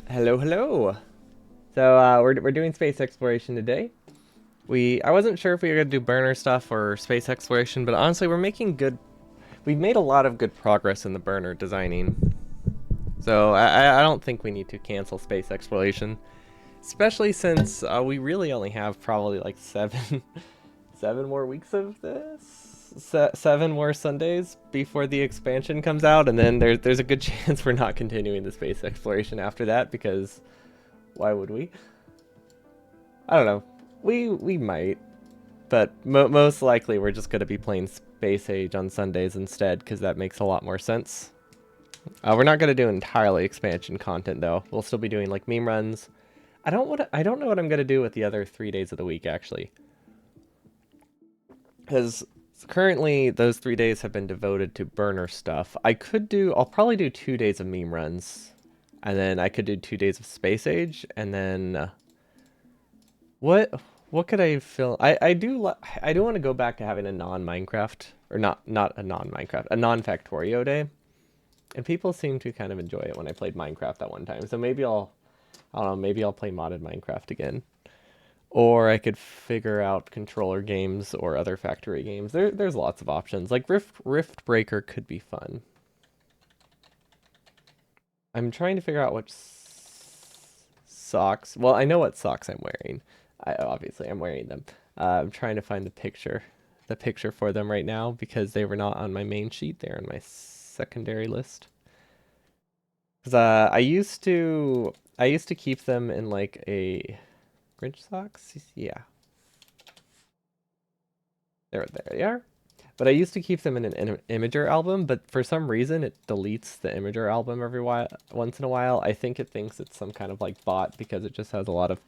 Hello, hello. So we're doing space exploration today. I wasn't sure if we were gonna do burner stuff or space exploration, but honestly, we're making good. We've made a lot of good progress in the burner designing. So I don't think we need to cancel space exploration, especially since we really only have probably like seven, 7 more weeks of this. 7 more Sundays before the expansion comes out, and then there's a good chance we're not continuing the space exploration after that because why would we? I don't know. We might, but most likely we're just gonna be playing Space Age on Sundays instead because that makes a lot more sense. We're not gonna do entirely expansion content though. We'll still be doing like meme runs. I don't know what I'm gonna do with the other 3 days of the week actually, because currently those 3 days have been devoted to burner stuff. I'll probably do 2 days of meme runs, and then I could do 2 days of Space Age, and then What what could I fill? I do want to go back to having a non-Minecraft or not a non-Minecraft, a non-Factorio day. And people seem to kind of enjoy it when I played Minecraft that one time. So maybe I don't know, maybe I'll play modded Minecraft again. Or I could figure out controller games or other factory games. There's lots of options. Like Rift Breaker could be fun. I'm trying to figure out which socks. Well, I know what socks I'm wearing. Obviously I'm wearing them. I'm trying to find the picture for them right now because they were not on my main sheet. They're on my secondary list. Because I used to keep them in like a Grinch socks. Yeah, there they are. But I used to keep them in an imager album, but for some reason it deletes the imager album once in a while. I think it thinks it's some kind of like bot because it just has a lot of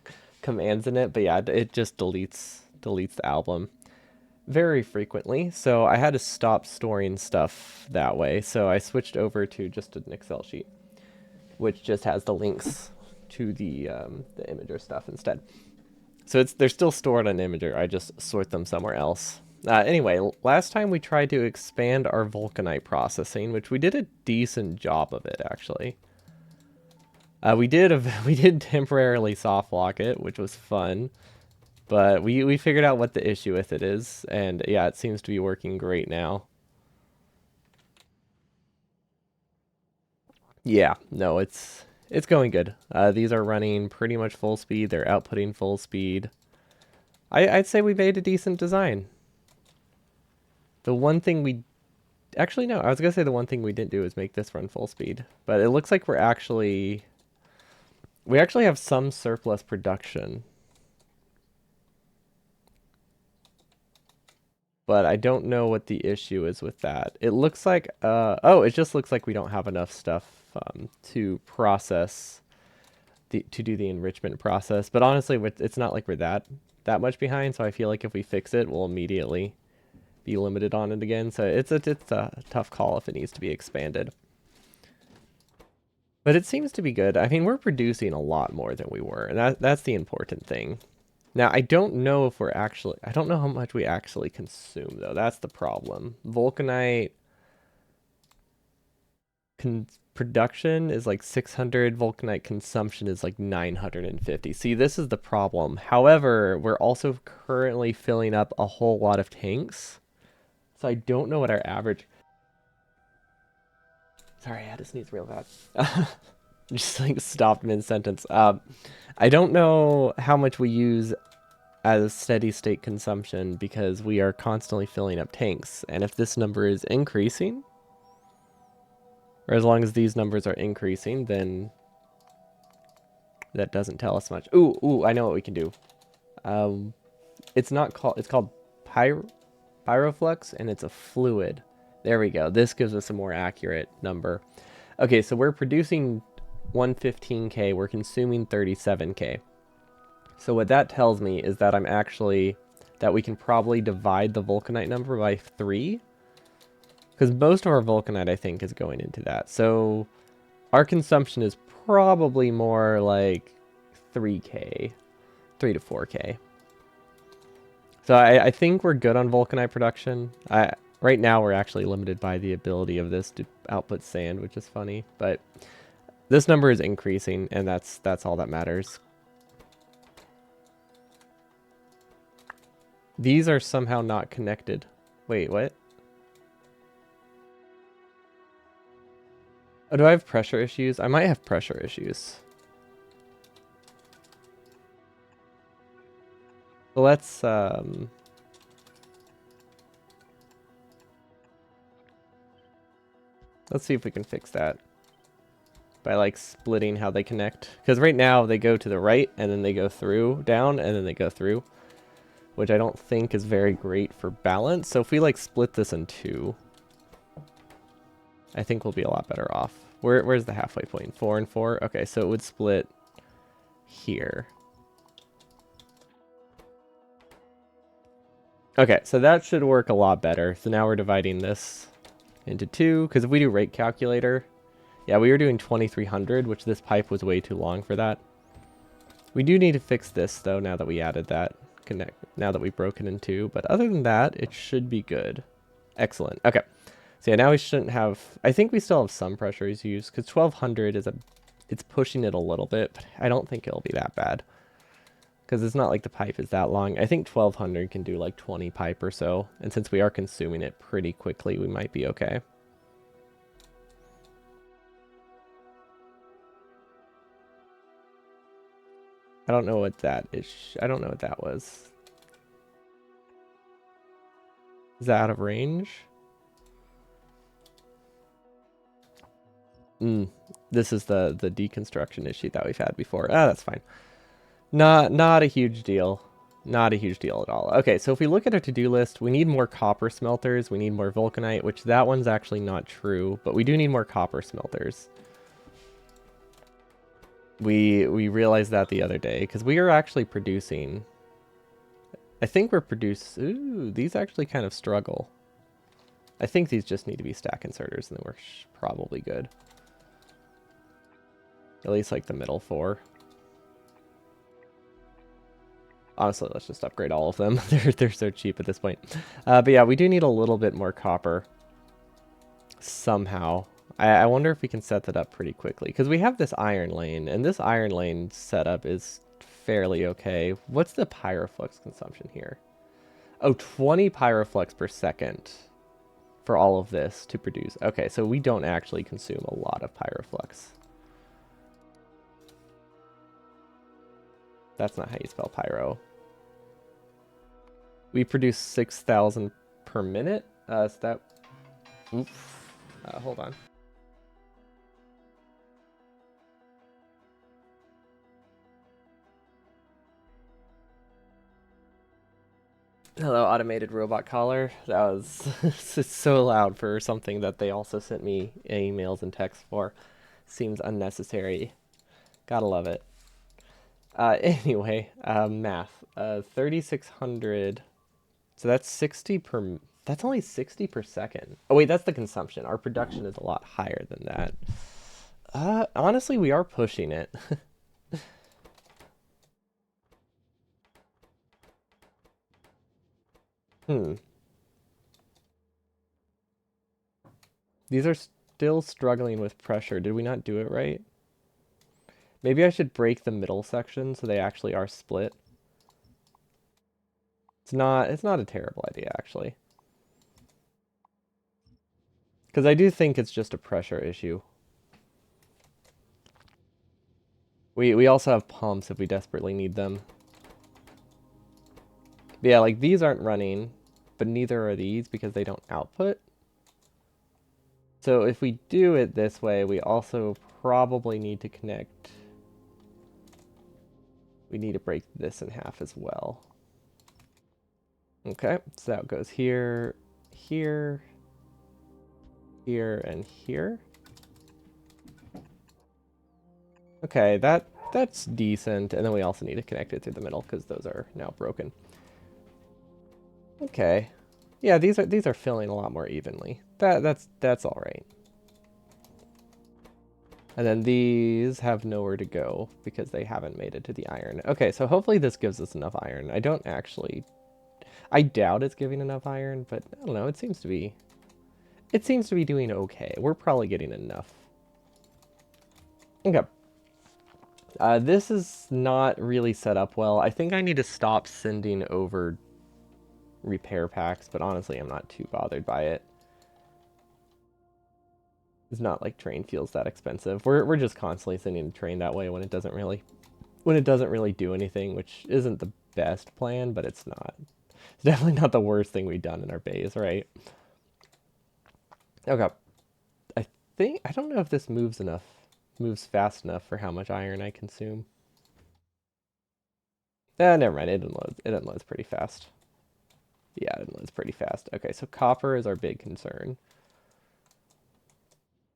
commands in it. But yeah, it just deletes the album very frequently. So I had to stop storing stuff that way. So I switched over to just an Excel sheet, which just has the links to the imager stuff instead. So they're still stored on Imager. I just sort them somewhere else. Anyway, last time we tried to expand our Vulcanite processing, which we did a decent job of it actually. We did temporarily soft lock it, which was fun, but we figured out what the issue with it is, and yeah, it seems to be working great now. Yeah, no, it's going good. These are running pretty much full speed. They're outputting full speed. I'd say we made a decent design. The one thing we actually no, I was gonna say the one thing we didn't do is make this run full speed, but it looks like we actually have some surplus production, but I don't know what the issue is with that. It looks like oh, it just looks like we don't have enough stuff to process to do the enrichment process. But honestly, it's not like we're that much behind, so I feel like if we fix it, we'll immediately be limited on it again. So it's a tough call if it needs to be expanded. But it seems to be good. I mean, we're producing a lot more than we were, and that's the important thing. Now, I don't know how much we actually consume though. That's the problem. Vulcanite production is like 600, Vulcanite consumption is like 950. See, this is the problem. However, we're also currently filling up a whole lot of tanks. So I don't know what our average. Sorry, I had to sneeze real bad. Just like stopped mid sentence. I don't know how much we use as steady state consumption because we are constantly filling up tanks. And if this number is increasing, or as long as these numbers are increasing, then that doesn't tell us much. Ooh, I know what we can do. Um, it's called pyroflux, and it's a fluid. There we go. This gives us a more accurate number. Okay, so we're producing 115K, we're consuming 37K. So what that tells me is that that we can probably divide the Vulcanite number by 3. Because most of our Vulcanite, I think, is going into that. So our consumption is probably more like 3K, 3 to 4K. So I think we're good on Vulcanite production. Right now we're actually limited by the ability of this to output sand, which is funny. But This number is increasing, and that's all that matters. These are somehow not connected. Wait, what? Oh, do I have pressure issues? I might have pressure issues. So let's see if we can fix that by like splitting how they connect. Because right now they go to the right and then they go through, down, and then they go through, which I don't think is very great for balance. So if we like split this in two, I think we'll be a lot better off. Where's the halfway point? 4 and 4? Okay, so it would split here. Okay, so that should work a lot better. So now we're dividing this into two, because if we do rate calculator, yeah, we were doing 2300, which this pipe was way too long for that. We do need to fix this though, now that we added that now that we've broken in two, but other than that, it should be good. Excellent. Okay. So yeah, now we shouldn't have, I think we still have some pressure issues, because 1200 is it's pushing it a little bit, but I don't think it'll be that bad. Because it's not like the pipe is that long. I think 1200 can do like 20 pipe or so. And since we are consuming it pretty quickly, we might be okay. I don't know what that is. I don't know what that was. Is that out of range? This is the deconstruction issue that we've had before. Ah, that's fine. Not a huge deal. Not a huge deal at all. Okay, so if we look at our to-do list, we need more copper smelters. We need more Vulcanite, which that one's actually not true, but we do need more copper smelters. We realized that the other day, because we are actually producing... I think we're Ooh, these actually kind of struggle. I think these just need to be stack inserters, and then we're probably good. At least like the middle four. Honestly, let's just upgrade all of them. They're so cheap at this point. But yeah, we do need a little bit more copper. Somehow. I wonder if we can set that up pretty quickly. Because we have this iron lane, and this iron lane setup is fairly okay. What's the pyroflux consumption here? Oh, 20 pyroflux per second for all of this to produce. Okay, so we don't actually consume a lot of pyroflux. That's not how you spell pyro. We produce 6,000 per minute. So that... Oof. Hold on. Hello, automated robot caller. That was it's so loud for something that they also sent me emails and texts for. Seems unnecessary. Gotta love it. Anyway, math. 3,600. So that's 60 per... That's only 60 per second. Oh, wait, that's the consumption. Our production is a lot higher than that. Honestly, we are pushing it. These are still struggling with pressure. Did we not do it right? Maybe I should break the middle section so they actually are split. It's not a terrible idea, actually. Because I do think it's just a pressure issue. We also have pumps if we desperately need them. But yeah, like these aren't running, but neither are these because they don't output. So if we do it this way, we also probably need to connect. We need to break this in half as well. Okay, so that goes here, here, here, and here. Okay, that's decent, and then we also need to connect it through the middle because those are now broken. Okay, yeah, these are filling a lot more evenly. That's all right. And then these have nowhere to go because they haven't made it to the iron. Okay, so hopefully this gives us enough iron. I doubt it's giving enough iron, but I don't know, it seems to be doing okay. We're probably getting enough. Okay. This is not really set up well. I think I need to stop sending over repair packs, but honestly, I'm not too bothered by it. It's not like train fuel's that expensive. We're just constantly sending a train that way when it doesn't really do anything, which isn't the best plan, but it's not. It's definitely not the worst thing we've done in our base, right? Okay. I don't know if this moves fast enough for how much iron I consume. Never mind. It unloads. It unloads pretty fast. Yeah, it unloads pretty fast. Okay, so copper is our big concern.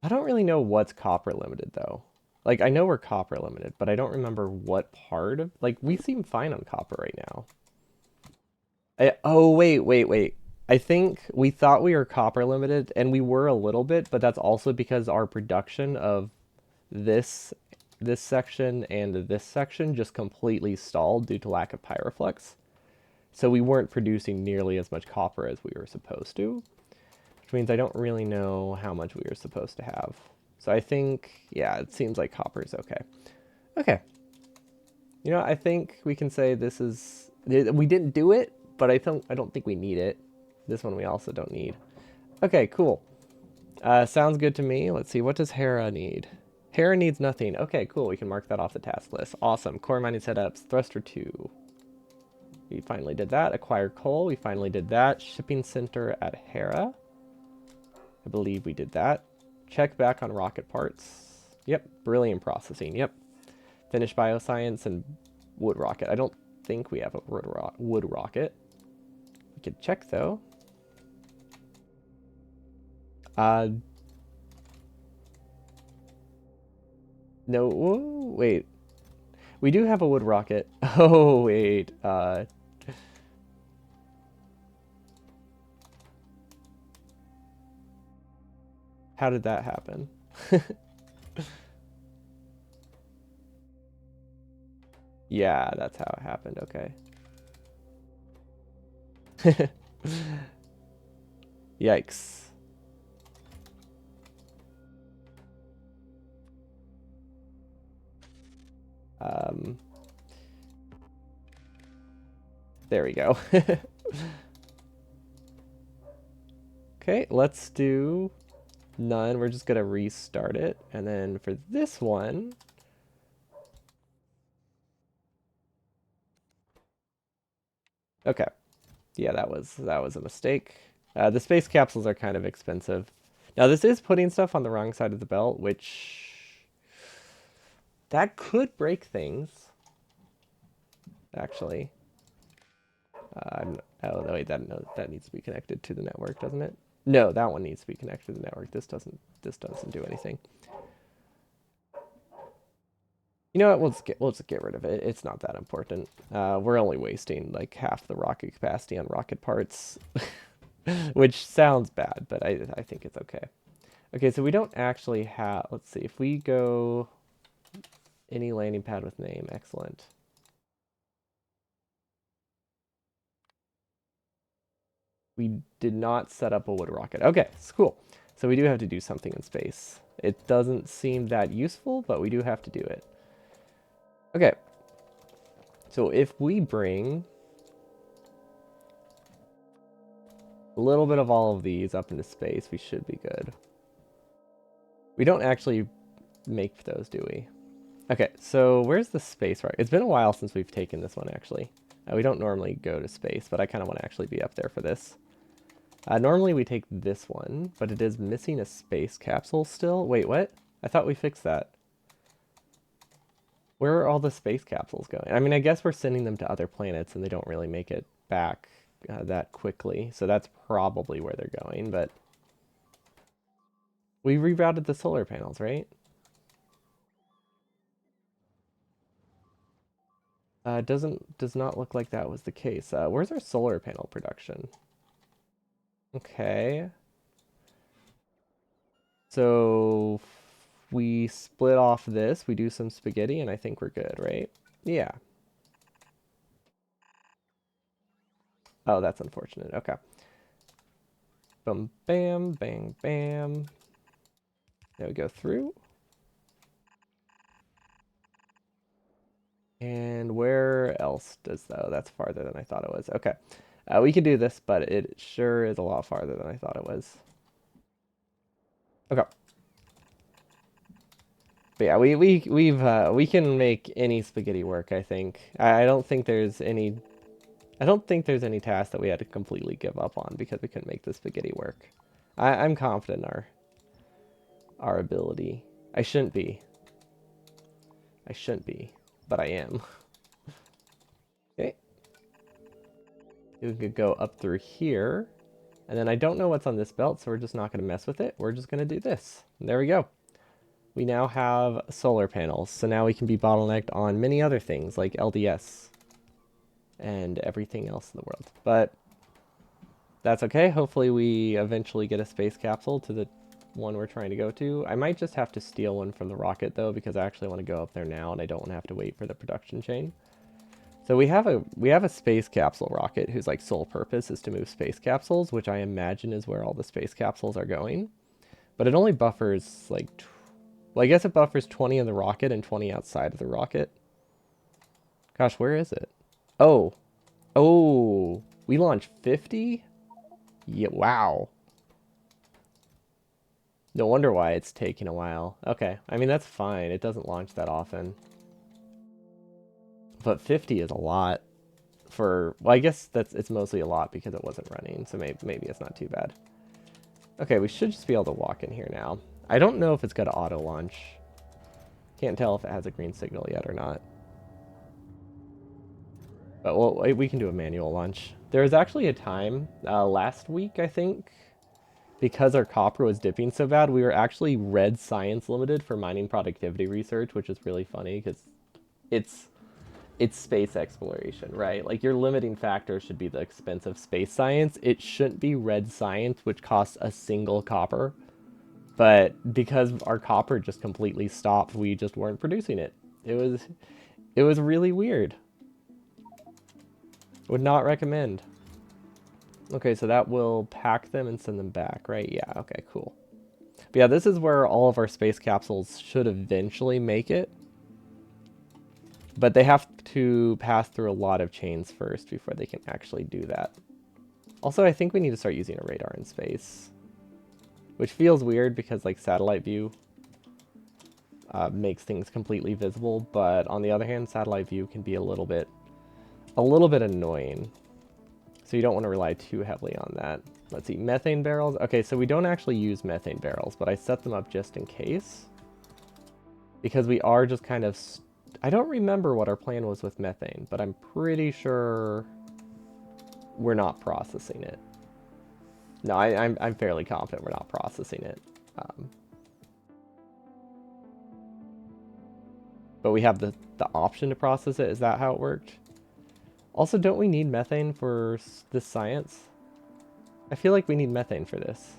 I don't really know what's copper limited though. Like I know we're copper limited, but I don't remember what part of. Like we seem fine on copper right now. Oh wait. I think we thought we were copper limited, and we were a little bit, but that's also because our production of this this section and this section just completely stalled due to lack of pyroflux. So we weren't producing nearly as much copper as we were supposed to, which means I don't really know how much we were supposed to have. So I think, yeah, it seems like copper is okay. Okay. You know, I think we can say this is, we didn't do it, but I don't think we need it. This one we also don't need. Okay, cool. Sounds good to me. Let's see, what does Hera need? Hera needs nothing. Okay, cool. We can mark that off the task list. Awesome. Core mining setups. Thruster 2. We finally did that. Acquire coal. We finally did that. Shipping center at Hera. I believe we did that. Check back on rocket parts. Yep. Beryllium processing. Yep. Finish bioscience and wood rocket. I don't think we have a wood rocket. We could check though. Uh, no. Whoa, wait. We do have a wood rocket. Oh, wait. How did that happen? Yeah, that's how it happened. Okay. Yikes. Um, there we go. Okay, let's do none. We're just gonna restart it. And then for this one, okay. Yeah, that was a mistake. The space capsules are kind of expensive. Now this is putting stuff on the wrong side of the belt, which that could break things, actually. Oh no, wait, that needs to be connected to the network, doesn't it? No, that one needs to be connected to the network. This doesn't do anything. You know what? We'll just get rid of it. It's not that important. We're only wasting like half the rocket capacity on rocket parts, which sounds bad, but I think it's okay. Okay, so we don't actually have. Let's see if we go any landing pad with name. Excellent. We did not set up a wood rocket. Okay, it's cool. So we do have to do something in space. It doesn't seem that useful, but we do have to do it. Okay. So if we bring a little bit of all of these up into space, we should be good. We don't actually make those, do we? Okay, so where's the space rocket? It's been a while since we've taken this one, actually. We don't normally go to space, but I kind of want to actually be up there for this. Normally we take this one, but it is missing a space capsule still. Wait, what? I thought we fixed that. Where are all the space capsules going? I mean, I guess we're sending them to other planets and they don't really make it back that quickly. So that's probably where they're going, but we rerouted the solar panels, right? Does not look like that was the case. Where's our solar panel production? Okay. So we split off this, we do some spaghetti, and I think we're good, right? Yeah. Oh, that's unfortunate. Okay. Boom, bam, bang, bam. There we go through. does though. That's farther than I thought it was. Okay. We can do this, but it sure is a lot farther than I thought it was. Okay. But yeah, we can make any spaghetti work, I think. I don't think there's any task that we had to completely give up on because we couldn't make the spaghetti work. I'm confident in our ability. I shouldn't be. I shouldn't be, but I am. Okay. We could go up through here. And then I don't know what's on this belt, so we're just not going to mess with it. We're just going to do this. And there we go. We now have solar panels. So now we can be bottlenecked on many other things like LDS and everything else in the world. But that's okay. Hopefully we eventually get a space capsule to the one we're trying to go to. I might just have to steal one from the rocket though, because I actually want to go up there now and I don't want to have to wait for the production chain. So we have a space capsule rocket whose like sole purpose is to move space capsules, which I imagine is where all the space capsules are going. But it only buffers like, well, I guess it buffers 20 in the rocket and 20 outside of the rocket. Gosh, where is it? Oh, we launched 50? Yeah, wow. No wonder why it's taking a while. Okay, I mean, that's fine. It doesn't launch that often. But 50 is a lot for, well, I guess it's mostly a lot because it wasn't running, so maybe it's not too bad. Okay, we should just be able to walk in here now. I don't know if it's got to auto launch. Can't tell if it has a green signal yet or not. But we can do a manual launch. There was actually a time last week, I think, because our copper was dipping so bad, we were actually red science limited for mining productivity research, which is really funny because it's space exploration, right? Like your limiting factor should be the expense of space science. It shouldn't be red science, which costs a single copper. But because our copper just completely stopped, we just weren't producing it. It was really weird. Would not recommend. Okay, so that will pack them and send them back, right? Yeah, okay, cool. But yeah, this is where all of our space capsules should eventually make it. But they have to pass through a lot of chains first before they can actually do that. Also, I think we need to start using a radar in space. Which feels weird because like satellite view makes things completely visible. But on the other hand, satellite view can be a little bit annoying. So you don't want to rely too heavily on that. Let's see, methane barrels. Okay, so we don't actually use methane barrels, but I set them up just in case. Because we are just kind of... I don't remember what our plan was with methane, but I'm pretty sure we're not processing it. No, I'm fairly confident we're not processing it. But we have the option to process it. Is that how it worked? Also, don't we need methane for this science? I feel like we need methane for this.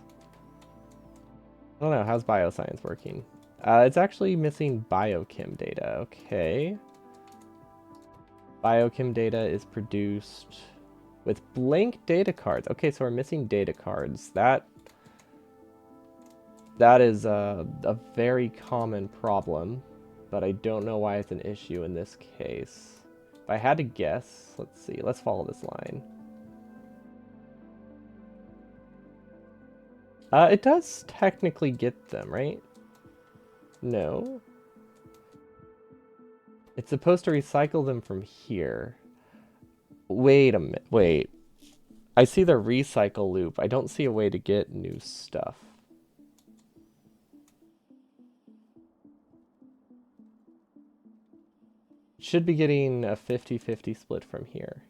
I don't know. How's bioscience working? It's actually missing biochem data. Okay. Biochem data is produced with blank data cards. Okay, so we're missing data cards. That is a very common problem, but I don't know why it's an issue in this case. If I had to guess, let's see. Let's follow this line. It does technically get them, right? No. It's supposed to recycle them from here. Wait a minute. Wait. I see the recycle loop. I don't see a way to get new stuff. Should be getting a 50-50 split from here.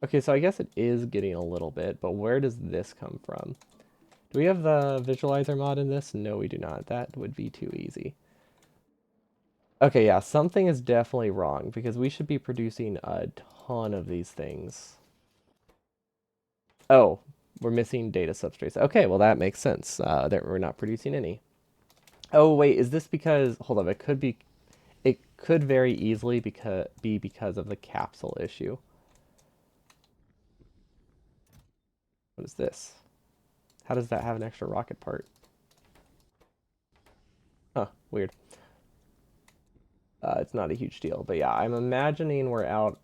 Okay, so I guess it is getting a little bit, but where does this come from? Do we have the visualizer mod in this? No, we do not. That would be too easy. Okay, yeah, something is definitely wrong because we should be producing a ton of these things. Oh, we're missing data substrates. Okay, well that makes sense. That we're not producing any. Oh wait, is this because? Hold on, it could very easily be because of the capsule issue. What is this? How does that have an extra rocket part? Huh, weird. It's not a huge deal, but yeah, I'm imagining we're out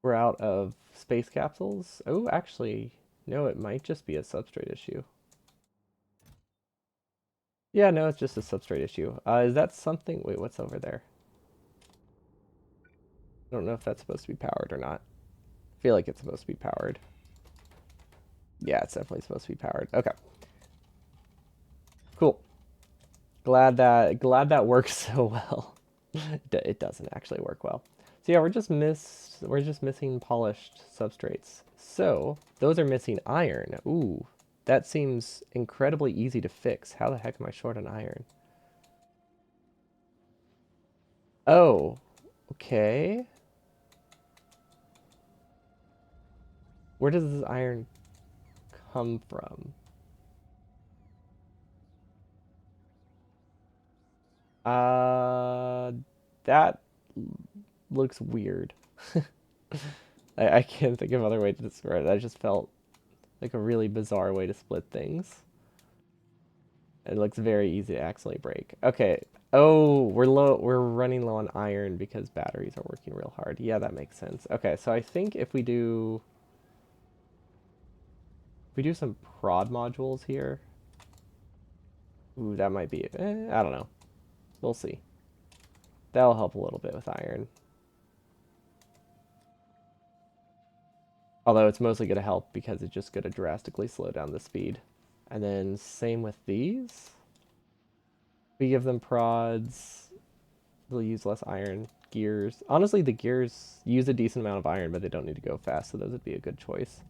We're out of space capsules. Oh, actually, no, it might just be a substrate issue. Yeah, no, it's just a substrate issue. Is that something? Wait, what's over there? I don't know if that's supposed to be powered or not. I feel like it's supposed to be powered. Yeah, it's definitely supposed to be powered. Okay. Cool. Glad that works so well. It doesn't actually work well. So yeah, we're just missing polished substrates. So those are missing iron. Ooh, that seems incredibly easy to fix. How the heck am I short on iron? Oh, okay. Where does this iron come from? Uh, that looks weird. I can't think of other way to describe it. That just felt like a really bizarre way to split things. It looks very easy to accidentally break. Okay. Oh, we're running low on iron because batteries are working real hard. Yeah, that makes sense. Okay, so I think if we do some prod modules here. Ooh, that might be I don't know. We'll see. That'll help a little bit with iron. Although it's mostly going to help because it's just going to drastically slow down the speed. And then same with these. We give them prods. They'll use less iron. Gears. Honestly, the gears use a decent amount of iron, but they don't need to go fast, so those would be a good choice.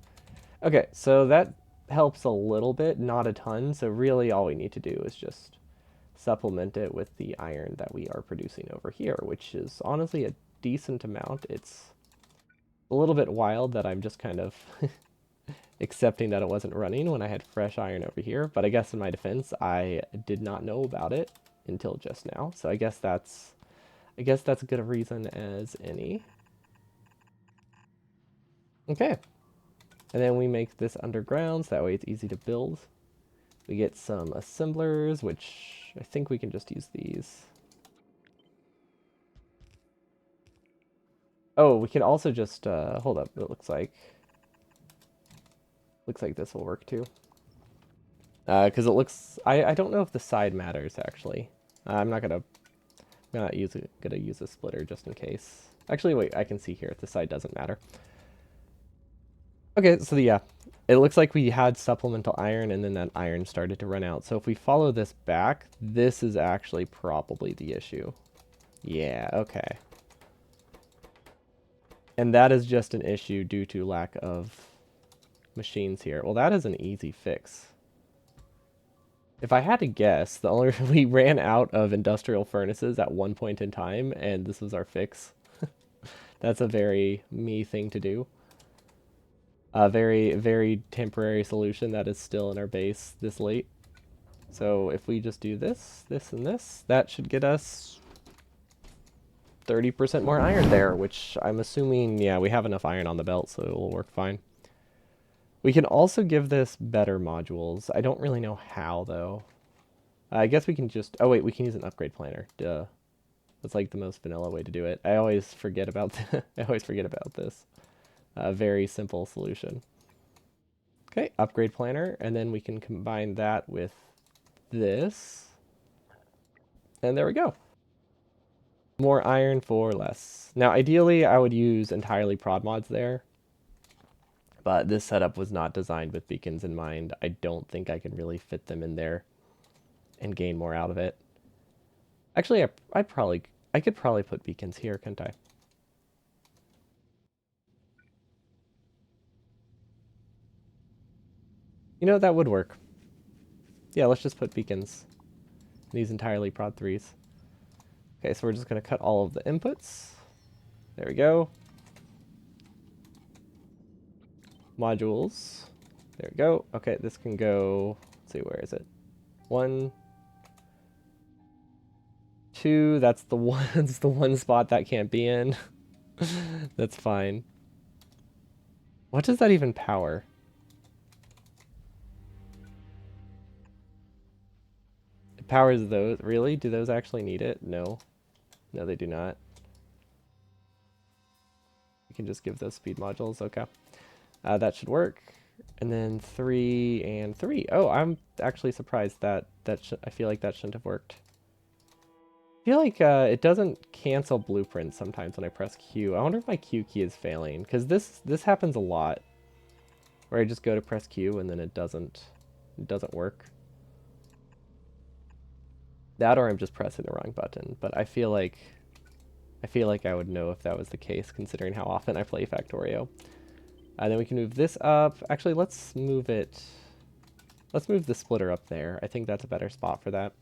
Okay, so that helps a little bit, not a ton. So really all we need to do is just supplement it with the iron that we are producing over here, which is honestly a decent amount. It's a little bit wild that I'm just kind of accepting that it wasn't running when I had fresh iron over here. But I guess in my defense, I did not know about it until just now. So I guess that's as good a reason as any. Okay. And then we make this underground, so that way it's easy to build. We get some assemblers, which I think we can just use these. Oh, we can also just, hold up, it looks like this will work too. Because it looks, I don't know if the side matters actually. I'm not gonna use a splitter just in case. Actually, wait, I can see here, the side doesn't matter. Okay, so yeah, it looks like we had supplemental iron and then that iron started to run out. So if we follow this back, this is actually probably the issue. Yeah, okay. And that is just an issue due to lack of machines here. Well, that is an easy fix. If I had to guess, the only we ran out of industrial furnaces at one point in time, and this was our fix. That's a very me thing to do. A very, very temporary solution that is still in our base this late. So if we just do this, this, and this, that should get us 30% more iron there, which I'm assuming, yeah, we have enough iron on the belt, so it will work fine. We can also give this better modules. I don't really know how, though. I guess we can just... Oh, wait, we can use an upgrade planner. Duh. That's like the most vanilla way to do it. I always forget about I always forget about this. Very simple solution. Okay, upgrade planner, and then we can combine that with this. And there we go. More iron for less. Now, ideally, I would use entirely prod mods there. But this setup was not designed with beacons in mind. I don't think I can really fit them in there and gain more out of it. Actually, I could probably put beacons here, couldn't I? You know, that would work. Yeah, let's just put beacons. These entirely prod 3s. Okay, so we're just going to cut all of the inputs. There we go. Modules. There we go. Okay, this can go... Let's see, where is it? 1, 2. That's the one. That's the one spot that can't be in. That's fine. What does that even power? It powers those. Really? Do those actually need it? No. No, they do not. We can just give those speed modules. Okay. That should work. And then 3 and 3. Oh, I'm actually surprised that I feel like that shouldn't have worked. I feel like it doesn't cancel blueprints sometimes when I press Q. I wonder if my Q key is failing, because this happens a lot, where I just go to press Q and then it doesn't work. That, or I'm just pressing the wrong button. But I feel like I would know if that was the case, considering how often I play Factorio. Then we can move this up. Actually, let's move it. Let's move the splitter up there. I think that's a better spot for that.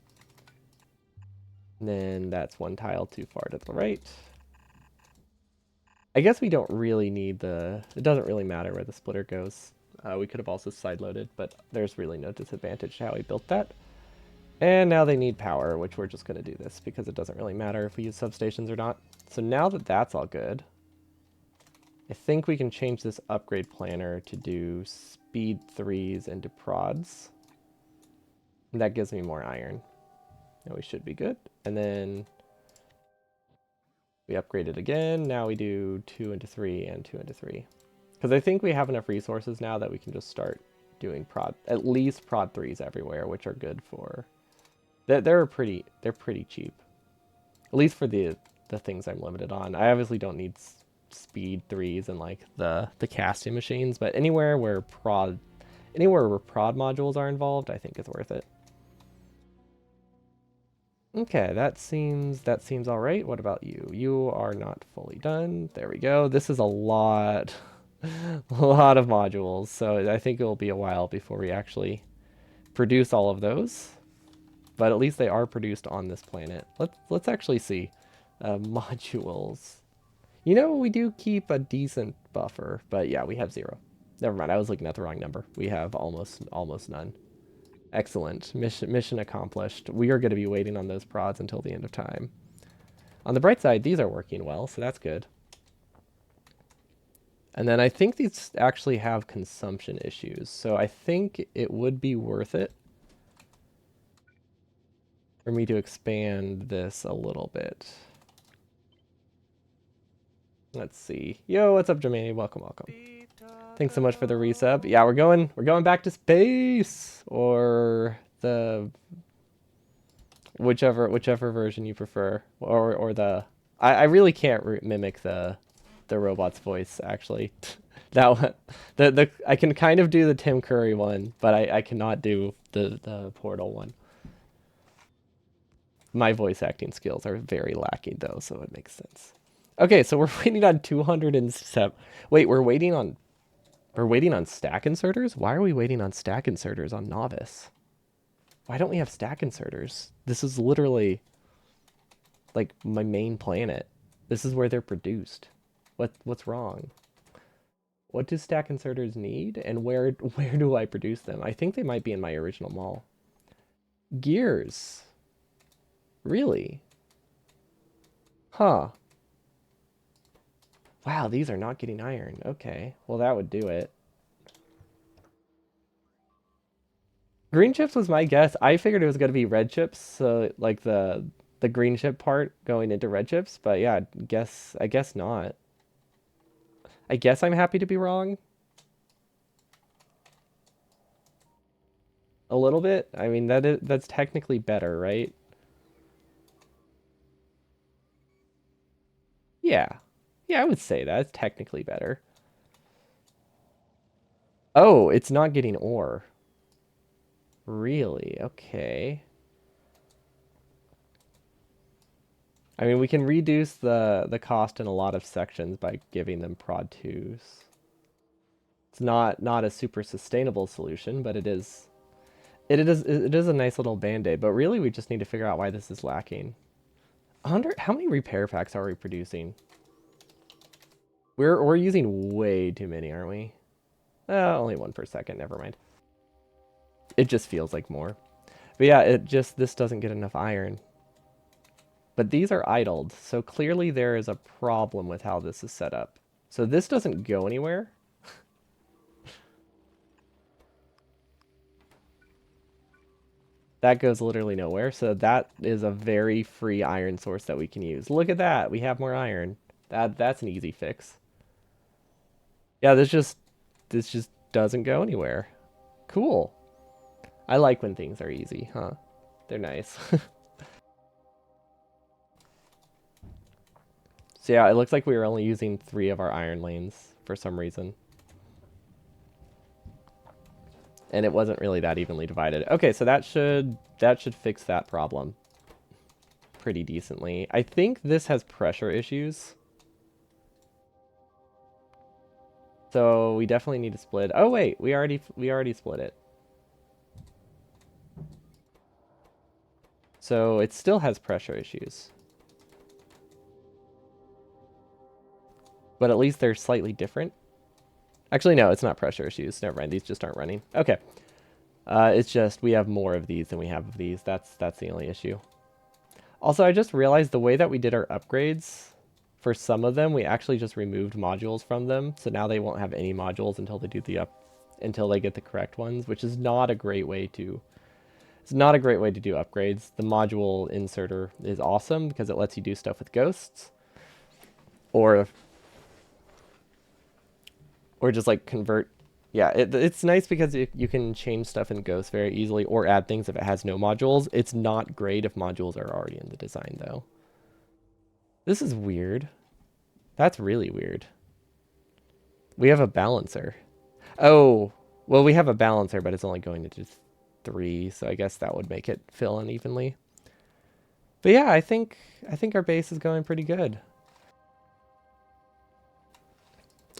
And then that's one tile too far to the right. I guess we don't really need the... It doesn't really matter where the splitter goes. We could have also side-loaded, but there's really no disadvantage to how we built that. And now they need power, which we're just going to do this because it doesn't really matter if we use substations or not. So now that that's all good, I think we can change this upgrade planner to do speed 3s into prods. And that gives me more iron. Now we should be good. And then we upgrade it again. Now we do 2 into 3 and 2 into 3. Because I think we have enough resources now that we can just start doing at least prod 3s everywhere, which are good for... They're pretty cheap. At least for the things I'm limited on. I obviously don't need speed 3s and like the casting machines, but anywhere where prod modules are involved, I think is worth it. Okay, that seems all right. What about you? You are not fully done. There we go. This is a lot a lot of modules, so I think it will be a while before we actually produce all of those. But at least they are produced on this planet. Let's actually see. Modules. You know, we do keep a decent buffer, but yeah, we have 0. Never mind, I was looking at the wrong number. We have almost none. Excellent. Mission accomplished. We are going to be waiting on those prods until the end of time. On the bright side, these are working well, so that's good. And then I think these actually have consumption issues, so I think it would be worth it for me to expand this a little bit. Let's see. Yo, what's up, Jermaine? Welcome. Thanks so much for the resub. Yeah, we're going back to space, or the whichever version you prefer, or the I really can't mimic the robot's voice actually. That one, I can kind of do the Tim Curry one, but I cannot do the Portal one. My voice acting skills are very lacking though, so it makes sense. Okay, so we're waiting on 207. Wait, we're waiting on stack inserters? Why are we waiting on stack inserters on Novice? Why don't we have stack inserters? This is literally like my main planet. This is where they're produced. What's wrong? What do stack inserters need, and where do I produce them? I think they might be in my original mall. Gears. Really? Huh. Wow, these are not getting iron. Okay, well that would do it. Green chips was my guess. I figured it was going to be red chips, so like the green chip part going into red chips, but yeah, I guess not. I guess I'm happy to be wrong. A little bit. I mean, that's technically better, right? Yeah. Yeah, I would say that. It's technically better. Oh, it's not getting ore. Really? Okay. I mean, we can reduce the cost in a lot of sections by giving them prod 2s. It's not a super sustainable solution, but it is a nice little band-aid. But really, we just need to figure out why this is lacking. How many repair packs are we producing? We're using way too many, aren't we? Only 1 per second. Never mind. It just feels like more. But yeah, this doesn't get enough iron. But these are idled, so clearly there is a problem with how this is set up. So this doesn't go anywhere. That goes literally nowhere, so that is a very free iron source that we can use. Look at that, we have more iron. That's an easy fix. Yeah, this just doesn't go anywhere. Cool. I like when things are easy, huh? They're nice. So yeah, it looks like we were only using 3 of our iron lanes for some reason. And it wasn't really that evenly divided. Okay, so that should fix that problem pretty decently. I think this has pressure issues. So we definitely need to split. Oh wait, we already split it. So it still has pressure issues. But at least they're slightly different. Actually, no, it's not pressure issues. Never mind, these just aren't running. Okay. It's just we have more of these than we have of these. That's the only issue. Also, I just realized the way that we did our upgrades, for some of them, we actually just removed modules from them. So now they won't have any modules until they do until they get the correct ones, which is not a great way to it's not a great way to do upgrades. The module inserter is awesome because it lets you do stuff with ghosts or just like convert. Yeah, it's nice because you can change stuff in Ghost very easily or add things if it has no modules. It's not great if modules are already in the design, though. This is weird. That's really weird. We have a balancer. Oh, well, we have a balancer, but it's only going to just 3, so I guess that would make it fill unevenly. But yeah, I think our base is going pretty good.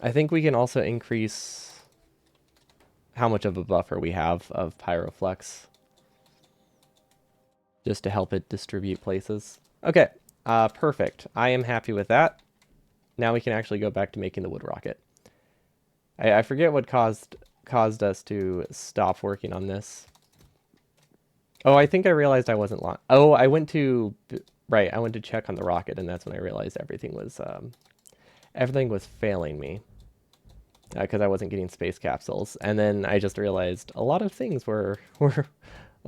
I think we can also increase how much of a buffer we have of Pyroflex just to help it distribute places. Okay, perfect. I am happy with that. Now we can actually go back to making the wood rocket. I forget what caused us to stop working on this. Oh, I think I realized I wasn't long. Oh, I went to check on the rocket, and that's when I realized everything was failing me because I wasn't getting space capsules. And then I just realized a lot of things were a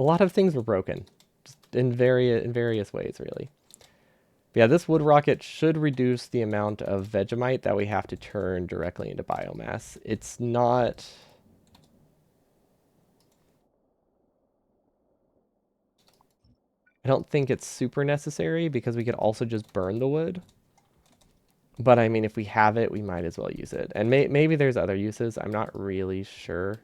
lot of things were broken, just in various ways, really. But yeah, this wood rocket should reduce the amount of Vegemite that we have to turn directly into biomass. It's not. I don't think it's super necessary because we could also just burn the wood. But I mean, if we have it, we might as well use it. And maybe there's other uses. I'm not really sure.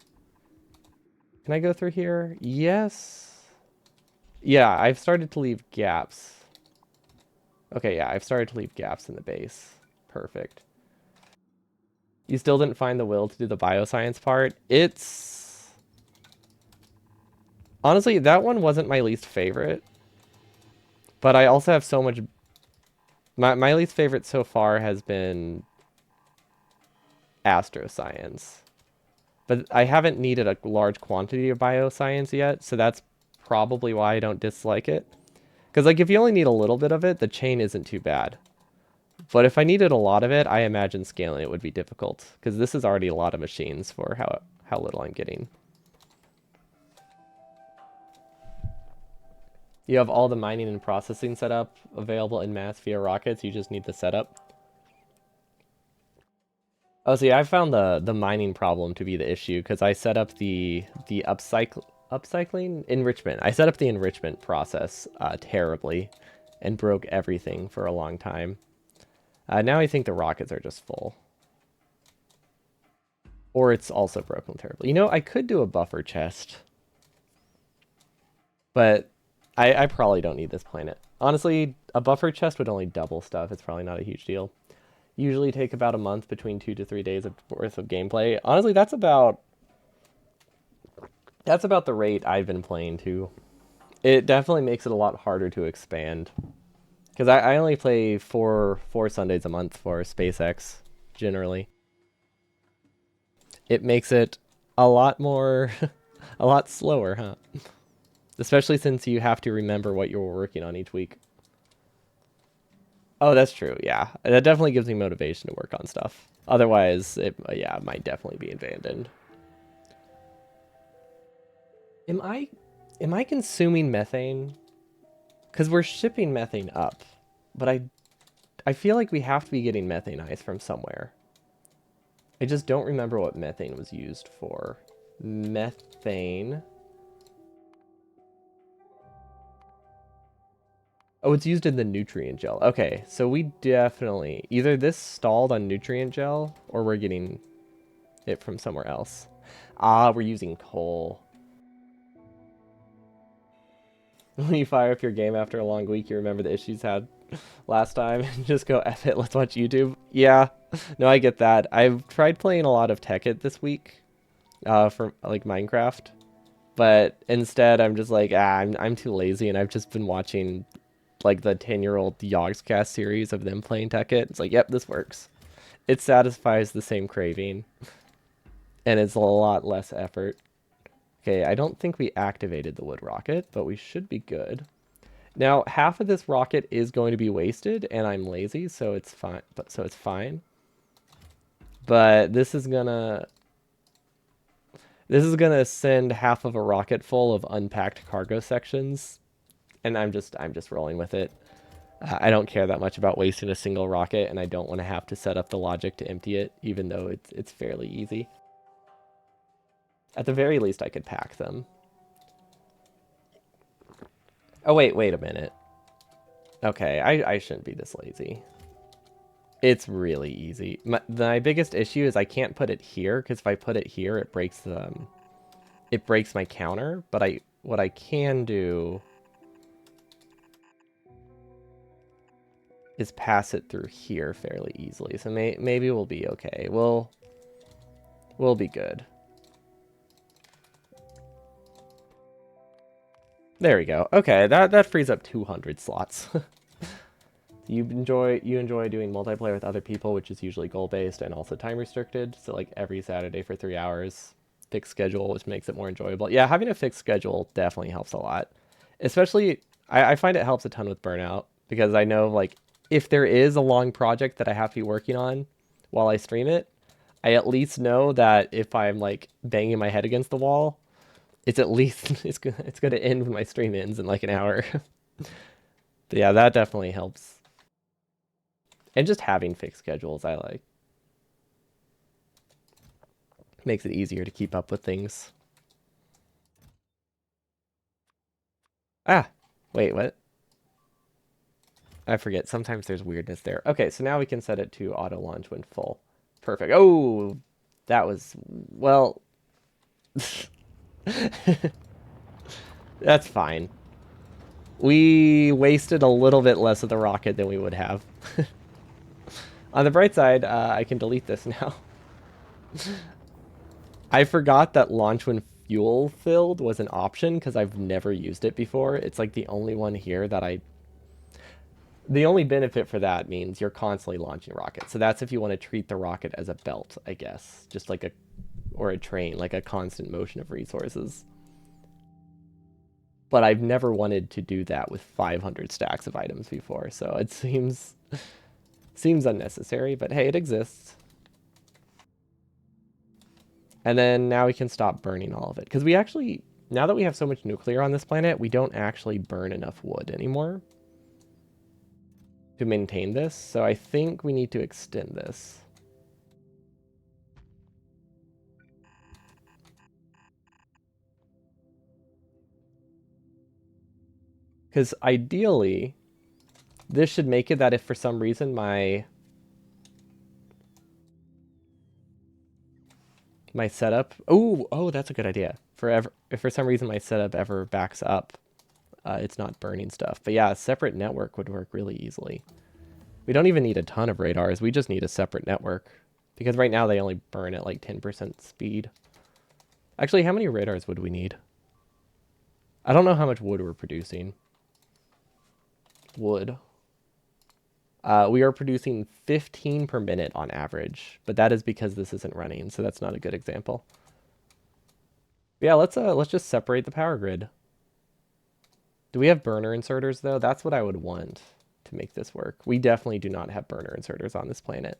Can I go through here? Yes. Yeah, I've started to leave gaps. Okay, yeah, I've started to leave gaps in the base. Perfect. You still didn't find the will to do the bioscience part? It's... Honestly, that one wasn't my least favorite. But I also have so much... My least favorite so far has been Astroscience. But I haven't needed a large quantity of bioscience yet, so that's probably why I don't dislike it. Because like if you only need a little bit of it, the chain isn't too bad. But if I needed a lot of it, I imagine scaling it would be difficult. Because this is already a lot of machines for how little I'm getting. You have all the mining and processing set up available in mass via rockets. You just need the setup. Oh, see, I found the mining problem to be the issue because I set up the upcycling enrichment. I set up the enrichment process terribly and broke everything for a long time. Now I think the rockets are just full. Or it's also broken terribly. You know, I could do a buffer chest. But I probably don't need this planet. Honestly, a buffer chest would only double stuff. It's probably not a huge deal. Usually take about a month between 2 to 3 days worth of gameplay. Honestly, that's about the rate I've been playing too. It definitely makes it a lot harder to expand. Because I only play four Sundays a month for SpaceX, generally. It makes it a lot more, a lot slower, huh? Especially since you have to remember what you're working on each week. Oh, that's true, yeah. That definitely gives me motivation to work on stuff. Otherwise, it might definitely be abandoned. Am I consuming methane? Because we're shipping methane up, but I feel like we have to be getting methane ice from somewhere. I just don't remember what methane was used for. Methane. Oh, it's used in the nutrient gel. Okay, so we definitely... Either this stalled on nutrient gel, or we're getting it from somewhere else. Ah, we're using coal. When you fire up your game after a long week, you remember the issues had last time and just go, F it, let's watch YouTube. Yeah, no, I get that. I've tried playing a lot of Tekkit this week for like Minecraft, but instead I'm just like, I'm too lazy, and I've just been watching like the 10-year-old Yogscast series of them playing Tekkit. It's like, yep, this works. It satisfies the same craving, and it's a lot less effort. Okay, I don't think we activated the wood rocket, but we should be good. Now, half of this rocket is going to be wasted, and I'm lazy, so it's fine. So it's fine. But this is gonna send half of a rocket full of unpacked cargo sections, and I'm just rolling with it. I don't care that much about wasting a single rocket, and I don't want to have to set up the logic to empty it, even though it's fairly easy. At the very least, I could pack them. Oh wait a minute. Okay, I shouldn't be this lazy. It's really easy. My biggest issue is I can't put it here, because if I put it here, it breaks my counter. But what I can do is pass it through here fairly easily. So maybe we'll be okay. We'll be good. There we go. Okay, that frees up 200 slots. You enjoy doing multiplayer with other people, which is usually goal based and also time restricted. So like every Saturday for 3 hours, fixed schedule, which makes it more enjoyable. Yeah, having a fixed schedule definitely helps a lot. Especially, I find it helps a ton with burnout, because I know like if there is a long project that I have to be working on while I stream it, I at least know that if I'm like banging my head against the wall, it's at least it's going to end when my stream ends in like an hour. But yeah, that definitely helps. And just having fixed schedules, I like. Makes it easier to keep up with things. Ah, wait, what? I forget. Sometimes there's weirdness there. Okay, so now we can set it to auto launch when full. Perfect. Oh, that was, well, that's fine. We wasted a little bit less of the rocket than we would have. On the bright side, I can delete this now. I forgot that launch when fuel filled was an option, because I've never used it before. It's like the only one here that the only benefit for that means you're constantly launching rockets. So that's if you want to treat the rocket as a belt, I guess. Just like or a train, like a constant motion of resources. But I've never wanted to do that with 500 stacks of items before, so it seems unnecessary, but hey, it exists. And then now we can stop burning all of it, because we actually, now that we have so much nuclear on this planet, we don't actually burn enough wood anymore to maintain this. So I think we need to extend this. Because ideally, this should make it that if for some reason my setup, oh, that's a good idea. If for some reason my setup ever backs up, it's not burning stuff. But yeah, a separate network would work really easily. We don't even need a ton of radars. We just need a separate network, because right now they only burn at like 10% speed. Actually, how many radars would we need? I don't know how much wood we're producing. Wood. We are producing 15 per minute on average, but that is because this isn't running, so that's not a good example. Yeah, let's just separate the power grid. Do we have burner inserters though? That's what I would want to make this work. We definitely do not have burner inserters on this planet.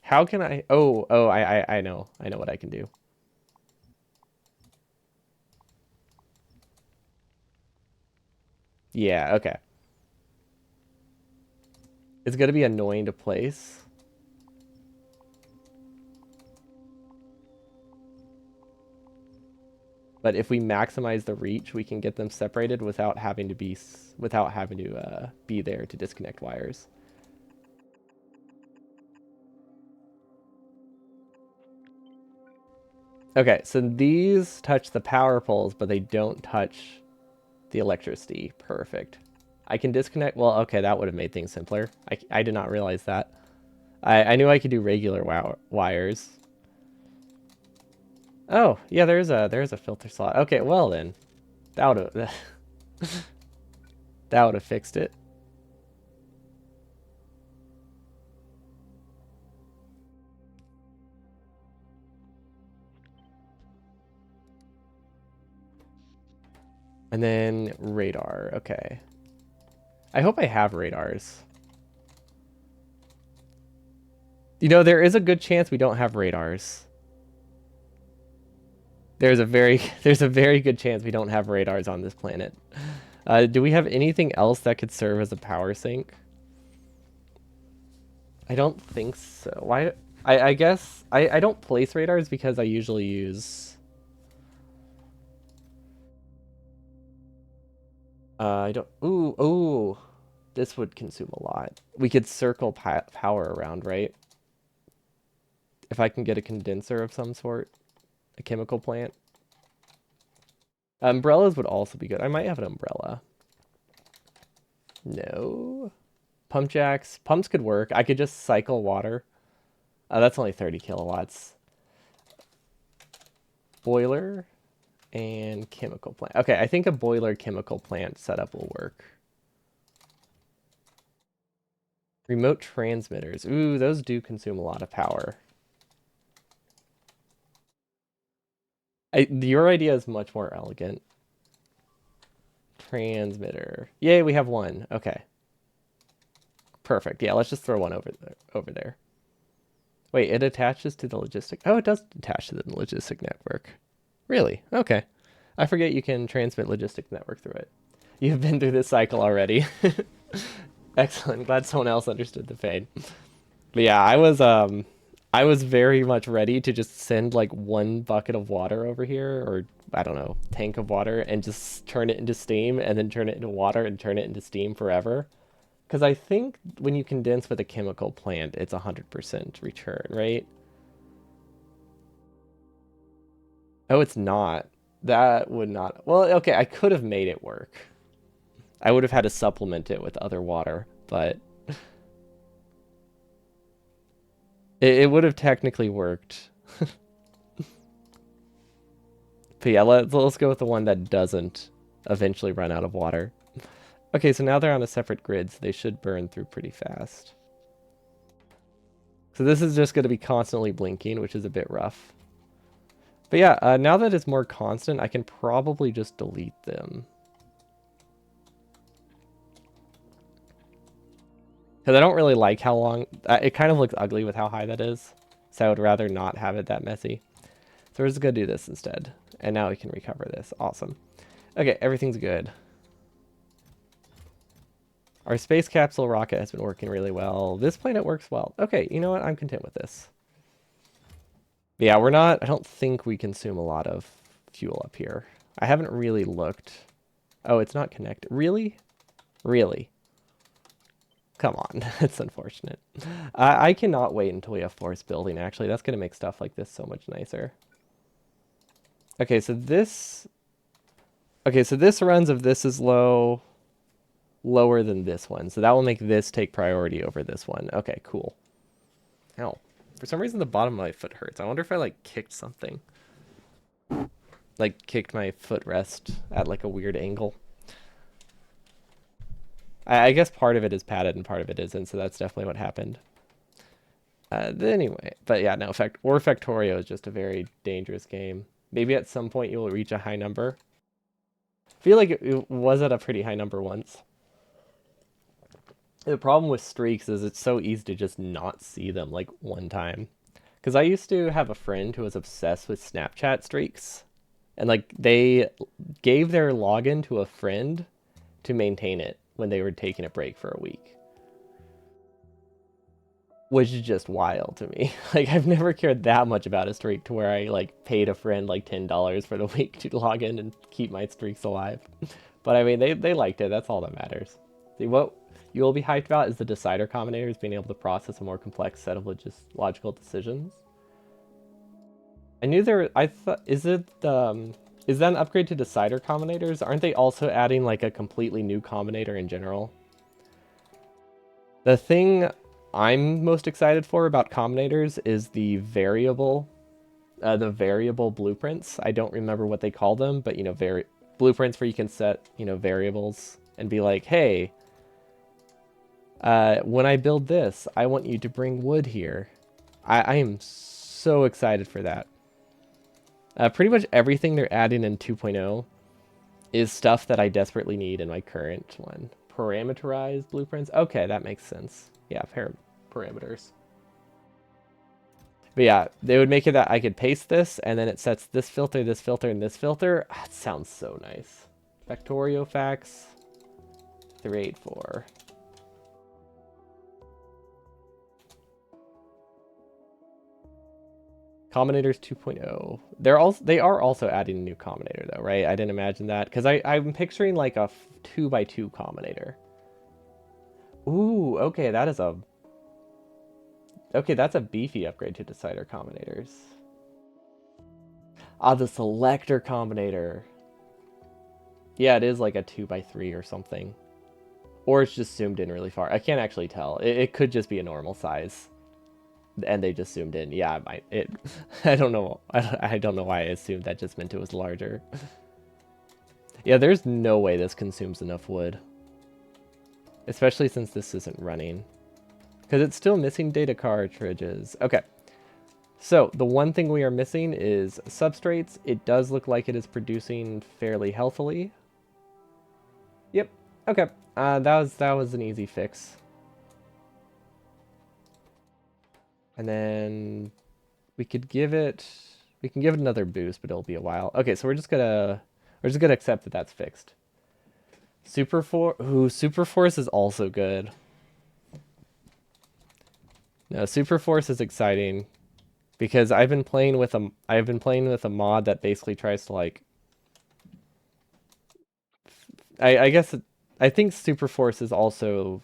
How can I? Oh, I know what I can do. Yeah, okay. It's going to be annoying to place. But if we maximize the reach, we can get them separated without having to be there to disconnect wires. Okay, so these touch the power poles, but they don't touch the electricity. Perfect. I can disconnect. Well, okay, that would have made things simpler. I did not realize that. I knew I could do regular wires. Oh, yeah, there's a filter slot. Okay, well then, that would have that would have fixed it. And then radar. Okay. I hope I have radars. You know, there is a good chance we don't have radars. There's a very good chance we don't have radars on this planet. Do we have anything else that could serve as a power sink? I don't think so. Why? I guess I don't place radars because I usually use. I don't. Ooh. This would consume a lot. We could circle power around, right? If I can get a condenser of some sort, a chemical plant. Umbrellas would also be good. I might have an umbrella. No. Pump jacks. Pumps could work. I could just cycle water. That's only 30 kilowatts. Boiler and chemical plant. Okay, I think a boiler chemical plant setup will work. Remote transmitters. Ooh, those do consume a lot of power. Your idea is much more elegant. Transmitter. Yay, we have one. Okay. Perfect. Yeah, let's just throw one over there. Wait, it attaches to the logistic. Oh, it does attach to the logistic network. Really? Okay. I forget you can transmit logistic network through it. You've been through this cycle already. Excellent. Glad someone else understood the pain. But yeah, I was very much ready to just send like one bucket of water over here, or I don't know, tank of water, and just turn it into steam, and then turn it into water, and turn it into steam forever. Because I think when you condense with a chemical plant, it's 100% return, right? Oh, it's not. That would not. Well, okay, I could have made it work. I would have had to supplement it with other water, but it would have technically worked. But yeah, let's go with the one that doesn't eventually run out of water. Okay, so now they're on a separate grid, so they should burn through pretty fast. So this is just going to be constantly blinking, which is a bit rough. But yeah, now that it's more constant, I can probably just delete them. Because I don't really like how long... it kind of looks ugly with how high that is. So I would rather not have it that messy. So we're just going to do this instead. And now we can recover this. Awesome. Okay, everything's good. Our space capsule rocket has been working really well. This planet works well. Okay, you know what? I'm content with this. Yeah, we're not... I don't think we consume a lot of fuel up here. I haven't really looked. Oh, it's not connected. Really? Really? Come on. It's unfortunate. I cannot wait until we have force building, actually. That's going to make stuff like this so much nicer. Okay, so this... Okay, so this runs if this is lower than this one. So that will make this take priority over this one. Okay, cool. Ow. For some reason, the bottom of my foot hurts. I wonder if I, like, kicked something. Like, kicked my footrest at, like, a weird angle. I guess part of it is padded and part of it isn't, so that's definitely what happened. Anyway, but yeah, no, Factorio is just a very dangerous game. Maybe at some point you will reach a high number. I feel like it was at a pretty high number once. The problem with streaks is it's so easy to just not see them like one time. Because I used to have a friend who was obsessed with Snapchat streaks. And like they gave their login to a friend to maintain it when they were taking a break for a week. which is just wild to me. Like, I've never cared that much about a streak to where I, like, paid a friend, like, $10 for the week to log in and keep my streaks alive. But, I mean, they liked it. That's all that matters. See, what you will be hyped about is the decider combinators being able to process a more complex set of logical decisions. I knew there. I thought, is that an upgrade to decider combinators? Aren't they also adding like a completely new combinator in general? The thing I'm most excited for about combinators is the variable blueprints. I don't remember what they call them, but you know, blueprints where you can set, you know, variables and be like, hey, when I build this, I want you to bring wood here. I am so excited for that. Pretty much everything they're adding in 2.0 is stuff that I desperately need in my current one. Parameterized blueprints? Okay, that makes sense. Yeah, parameters. But yeah, they would make it that I could paste this, and then it sets this filter, and this filter. Ah, it sounds so nice. Factorio facts 384. Combinators 2.0. They are also adding a new combinator though, right? I didn't imagine that because I'm picturing like a 2x2 combinator. Ooh, okay, that's a beefy upgrade to decider combinators. Ah, the selector combinator. Yeah, it is like a 2x3 or something. Or it's just zoomed in really far. I can't actually tell. It could just be a normal size. And they just zoomed in. Yeah, it might. I don't know. I don't know why I assumed that just meant it was larger. Yeah, there's no way this consumes enough wood. Especially since this isn't running. Because it's still missing data cartridges. Okay. So, the one thing we are missing is substrates. It does look like it is producing fairly healthily. Yep. Okay. That was an easy fix. And then we can give it another boost, but it'll be a while. Okay, so we're just gonna accept that that's fixed. Super Force is also good. No, Super Force is exciting because I've been playing with a mod that basically tries to like I guess I think Super Force is also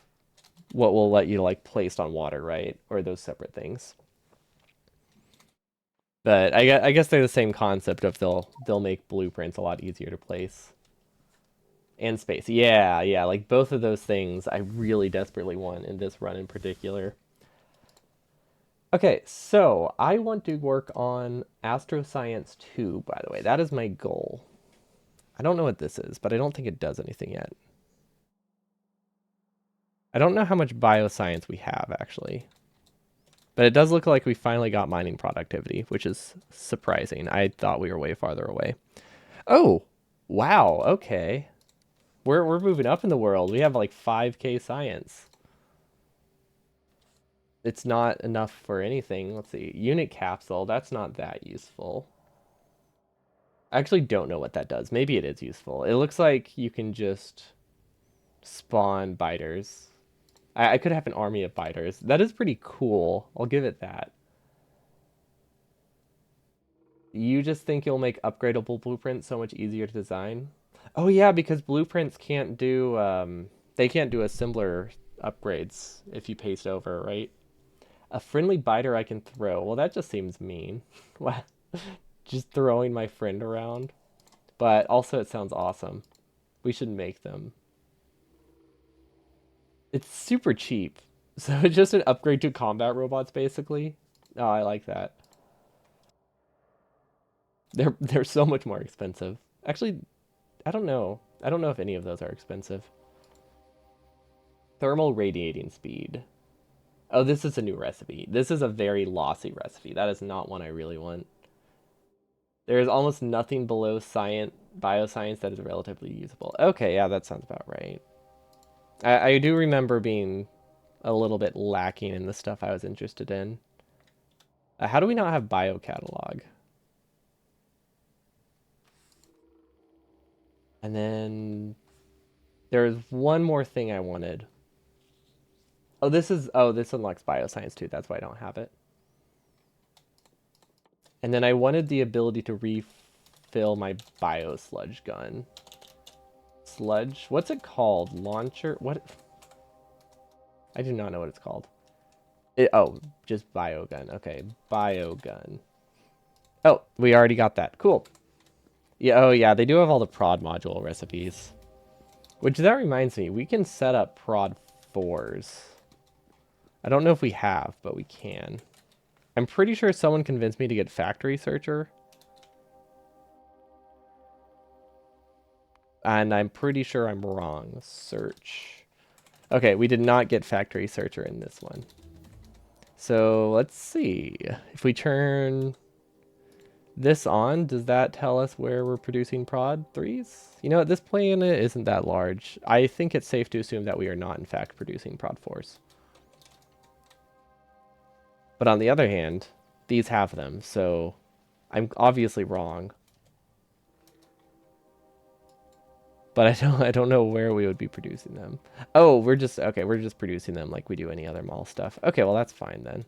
what will let you like placed on water, right? Or those separate things. But I guess they're the same concept of they'll make blueprints a lot easier to place. And space. Yeah, yeah, like both of those things I really desperately want in this run in particular. Okay, so I want to work on Astroscience 2, by the way. That is my goal. I don't know what this is, but I don't think it does anything yet. I don't know how much bioscience we have, actually. But it does look like we finally got mining productivity, which is surprising. I thought we were way farther away. Oh, wow, okay. We're moving up in the world. We have like 5K science. It's not enough for anything. Let's see. Unit capsule, that's not that useful. I actually don't know what that does. Maybe it is useful. It looks like you can just spawn biters. I could have an army of biters. That is pretty cool. I'll give it that. You just think you'll make upgradable blueprints so much easier to design? Oh yeah, because blueprints can't do they can't do assembler upgrades if you paste over, right? A friendly biter I can throw. Well, that just seems mean. What? Just throwing my friend around. But also it sounds awesome. We should make them. It's super cheap. So it's just an upgrade to combat robots basically. Oh, I like that. They're so much more expensive. Actually, I don't know. I don't know if any of those are expensive. Thermal radiating speed. Oh, this is a new recipe. This is a very lossy recipe. That is not one I really want. There is almost nothing below bioscience that is relatively usable. Okay, yeah, that sounds about right. I do remember being a little bit lacking in the stuff I was interested in. How do we not have bio catalog? And then there's one more thing I wanted. Oh, this unlocks bioscience too. That's why I don't have it. And then I wanted the ability to refill my bio sludge gun. Sludge? What's it called? Launcher? What? I do not know what it's called. Oh, just biogun. Okay, biogun. Oh, we already got that. Cool. Yeah, oh yeah, they do have all the prod module recipes. Which, that reminds me, we can set up prod 4s. I don't know if we have, but we can. I'm pretty sure someone convinced me to get Factory Searcher. And I'm pretty sure I'm wrong. Search. Okay, we did not get Factory Searcher in this one. So let's see. If we turn this on, does that tell us where we're producing prod 3s? You know what, this planet isn't that large. I think it's safe to assume that we are not in fact producing prod 4s. But on the other hand, these have them, so I'm obviously wrong. But I don't know where we would be producing them. Oh, we're just producing them like we do any other mall stuff. Okay, well that's fine then.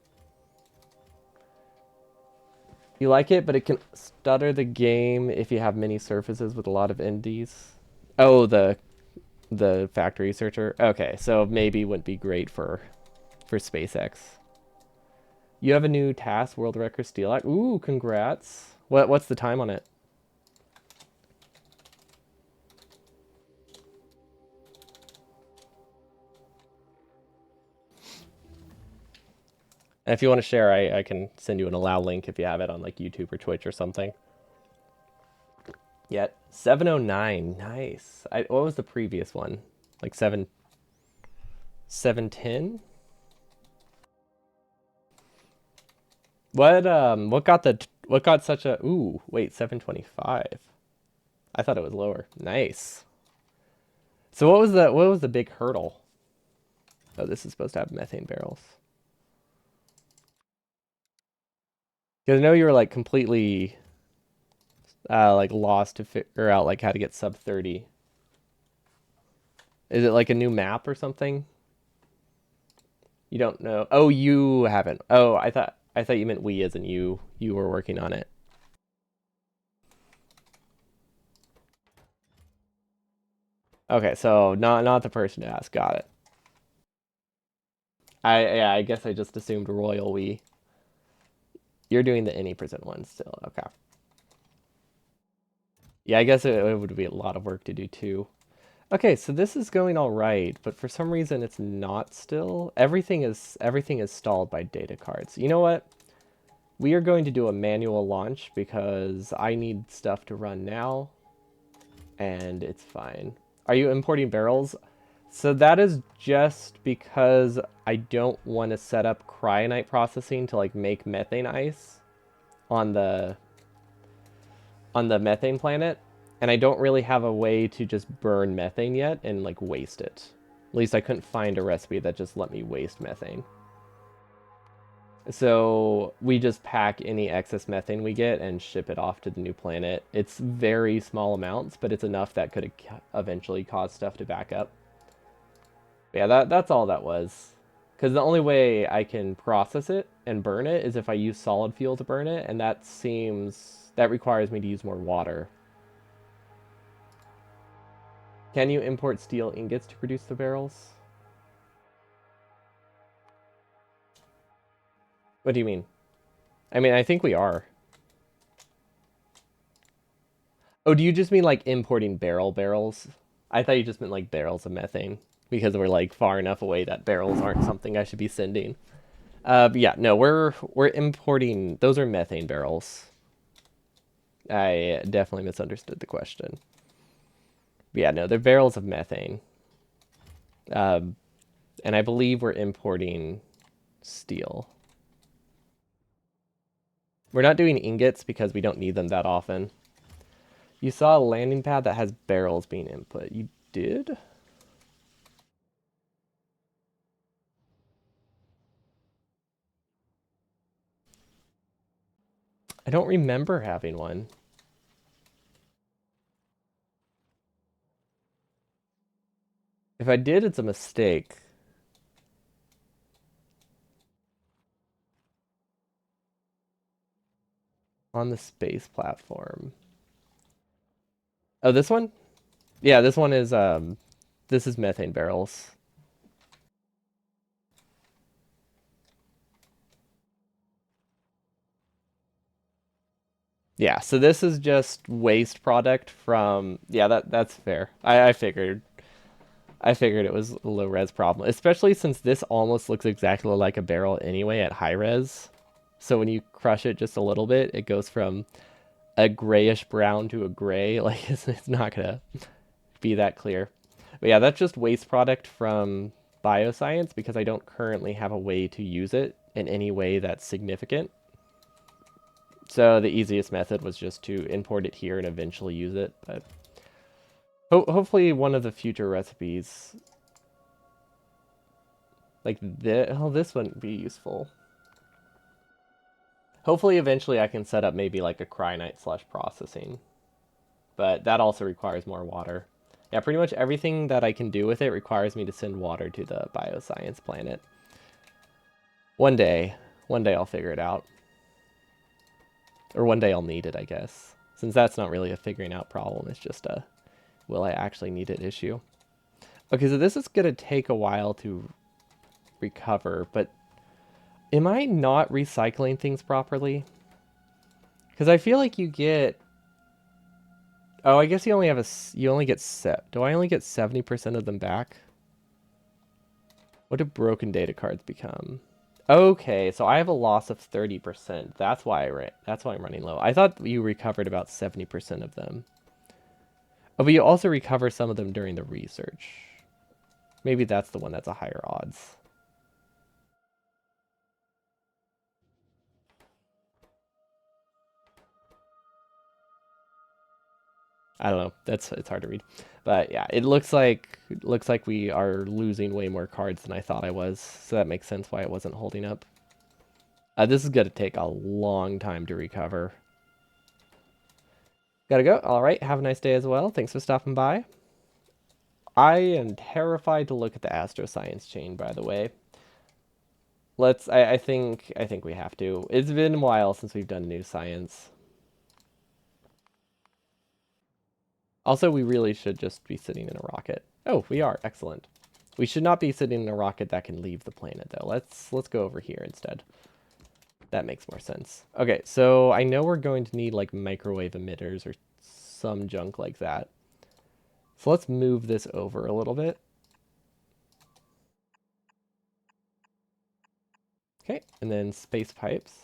You like it, but it can stutter the game if you have many surfaces with a lot of indies. Oh, the factory searcher. Okay, so maybe wouldn't be great for SpaceX. You have a new task, World Record Steel Act. Ooh, congrats. What's the time on it? And if you want to share, I can send you an allow link if you have it on like YouTube or Twitch or something. Yet 709, nice. What was the previous one? Like 710? What got such a ooh, wait, 725. I thought it was lower. Nice. So what was the big hurdle? Oh, this is supposed to have methane barrels. Because I know you were like completely like lost to figure out like how to get sub 30. Is it like a new map or something? You don't know. Oh, you haven't. Oh, I thought you meant we as in you were working on it. Okay, so not the person to ask. Got it. I guess I just assumed royal we. You're doing the any percent one still. Okay. Yeah, I guess it would be a lot of work to do too. Okay, so this is going all right, but for some reason it's not still. Everything is stalled by data cards. You know what? We are going to do a manual launch because I need stuff to run now, and it's fine. Are you importing barrels? So that is just because I don't want to set up cryonite processing to like make methane ice on the methane planet, and I don't really have a way to just burn methane yet and like waste it. At least I couldn't find a recipe that just let me waste methane. So we just pack any excess methane we get and ship it off to the new planet. It's very small amounts, but it's enough that could eventually cause stuff to back up. But yeah, that's all that was. Because the only way I can process it and burn it is if I use solid fuel to burn it, and that requires me to use more water. Can you import steel ingots to produce the barrels? What do you mean? I mean, I think we are. Oh, do you just mean like importing barrels? I thought you just meant like barrels of methane because we're like far enough away that barrels aren't something I should be sending. But yeah, no, we're importing. Those are methane barrels. I definitely misunderstood the question. But yeah, no, they're barrels of methane. Um, and I believe we're importing steel. We're not doing ingots because we don't need them that often. You saw a landing pad that has barrels being input. You did? I don't remember having one. If I did, it's a mistake. on the space platform. Oh, this one? Yeah, this one is this is methane barrels. Yeah, so this is just waste product from, yeah, that's fair. I figured it was a low res problem, especially since this almost looks exactly like a barrel anyway at high res. So when you crush it just a little bit, it goes from a grayish brown to a gray. Like it's not gonna be that clear. But yeah, that's just waste product from bioscience because I don't currently have a way to use it in any way that's significant. So the easiest method was just to import it here and eventually use it. But hopefully one of the future recipes, like this, oh, this wouldn't be useful. Hopefully eventually I can set up maybe like a cryonite slush processing. But that also requires more water. Yeah, pretty much everything that I can do with it requires me to send water to the bioscience planet. One day I'll figure it out. Or one day I'll need it, I guess. Since that's not really a figuring out problem, it's just a will I actually need it issue. Okay, so this is going to take a while to recover, but am I not recycling things properly? Because I feel like you get... Oh, I guess you only have a... You only get set. Do I only get 70% of them back? What do broken data cards become? Okay, so I have a loss of 30%. That's why I'm running low. I thought you recovered about 70% of them. Oh, but you also recover some of them during the research. Maybe that's the one that's a higher odds. I don't know. It's hard to read. But yeah, it looks like we are losing way more cards than I thought I was. So that makes sense why it wasn't holding up. This is going to take a long time to recover. Gotta go. All right. Have a nice day as well. Thanks for stopping by. I am terrified to look at the Astroscience chain, by the way. I think we have to. It's been a while since we've done new science. Also, we really should just be sitting in a rocket. Oh, we are. Excellent. We should not be sitting in a rocket that can leave the planet, though. Let's go over here instead. That makes more sense. Okay, so I know we're going to need, like, microwave emitters or some junk like that. So let's move this over a little bit. Okay, and then space pipes.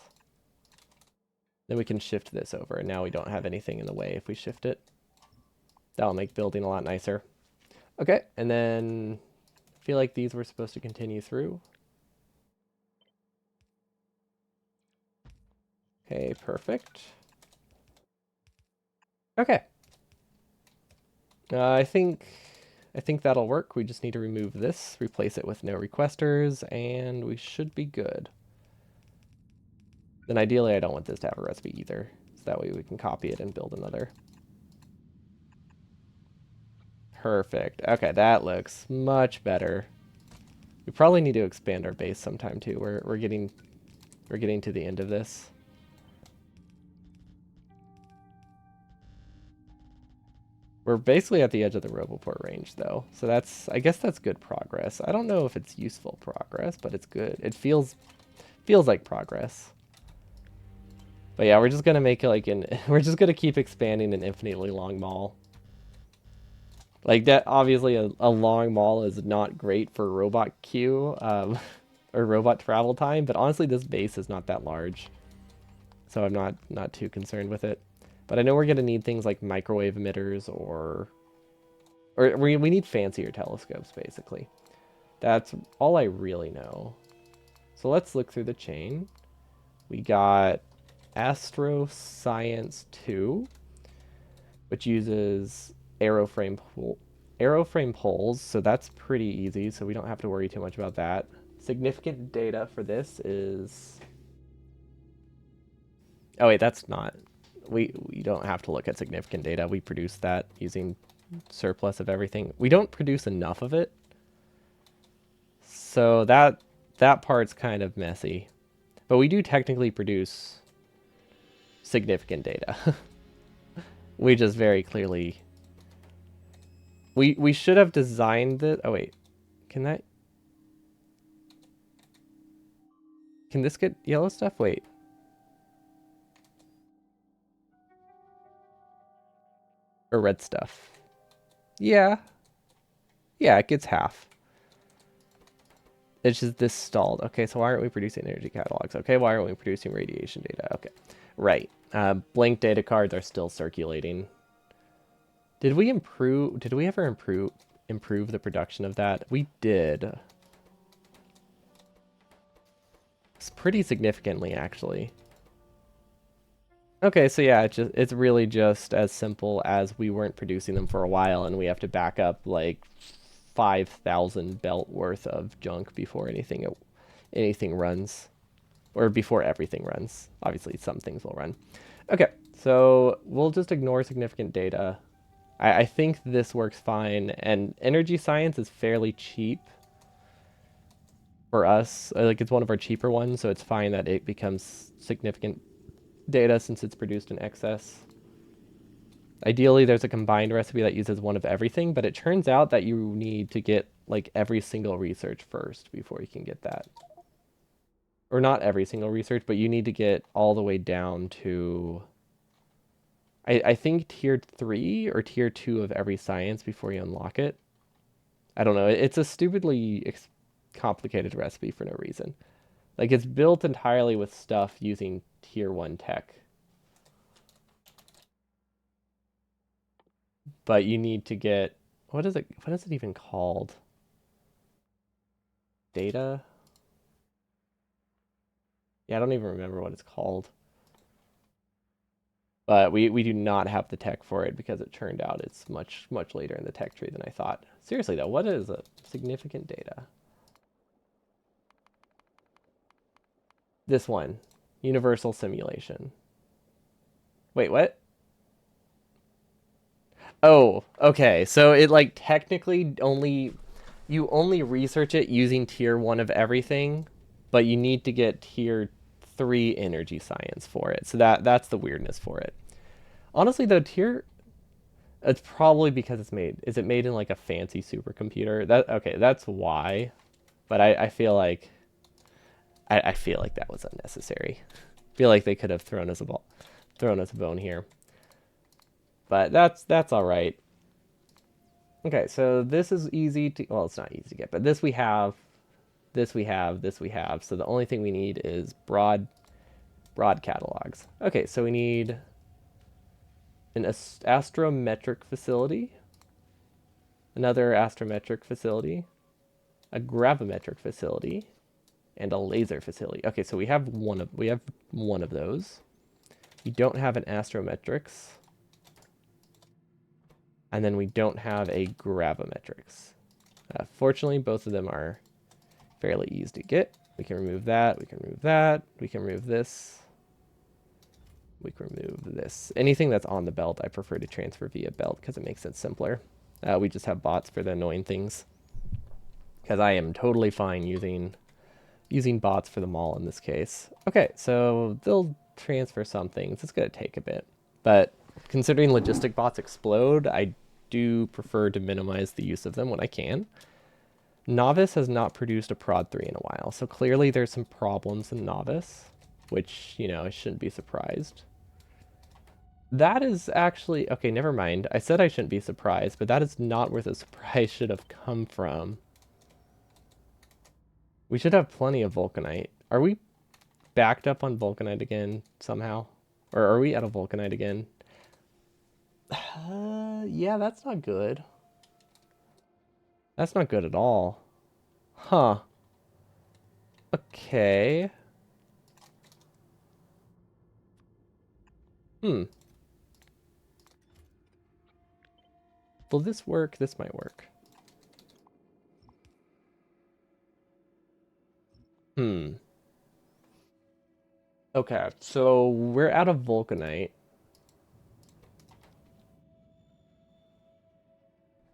Then we can shift this over, and now we don't have anything in the way if we shift it. That'll make building a lot nicer. Okay, and then I feel like these were supposed to continue through. Okay, perfect. Okay. I think that'll work. We just need to remove this, replace it with no requesters, and we should be good. Then ideally I don't want this to have a recipe either, so that way we can copy it and build another. Perfect. Okay, that looks much better. We probably need to expand our base sometime too. We're getting to the end of this. We're basically at the edge of the Roboport range though. So I guess that's good progress. I don't know if it's useful progress, but it's good. It feels like progress. But yeah, we're just gonna make it like we're just gonna keep expanding an infinitely long mall. Like that, obviously a long mall is not great for robot queue, or robot travel time, but honestly this base is not that large. So I'm not too concerned with it. But I know we're gonna need things like microwave emitters or we need fancier telescopes basically. That's all I really know. So let's look through the chain. We got Astroscience 2, which uses aeroframe poles, so that's pretty easy, so we don't have to worry too much about that. Significant data for this is... Oh wait, that's not... We don't have to look at significant data. We produce that using surplus of everything. We don't produce enough of it, so that part's kind of messy. But we do technically produce significant data. We just very clearly... We should have designed it... Oh, wait. Can that... Can this get yellow stuff? Wait. Or red stuff. Yeah. Yeah, it gets half. It's just this stalled. Okay, so why aren't we producing energy catalogs? Okay, why aren't we producing radiation data? Okay, right. Blank data cards are still circulating. Did we improve? Did we ever improve the production of that? We did. It's pretty significantly, actually. Okay, so yeah, it's really just as simple as we weren't producing them for a while, and we have to back up like 5,000 belt worth of junk before anything runs, or before everything runs. Obviously, some things will run. Okay, so we'll just ignore significant data. I think this works fine, and energy science is fairly cheap for us. Like, it's one of our cheaper ones, so it's fine that it becomes significant data since it's produced in excess. Ideally, there's a combined recipe that uses one of everything, but it turns out that you need to get like every single research first before you can get that. Or not every single research, but you need to get all the way down to, I think, tier 3 or tier 2 of every science before you unlock it. I don't know. It's a stupidly complicated recipe for no reason. Like, it's built entirely with stuff using tier 1 tech. But you need to get, what is it even called? Data? Yeah, I don't even remember what it's called. But we do not have the tech for it because it turned out it's much, much later in the tech tree than I thought. Seriously though, what is a significant data? This one, universal simulation. Wait, what? Oh, okay. So it like technically you only research it using tier 1 of everything, but you need to get tier 3 energy science for it. So that's the weirdness for it. Honestly though, it's probably because is it made in like a fancy supercomputer? Okay, that's why. But I feel like I feel like that was unnecessary. I feel like they could have thrown us a bone here. But that's all right. Okay, so this is easy to, well, it's not easy to get, but this we have, this we have, this we have. So the only thing we need is broad catalogs. Okay, so we need an astrometric facility, another astrometric facility, a gravimetric facility, and a laser facility. Okay, so we have one of those. We don't have an astrometrics. And then we don't have a gravimetrics. Fortunately, both of them are fairly easy to get. We can remove that, we can remove that, we can remove this. We can remove this. Anything that's on the belt, I prefer to transfer via belt because it makes it simpler. We just have bots for the annoying things. Because I am totally fine using bots for them all in this case. Okay, so they'll transfer some things. It's going to take a bit. But considering logistic bots explode, I do prefer to minimize the use of them when I can. Novice has not produced a prod 3 in a while, so clearly there's some problems in Novice, which, you know, I shouldn't be surprised. That is actually, okay, never mind. I said I shouldn't be surprised, but that is not where the surprise should have come from. We should have plenty of Vulcanite. Are we backed up on Vulcanite again somehow? Or are we out of Vulcanite again? Yeah, that's not good. That's not good at all. Huh. Okay. Hmm. Will this work? This might work. Hmm. Okay, so we're out of Vulcanite.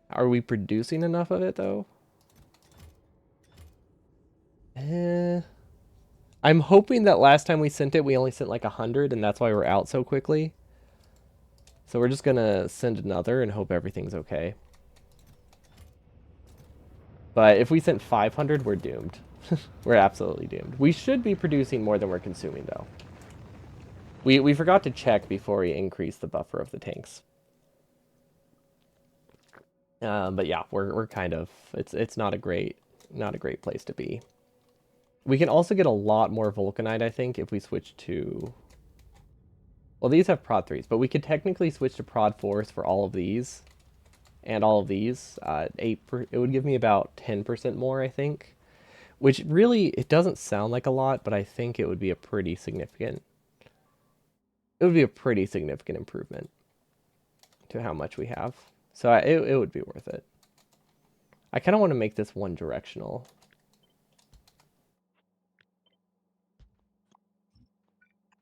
Are we producing enough of it, though? Eh. I'm hoping that last time we sent it, we only sent like 100, and that's why we're out so quickly. So we're just gonna send another and hope everything's okay. But if we sent 500, we're doomed. We're absolutely doomed. We should be producing more than we're consuming, though. We forgot to check before we increase the buffer of the tanks. But yeah, we're kind of it's not a great place to be. We can also get a lot more Vulcanite, I think, if we switch to. Well, these have prod 3s, but we could technically switch to prod 4s for all of these and all of these. It would give me about 10% more, I think. Which really, it doesn't sound like a lot, but I think it would be a pretty significant. It would be a pretty significant improvement to how much we have. So it would be worth it. I kind of want to make this one directional.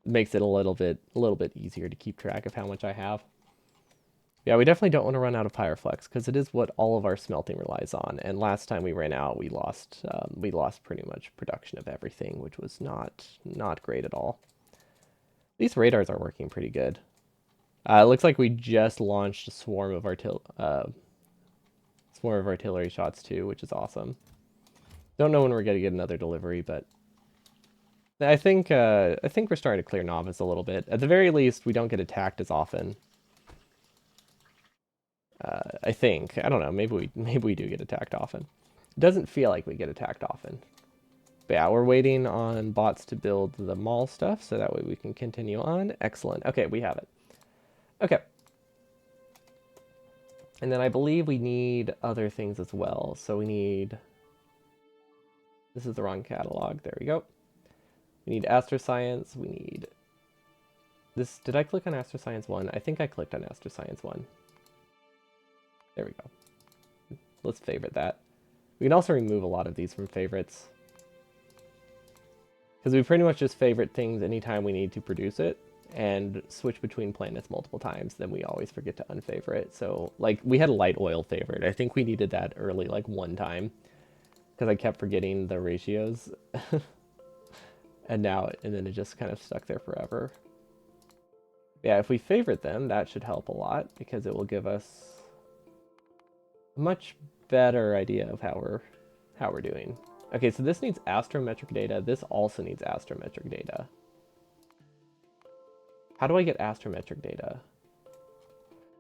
Makes it a little bit easier to keep track of how much I have. Yeah, we definitely don't want to run out of Pyroflex because it is what all of our smelting relies on. And last time we ran out, we lost pretty much production of everything, which was not great at all. These radars are working pretty good. It looks like we just launched a swarm of artillery shots too, which is awesome. Don't know when we're gonna get another delivery, but I think we're starting to clear novice a little bit. At the very least, we don't get attacked as often. I think. I don't know. Maybe we do get attacked often. It doesn't feel like we get attacked often. But yeah, we're waiting on bots to build the mall stuff, so that way we can continue on. Excellent. Okay, we have it. Okay. And then I believe we need other things as well. So we need... This is the wrong catalog. There we go. We need Astroscience. We need... This... Did I click on Astroscience 1? I think I clicked on Astroscience 1. There we go. Let's favorite that. We can also remove a lot of these from favorites. Because we pretty much just favorite things anytime we need to produce it and switch between planets multiple times, then we always forget to unfavorite. So, like, we had a light oil favorite. I think we needed that early, like, one time. Because I kept forgetting the ratios. And then it just kind of stuck there forever. Yeah, if we favorite them, that should help a lot, because it will give us a much better idea of how we're doing. Okay, so this needs astrometric data. This also needs astrometric data. How do I get astrometric data?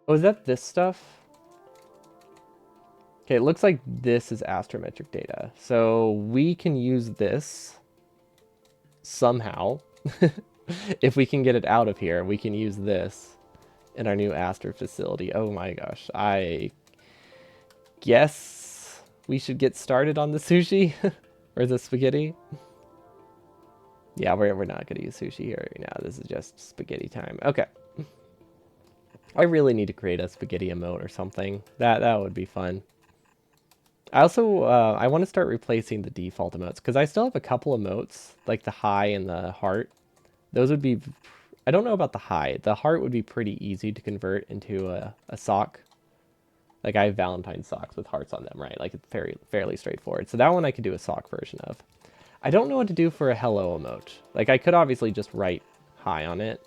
Oh, is that this stuff? Okay, it looks like this is astrometric data. So we can use this somehow. If we can get it out of here, we can use this in our new Astro facility. Oh my gosh. I guess we should get started on the sushi or the spaghetti. Yeah, we're not going to use sushi here right now. This is just spaghetti time. Okay. I really need to create a spaghetti emote or something. That would be fun. I also, I want to start replacing the default emotes, because I still have a couple emotes, like the high and the heart. Those would be, I don't know about the high. The heart would be pretty easy to convert into a sock. Like, I have Valentine's socks with hearts on them, right? Like, it's fairly straightforward. So that one I could do a sock version of. I don't know what to do for a hello emote. Like, I could obviously just write hi on it,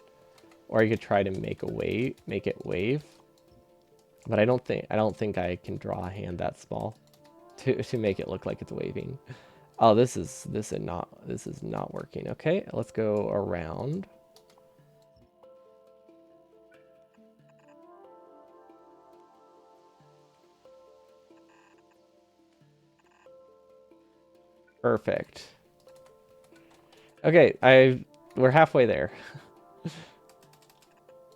or I could try to make it wave. But I don't think I can draw a hand that small to make it look like it's waving. Oh, this is not working. Okay, let's go around. Perfect. Okay, we're halfway there.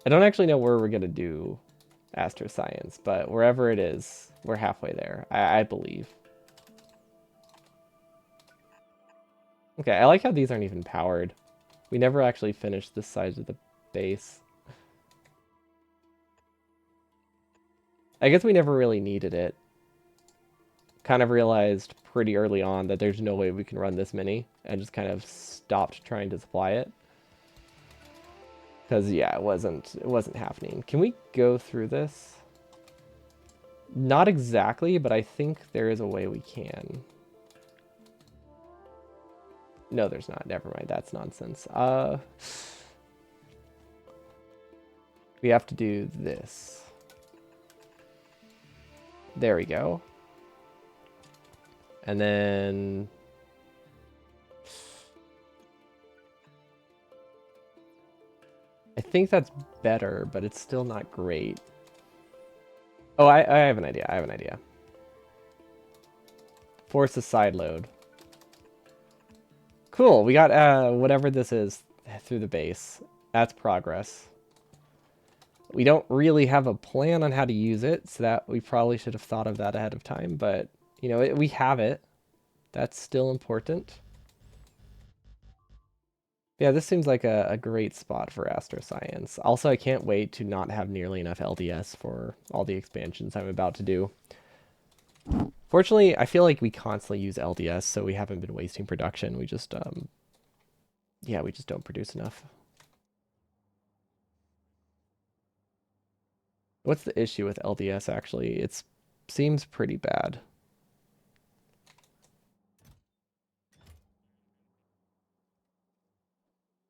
I don't actually know where we're gonna do Astroscience, but wherever it is, we're halfway there. I believe. Okay, I like how these aren't even powered. We never actually finished this side of the base. I guess we never really needed it. Kind of realized pretty early on that there's no way we can run this many, and just kind of stopped trying to supply it. Because yeah, it wasn't happening. Can we go through this? Not exactly, but I think there is a way we can. No, there's not. Never mind. That's nonsense. We have to do this. There we go. And then... I think that's better, but it's still not great. Oh, I have an idea. I have an idea. Force a side load. Cool. We got whatever this is through the base. That's progress. We don't really have a plan on how to use it, so that we probably should have thought of that ahead of time. But, you know, we have it. That's still important. Yeah, this seems like a great spot for Astroscience. Also, I can't wait to not have nearly enough LDS for all the expansions I'm about to do. Fortunately, I feel like we constantly use LDS, so we haven't been wasting production. We just, yeah, we just don't produce enough. What's the issue with LDS, actually? It seems pretty bad.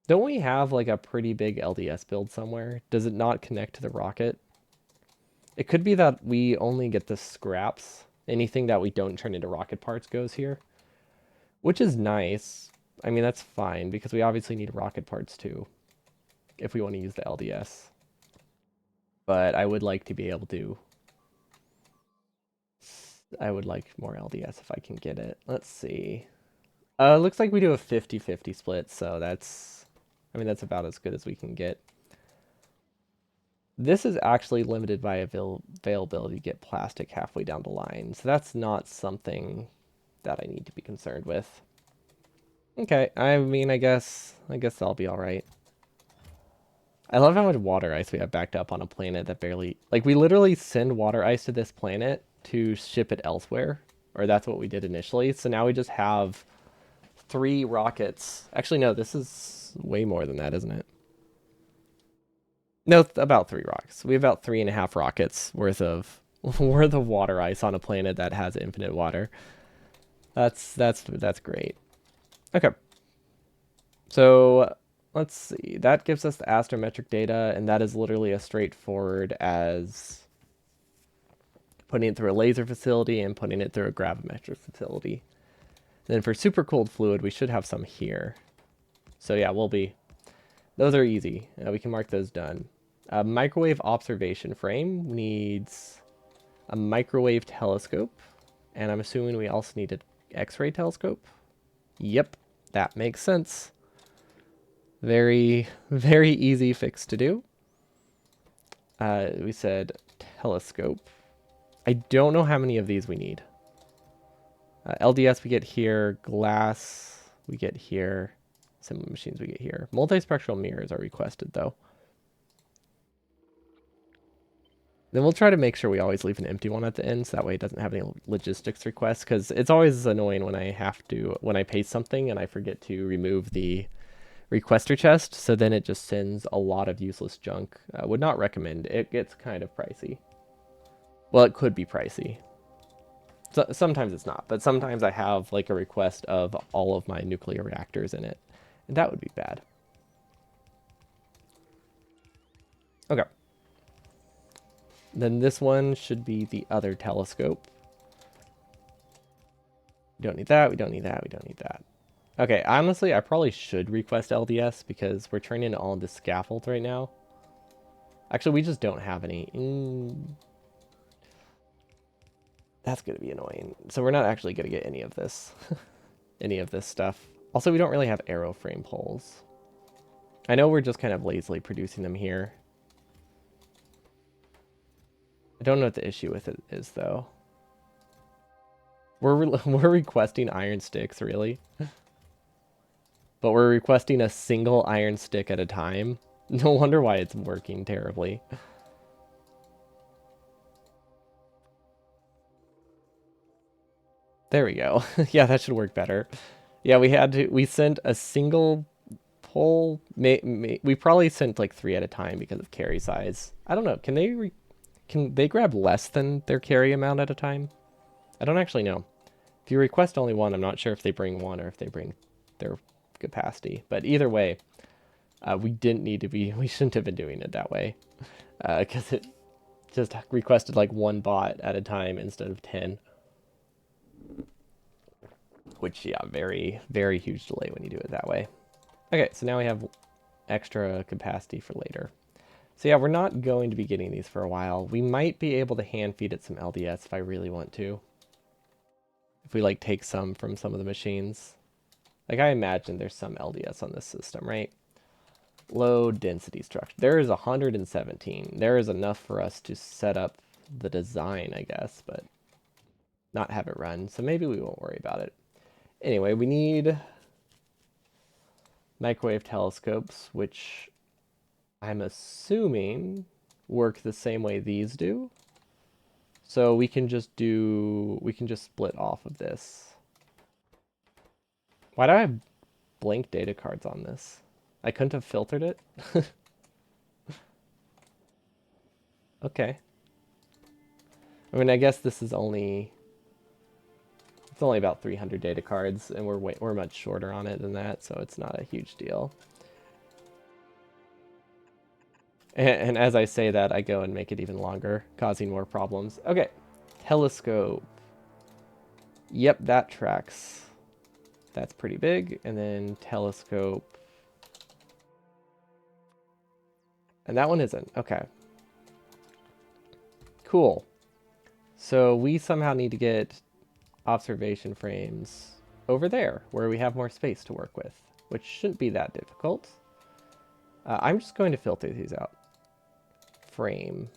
Don't we have, like, a pretty big LDS build somewhere? Does it not connect to the rocket? It could be that we only get the scraps. Anything that we don't turn into rocket parts goes here. Which is nice. I mean, that's fine, because we obviously need rocket parts, too. If we want to use the LDS. But I would like to be able to... I would like more LDS if I can get it. Let's see. Looks like we do a 50-50 split, so that's... I mean, that's about as good as we can get. This is actually limited by availability to get plastic halfway down the line, so that's not something that I need to be concerned with. Okay, I mean, I guess I'll be alright. I love how much water ice we have backed up on a planet that barely... Like, we literally send water ice to this planet to ship it elsewhere. Or that's what we did initially. So now we just have 3 rockets. Actually, no, this is way more than that, isn't it? No, about 3 rocks. We have about 3.5 rockets worth of water ice on a planet that has infinite water. That's great. Okay. So let's see. That gives us the astrometric data, and that is literally as straightforward as putting it through a laser facility and putting it through a gravimetric facility. And then for super cooled fluid, we should have some here. So yeah, those are easy. We can mark those done. A microwave observation frame needs a microwave telescope, and I'm assuming we also need an X-ray telescope. Yep, that makes sense. Very, very easy fix to do. We said telescope. I don't know how many of these we need. LDS we get here. Glass we get here. Assembly machines we get here. Multispectral mirrors are requested, though. Then we'll try to make sure we always leave an empty one at the end, so that way it doesn't have any logistics requests, because it's always annoying when I paste something and I forget to remove the requester chest, so then it just sends a lot of useless junk. Would not recommend. It gets kind of pricey. Well, it could be pricey. So, sometimes it's not, but sometimes I have like a request of all of my nuclear reactors in it, and that would be bad. Okay. Then this one should be the other telescope. We don't need that, we don't need that, we don't need that. Okay, honestly, I probably should request LDS because we're turning into all this scaffold right now. Actually, we just don't have any. That's going to be annoying. So we're not actually going to get any of this. Any of this stuff. Also, we don't really have aeroframe poles. I know we're just kind of lazily producing them here. I don't know what the issue with it is, though. We're requesting iron sticks, really? But we're requesting a single iron stick at a time. No wonder why it's working terribly. There we go. Yeah, that should work better. Yeah, we sent a single pole. We probably sent like 3 at a time because of carry size. I don't know. Can they grab less than their carry amount at a time? I don't actually know. If you request only 1, I'm not sure if they bring 1 or if they bring their capacity. But either way, we didn't need to be, we shouldn't have been doing it that way. Because it just requested like one bot at a time instead of 10. Which, yeah, very, very huge delay when you do it that way. Okay, so now we have extra capacity for later. So yeah, we're not going to be getting these for a while. We might be able to hand feed it some LDS if I really want to. If we like take some from some of the machines. Like I imagine there's some LDS on this system, right? Low density structure. There is 117. There is enough for us to set up the design, I guess, but not have it run. So maybe we won't worry about it. Anyway, we need microwave telescopes, which I'm assuming work the same way these do. So we can just split off of this. Why do I have blank data cards on this? I couldn't have filtered it? Okay. I mean, I guess this is only... It's only about 300 data cards, and we're much shorter on it than that, so it's not a huge deal. And as I say that, I go and make it even longer, causing more problems. Okay. Telescope. Yep, that tracks. That's pretty big. And then telescope. And that one isn't. Okay. Cool. So we somehow need to get observation frames over there, where we have more space to work with, which shouldn't be that difficult. I'm just going to filter these out. Frame.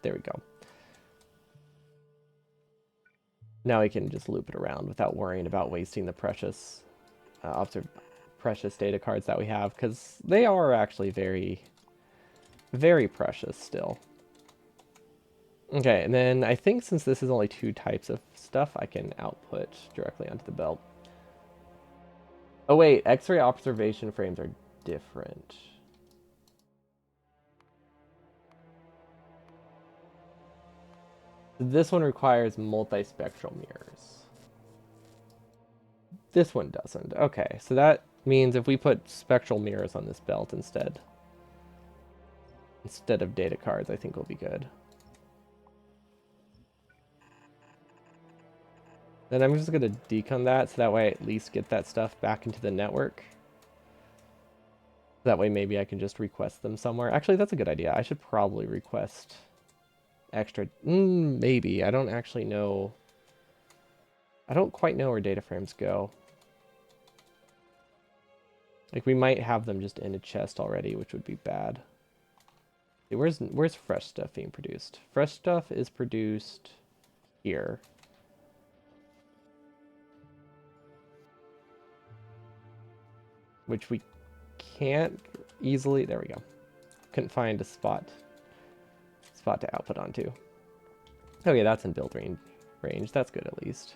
There we go. Now we can just loop it around without worrying about wasting the precious data cards that we have, because they are actually very, very precious still. Okay, and then I think since this is only 2 types of stuff, I can output directly onto the belt. Oh wait, X-ray observation frames are different. This one requires multispectral mirrors. This one doesn't. Okay, so that means if we put spectral mirrors on this belt instead of data cards, I think we'll be good. Then I'm just going to decon that, so that way I at least get that stuff back into the network. That way maybe I can just request them somewhere. Actually, that's a good idea. I should probably request extra... maybe. I don't actually know... I don't quite know where data frames go. Like, we might have them just in a chest already, which would be bad. Where's fresh stuff being produced? Fresh stuff is produced here. Which we can't easily... There we go. Couldn't find a spot to output onto. Okay, that's in build range. That's good at least.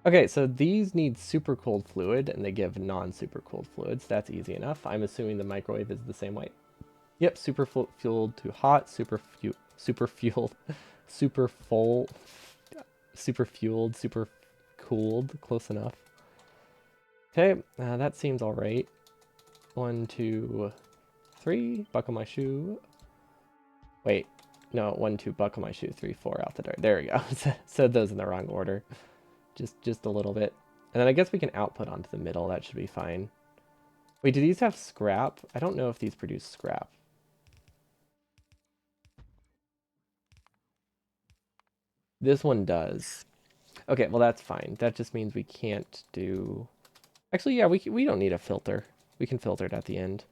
Okay, so these need super cold fluid, and they give non-super cold fluids. That's easy enough. I'm assuming the microwave is the same way. Yep, super fueled to hot, super fueled, super full, super fueled, super cooled. Close enough. Okay, that seems all right. 1, 2, 3. Buckle my shoe. Wait, no, 1, 2. Buckle my shoe. 3, 4. Out the door. There we go. Said those in the wrong order. Just a little bit. And then I guess we can output onto the middle. That should be fine. Wait, do these have scrap? I don't know if these produce scrap. This one does. Okay, well that's fine. That just means we can't do... Actually, yeah, we don't need a filter. We can filter it at the end.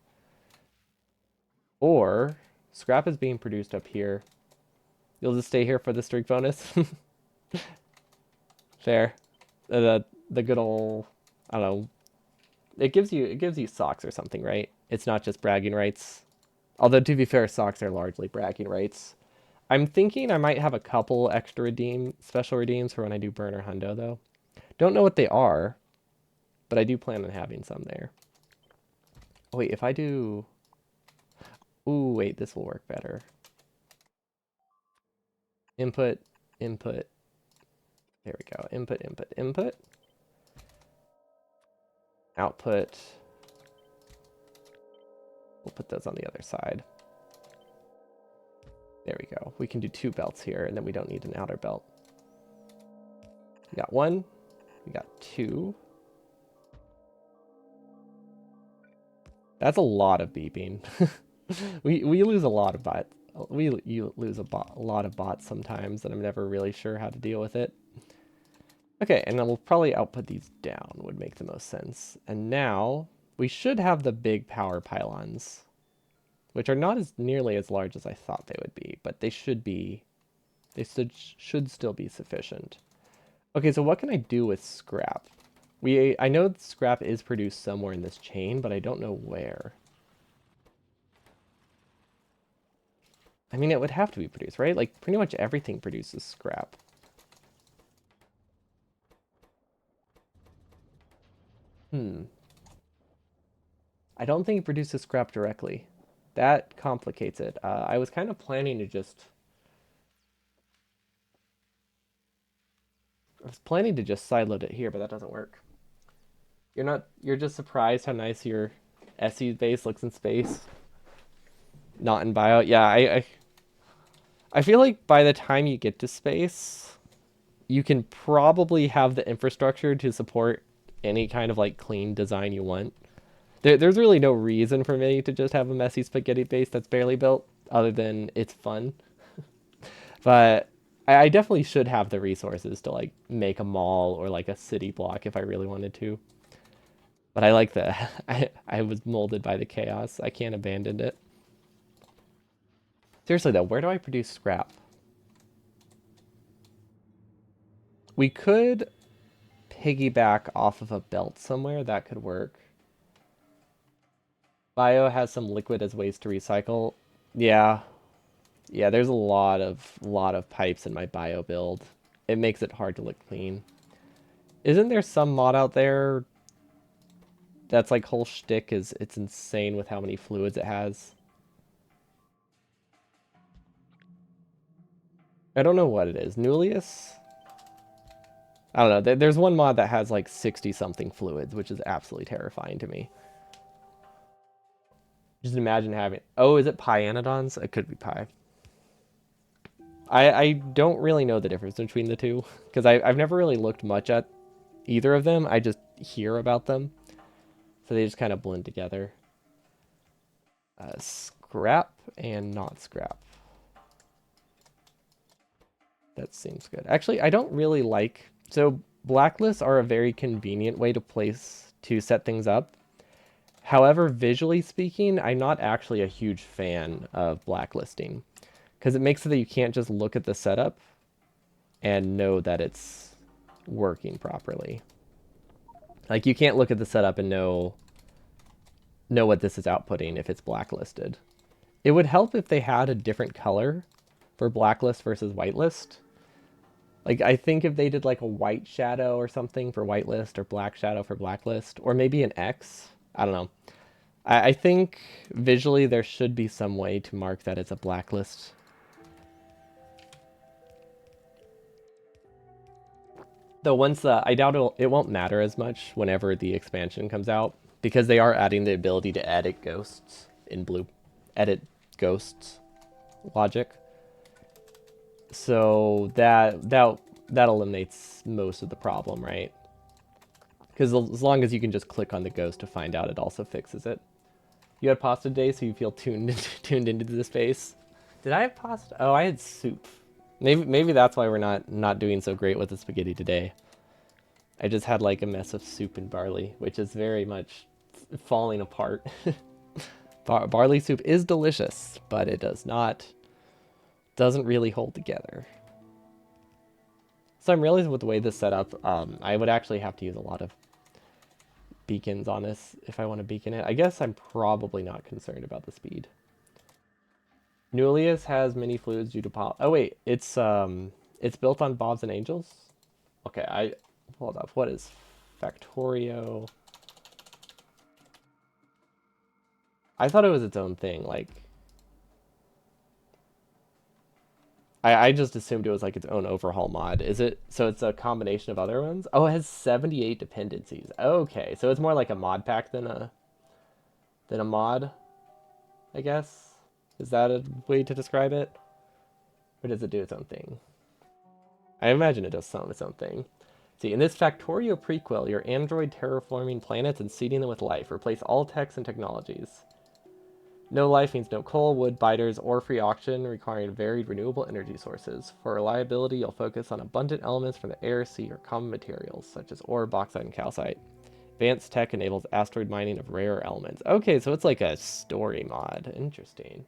Or scrap is being produced up here. You'll just stay here for the streak bonus. Fair. The good old, I don't know. It gives you socks or something, right? It's not just bragging rights. Although to be fair, socks are largely bragging rights. I'm thinking I might have a couple extra special redeems for when I do burner hundo though. Don't know what they are, but I do plan on having some there. Oh, wait, if I do... Ooh, wait, this will work better. Input, input. There we go. Input, input, input. output. We'll put those on the other side. There we go. We can do 2 belts here, and then we don't need an outer belt. We got 1. We got 2. That's a lot of beeping. we lose a lot of bots. You lose a lot of bots sometimes, and I'm never really sure how to deal with it. Okay, and then we'll probably output these down would make the most sense. And now we should have the big power pylons, which are not as nearly as large as I thought they would be, but they should be. They should still be sufficient. Okay, so what can I do with scrap? I know scrap is produced somewhere in this chain, but I don't know where. I mean, it would have to be produced, right? Like, pretty much everything produces scrap. I don't think it produces scrap directly. That complicates it. I was kind of planning to just... I was planning to just sideload it here, but that doesn't work. You're just surprised how nice your SE base looks in space. Not in bio. Yeah, I feel like by the time you get to space, you can probably have the infrastructure to support any kind of like clean design you want. There's really no reason for me to just have a messy spaghetti base that's barely built, other than it's fun. But I definitely should have the resources to like make a mall or like a city block if I really wanted to. But I like the I was molded by the chaos. I can't abandon it. Seriously though, where do I produce scrap? We could piggyback off of a belt somewhere. That could work. Bio has some liquid as waste to recycle. Yeah. Yeah, there's a lot of pipes in my bio build. It makes it hard to look clean. Isn't there some mod out there that's like whole shtick is it's insane with how many fluids it has? I don't know what it is. Nullius? I don't know. There's one mod that has like 60 something fluids, which is absolutely terrifying to me. Just imagine having... Oh, is it Pyanodons? It could be Pi. I don't really know the difference between the two, because I've never really looked much at either of them. I just hear about them. So they just kind of blend together. Scrap and not scrap. That seems good. Actually, I don't really like... So blacklists are a very convenient way to set things up. However, visually speaking, I'm not actually a huge fan of blacklisting, because it makes it that you can't just look at the setup and know that it's working properly. Like, you can't look at the setup and know what this is outputting if it's blacklisted. It would help if they had a different color for blacklist versus whitelist. Like, I think if they did like a white shadow or something for whitelist or black shadow for blacklist, or maybe an X. I don't know. I think visually there should be some way to mark that it's a blacklist. Though I doubt it won't matter as much whenever the expansion comes out, because they are adding the ability to edit ghosts in blue, edit ghosts logic. So that eliminates most of the problem, right? Because as long as you can just click on the ghost to find out, it also fixes it. You had pasta today, so you feel tuned into the space. Did I have pasta? Oh, I had soup. Maybe that's why we're not doing so great with the spaghetti today. I just had like a mess of soup and barley, which is very much falling apart. Barley soup is delicious, but it doesn't really hold together. So I'm realizing with the way this is set up, I would actually have to use a lot of beacons on this if I want to beacon it. I guess I'm probably not concerned about the speed. Nullius has many fluids due to oh wait, it's built on Bobs and Angels. Okay, hold up. What is Factorio? I thought it was its own thing. Like, I just assumed it was like its own overhaul mod. Is it? So it's a combination of other ones? Oh, it has 78 dependencies. Okay, so it's more like a mod pack than a mod, I guess. Is that a way to describe it? Or does it do its own thing? I imagine it does its own thing. See, in this Factorio prequel, your android terraforming planets and seeding them with life. Replace all techs and technologies. No life means no coal, wood, biters, or free auction, requiring varied renewable energy sources. For reliability, you'll focus on abundant elements from the air, sea, or common materials, such as ore, bauxite, and calcite. Advanced tech enables asteroid mining of rare elements. Okay, so it's like a story mod. Interesting.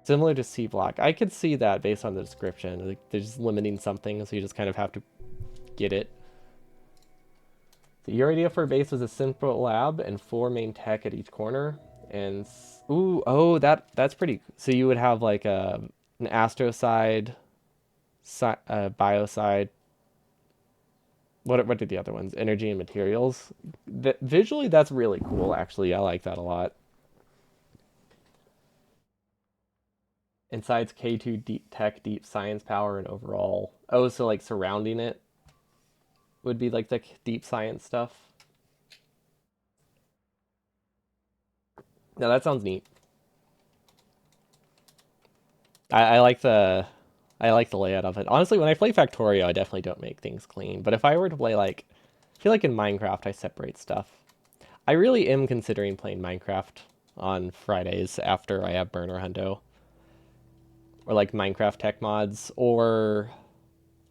Similar to C Block. I could see that based on the description. Like, they're just limiting something, so you just kind of have to get it. So your idea for a base was a simple lab and 4 main tech at each corner. And ooh, oh, that's pretty. So you would have like an astro side, bio side. What did the other ones? Energy and materials. Visually, that's really cool. Actually, I like that a lot. Inside's K2 deep tech, deep science power, and overall. Oh, so like surrounding it would be like the deep science stuff. Now that sounds neat. I like the layout of it. Honestly, when I play Factorio, I definitely don't make things clean. But if I were to play like, I feel like in Minecraft, I separate stuff. I really am considering playing Minecraft on Fridays after I have Burner Hundo, or like Minecraft tech mods, or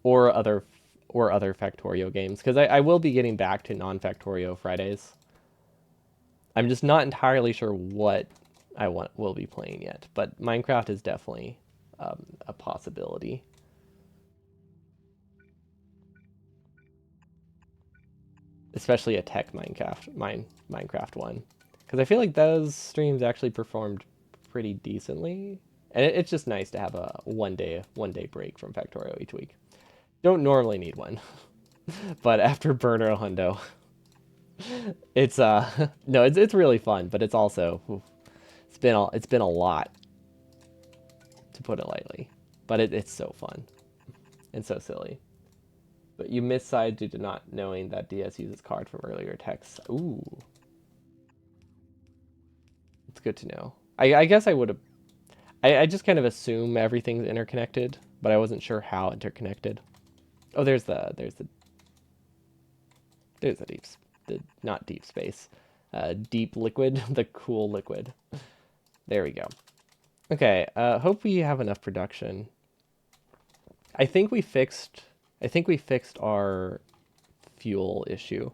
other Factorio games, because I will be getting back to non-Factorio Fridays. I'm just not entirely sure what I will be playing yet, but Minecraft is definitely a possibility. Especially a tech Minecraft one, because I feel like those streams actually performed pretty decently, and it's just nice to have a one day break from Factorio each week. Don't normally need one, but after Burner Hundo, it's no, it's really fun, but it's also it's been a lot, to put it lightly, but it's so fun and so silly. But you miss side due to not knowing that DS uses card from earlier texts. Ooh. It's good to know. I guess I would have... I just kind of assume everything's interconnected, but I wasn't sure how interconnected. Oh, there's the deep... not deep space. Deep liquid. The cool liquid. There we go. Okay, hope we have enough production. I think we fixed our fuel issue.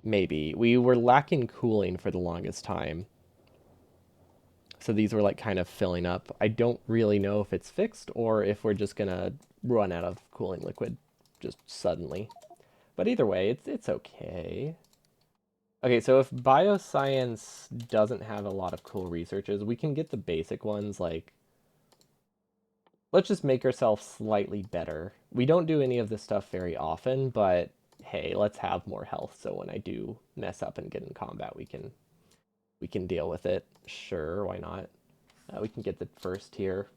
Maybe. We were lacking cooling for the longest time. So these were like kind of filling up. I don't really know if it's fixed or if we're just gonna run out of cooling liquid just suddenly. But either way, it's okay. Okay, so if bioscience doesn't have a lot of cool researches, we can get the basic ones like, let's just make ourselves slightly better. We don't do any of this stuff very often, but hey, let's have more health so when I do mess up and get in combat, we can deal with it. Sure, why not? We can get the first tier.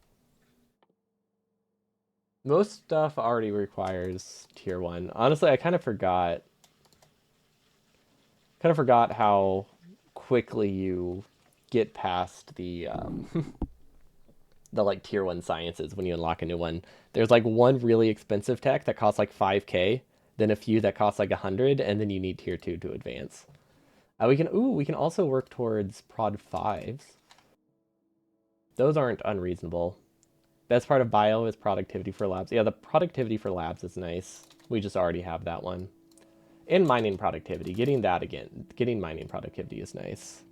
Most stuff already requires tier 1. Honestly, I kind of forgot how quickly you get past the the like tier 1 sciences when you unlock a new one. There's like one really expensive tech that costs like 5k, then a few that cost like 100, and then you need tier 2 to advance. We can also work towards prod 5s. Those aren't unreasonable. Best part of bio is productivity for labs. Yeah, the productivity for labs is nice. We just already have that one. And mining productivity. Getting mining productivity is nice.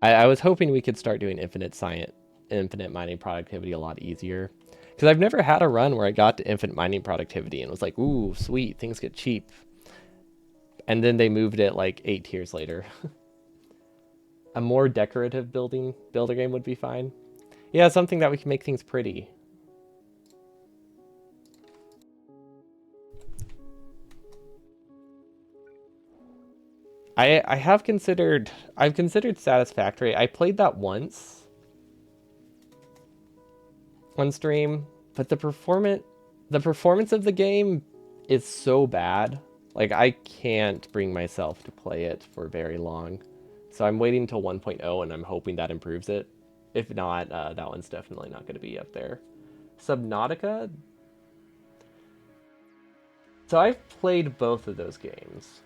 I was hoping we could start doing infinite mining productivity a lot easier. Because I've never had a run where I got to infinite mining productivity and was like, ooh, sweet, things get cheap. And then they moved it like 8 tiers later. A more decorative builder game would be fine. Yeah, something that we can make things pretty. I've considered Satisfactory. I played that once. on stream, but the performance of the game is so bad. Like, I can't bring myself to play it for very long. So I'm waiting until 1.0 and I'm hoping that improves it. If not, that one's definitely not going to be up there. Subnautica. So I've played both of those games.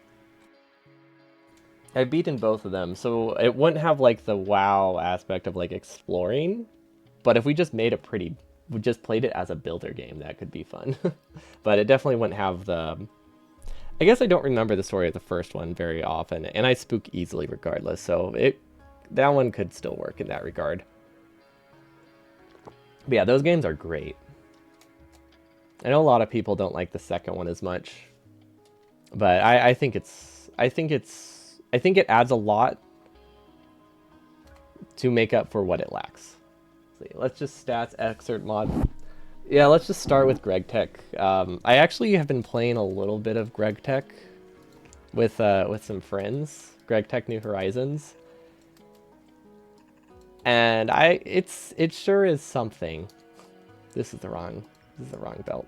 I've beaten both of them, so it wouldn't have like the WoW aspect of like exploring. But if we just we just played it as a builder game, that could be fun. But it definitely wouldn't have the. I guess I don't remember the story of the first one very often, and I spook easily regardless, so that one could still work in that regard. But yeah, those games are great. I know a lot of people don't like the second one as much, but I think it adds a lot to make up for what it lacks. Let's just stats excerpt mod. Yeah, let's just start with Greg Tech. I actually have been playing a little bit of Greg Tech with some friends. Greg Tech New Horizons, and it sure is something. This is the wrong belt.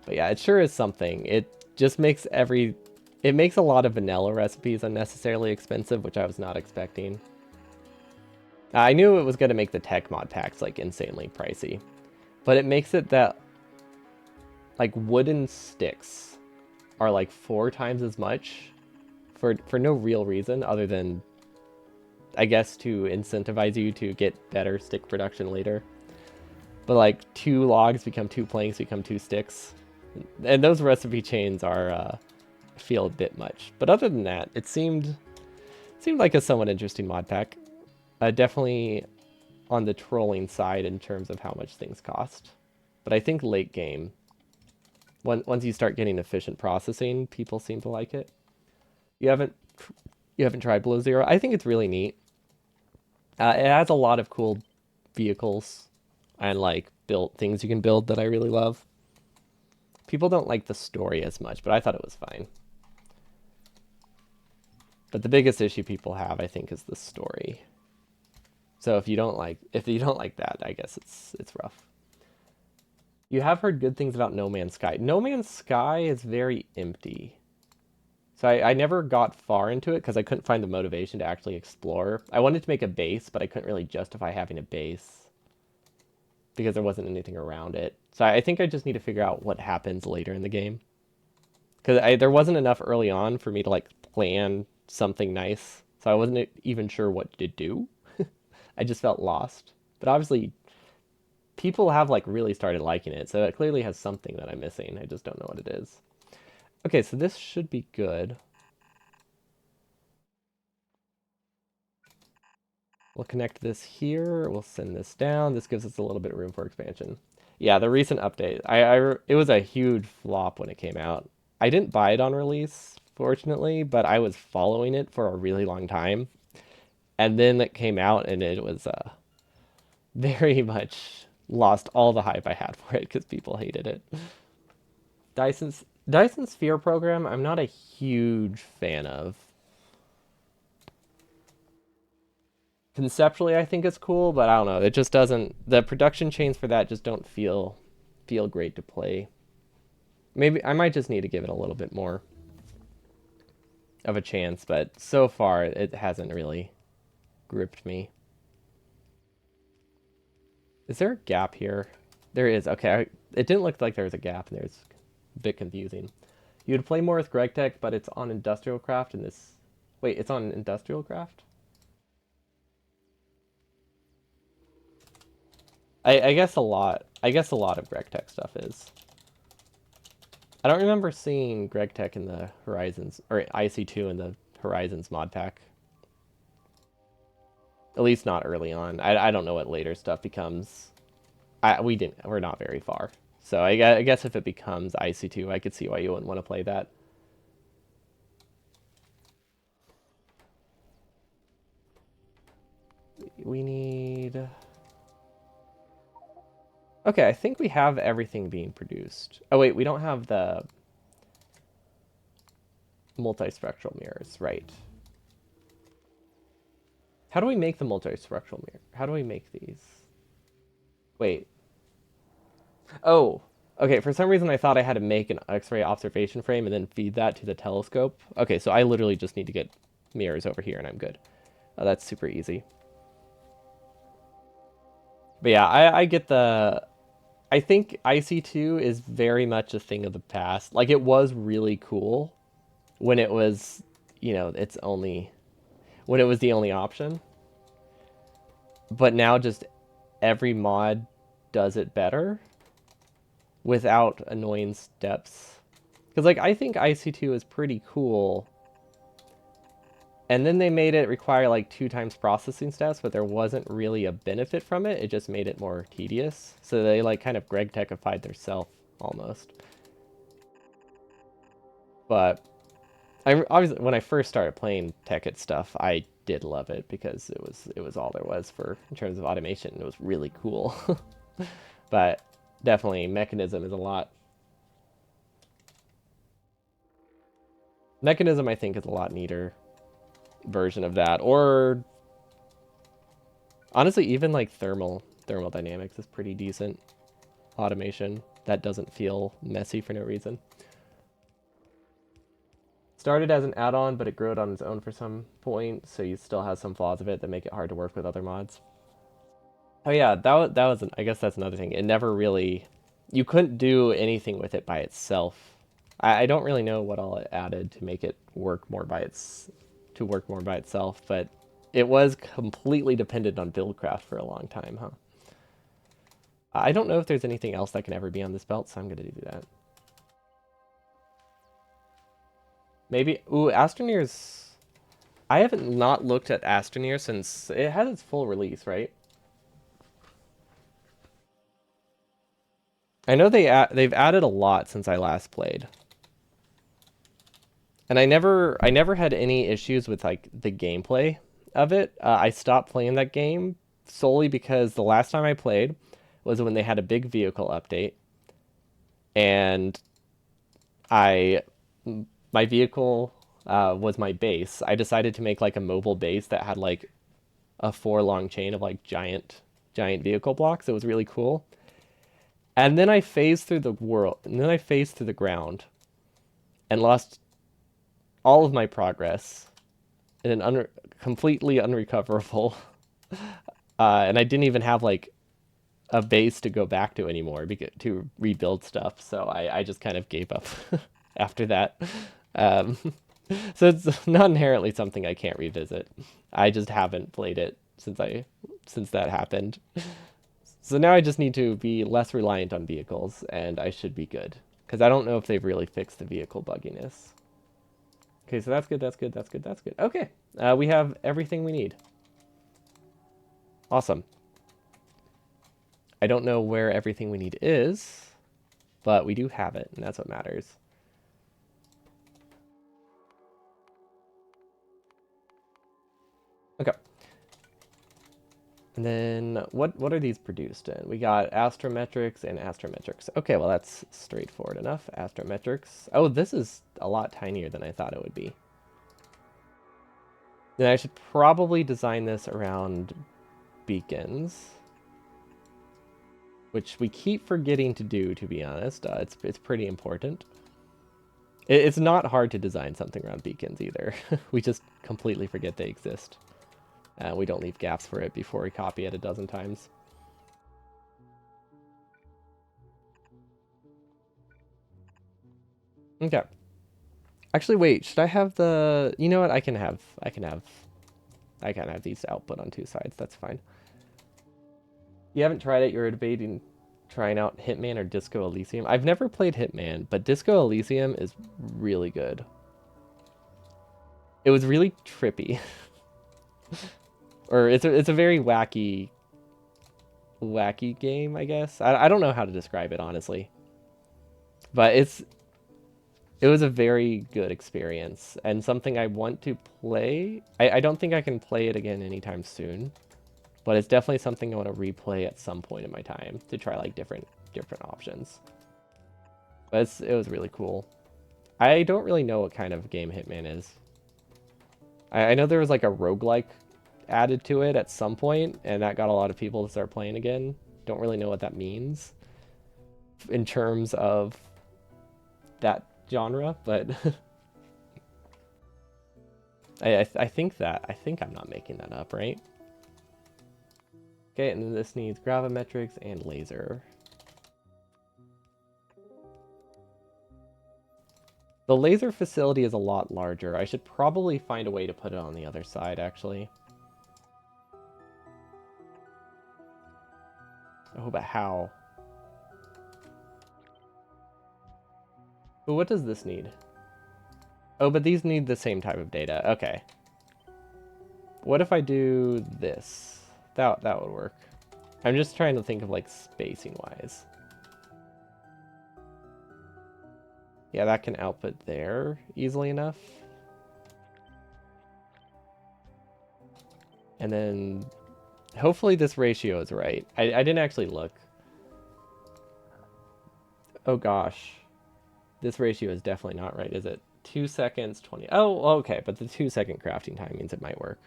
But yeah, it sure is something. It just makes it makes a lot of vanilla recipes unnecessarily expensive, which I was not expecting. I knew it was going to make the tech mod packs like insanely pricey, but it makes it that like wooden sticks are like 4 times as much for no real reason other than I guess to incentivize you to get better stick production later. But like 2 logs become 2 planks, become 2 sticks. And those recipe chains are feel a bit much. But other than that, it seemed like a somewhat interesting mod pack. Definitely on the trolling side in terms of how much things cost. But I think late game, once you start getting efficient processing, people seem to like it. You haven't tried Below Zero? I think it's really neat. It has a lot of cool vehicles and like built things you can build that I really love. People don't like the story as much, but I thought it was fine. But the biggest issue people have, I think, is the story. So if you don't like that, I guess it's rough. You have heard good things about No Man's Sky. No Man's Sky is very empty. So I never got far into it because I couldn't find the motivation to actually explore. I wanted to make a base, but I couldn't really justify having a base because there wasn't anything around it. So I think I just need to figure out what happens later in the game. Because there wasn't enough early on for me to like plan something nice. So I wasn't even sure what to do. I just felt lost. But obviously, people have like really started liking it. So it clearly has something that I'm missing. I just don't know what it is. Okay, so this should be good. We'll connect this here. We'll send this down. This gives us a little bit of room for expansion. Yeah, the recent update. It was a huge flop when it came out. I didn't buy it on release, fortunately, but I was following it for a really long time. And then it came out and it was very much lost all the hype I had for it because people hated it. Dyson Sphere program, I'm not a huge fan of. Conceptually, I think it's cool, but I don't know. It just doesn't. The production chains for that just don't feel great to play. Maybe I might just need to give it a little bit more of a chance, but so far it hasn't really gripped me. Is there a gap here? There is. Okay, it didn't look like there was a gap, and there's a bit confusing. You would play more with Greg Tech, but it's on Industrial Craft, and this. Wait, it's on Industrial Craft? I guess a lot. I guess a lot of Greg Tech stuff is. I don't remember seeing Greg Tech in the Horizons or IC2 in the Horizons mod pack. At least not early on. I don't know what later stuff becomes. We're not very far. So I guess if it becomes IC2, I could see why you wouldn't want to play that. We need. Okay, I think we have everything being produced. Oh wait, we don't have the multispectral mirrors, right? How do we make the multispectral mirror? How do we make these? Wait. Oh, okay, for some reason I thought I had to make an X-ray observation frame and then feed that to the telescope. Okay, so I literally just need to get mirrors over here and I'm good. Oh, that's super easy. But yeah, I get the... I think IC2 is very much a thing of the past. Like, it was really cool when it was, you know, when it was the only option. But now just every mod does it better without annoying steps. Because, like, I think IC2 is pretty cool. And then they made it require, like, 2 times processing steps, but there wasn't really a benefit from it. It just made it more tedious. So they, like, kind of Greg Techified their self, almost. But I obviously, when I first started playing Tekkit stuff, I did love it because it was all there was for in terms of automation. It was really cool. But definitely Mechanism is a lot. Mechanism, I think, is a lot neater version of that. Or honestly, even like thermodynamics is pretty decent automation that doesn't feel messy for no reason. Started as an add-on, but it grew on its own for some point, so you still have some flaws of it that make it hard to work with other mods. Oh yeah, that was I guess that's another thing. It never really, you couldn't do anything with it by itself. I don't really know what all it added to make it work more by itself, but it was completely dependent on Buildcraft for a long time, huh? I don't know if there's anything else that can ever be on this belt, so I'm gonna do that. Maybe, ooh, Astroneer's, I haven't not looked at Astroneer since it had its full release, right? I know they've added a lot since I last played. And I never had any issues with like the gameplay of it. I stopped playing that game solely because the last time I played was when they had a big vehicle update, and I my vehicle was my base. I decided to make like a mobile base that had like a 4 long chain of like giant vehicle blocks. It was really cool. And then I phased through the world, and then I phased through the ground and lost all of my progress in an completely unrecoverable. And I didn't even have like a base to go back to anymore to rebuild stuff. So I just kind of gave up after that. Um, so it's not inherently something I can't revisit. I just haven't played it since that happened. So now I just need to be less reliant on vehicles, and I should be good. Because I don't know if they've really fixed the vehicle bugginess. Okay, so that's good, that's good, that's good, that's good. Okay, we have everything we need. Awesome. I don't know where everything we need is, but we do have it, and that's what matters. Okay. And then what are these produced in? We got astrometrics and astrometrics. Okay, well that's straightforward enough. Astrometrics. Oh, this is a lot tinier than I thought it would be. Then I should probably design this around beacons, which we keep forgetting to do, to be honest. It's pretty important. It's not hard to design something around beacons either. We just completely forget they exist. We don't leave gaps for it before we copy it a dozen times. Okay. Actually, wait. Should I have the? You know what? I can have these output on 2 sides. That's fine. You haven't tried it. You're debating trying out Hitman or Disco Elysium. I've never played Hitman, but Disco Elysium is really good. It was really trippy. Or it's a very wacky game, I guess. I don't know how to describe it, honestly. But it was a very good experience and something I want to play. I don't think I can play it again anytime soon, but it's definitely something I want to replay at some point in my time to try like different options. But it was really cool. I don't really know what kind of game Hitman is. I know there was like a roguelike added to it at some point, and that got a lot of people to start playing again. Don't really know what that means. in terms of that genre, but I think I'm not making that up, right? Okay, and then this needs gravimetrics and laser. The laser facility is a lot larger. I should probably find a way to put it on the other side, actually. Oh, but how? But what does this need? Oh, but these need the same type of data. Okay. What if I do this? That would work. I'm just trying to think of like spacing wise. Yeah, that can output there easily enough. And then hopefully this ratio is right. I didn't actually look. Oh gosh. This ratio is definitely not right, is it? 2 seconds, 20. Oh, okay, but the 2-second crafting time means it might work.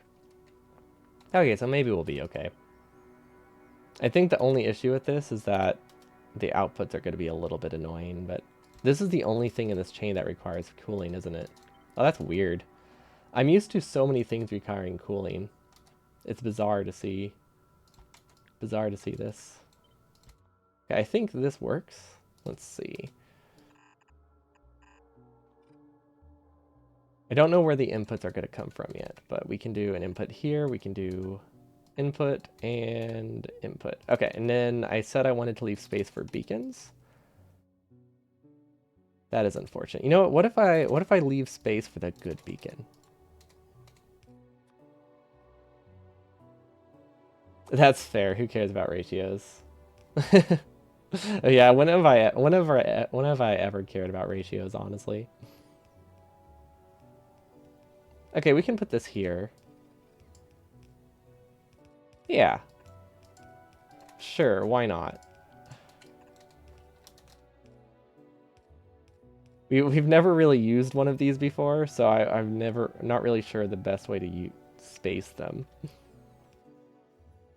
Okay, so maybe we'll be okay. I think the only issue with this is that the outputs are going to be a little bit annoying, but this is the only thing in this chain that requires cooling, isn't it? Oh, that's weird. I'm used to so many things requiring cooling. It's bizarre to see. Bizarre to see this. Okay, I think this works. Let's see. I don't know where the inputs are going to come from yet, but we can do an input here. We can do input and input. Okay, and then I said I wanted to leave space for beacons. That is unfortunate. You know what? What if I leave space for the good beacon? That's fair. Who cares about ratios? Yeah, when have I ever cared about ratios, honestly? Okay, we can put this here. Yeah. Sure, why not? We've never really used one of these before, so I'm not really sure the best way to space them.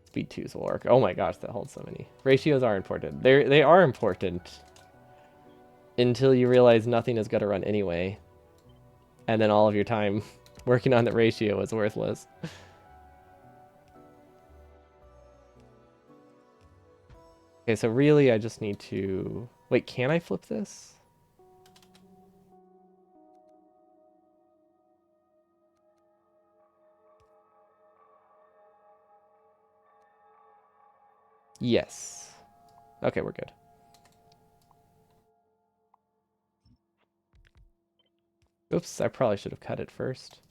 Speed 2s will work. Oh my gosh, that holds so many. Ratios are important. They are important until you realize nothing is going to run anyway. And then all of your time working on the ratio is worthless. Okay, so really I just need to... Wait, can I flip this? Yes. Okay, we're good. Oops, I probably should have cut it first.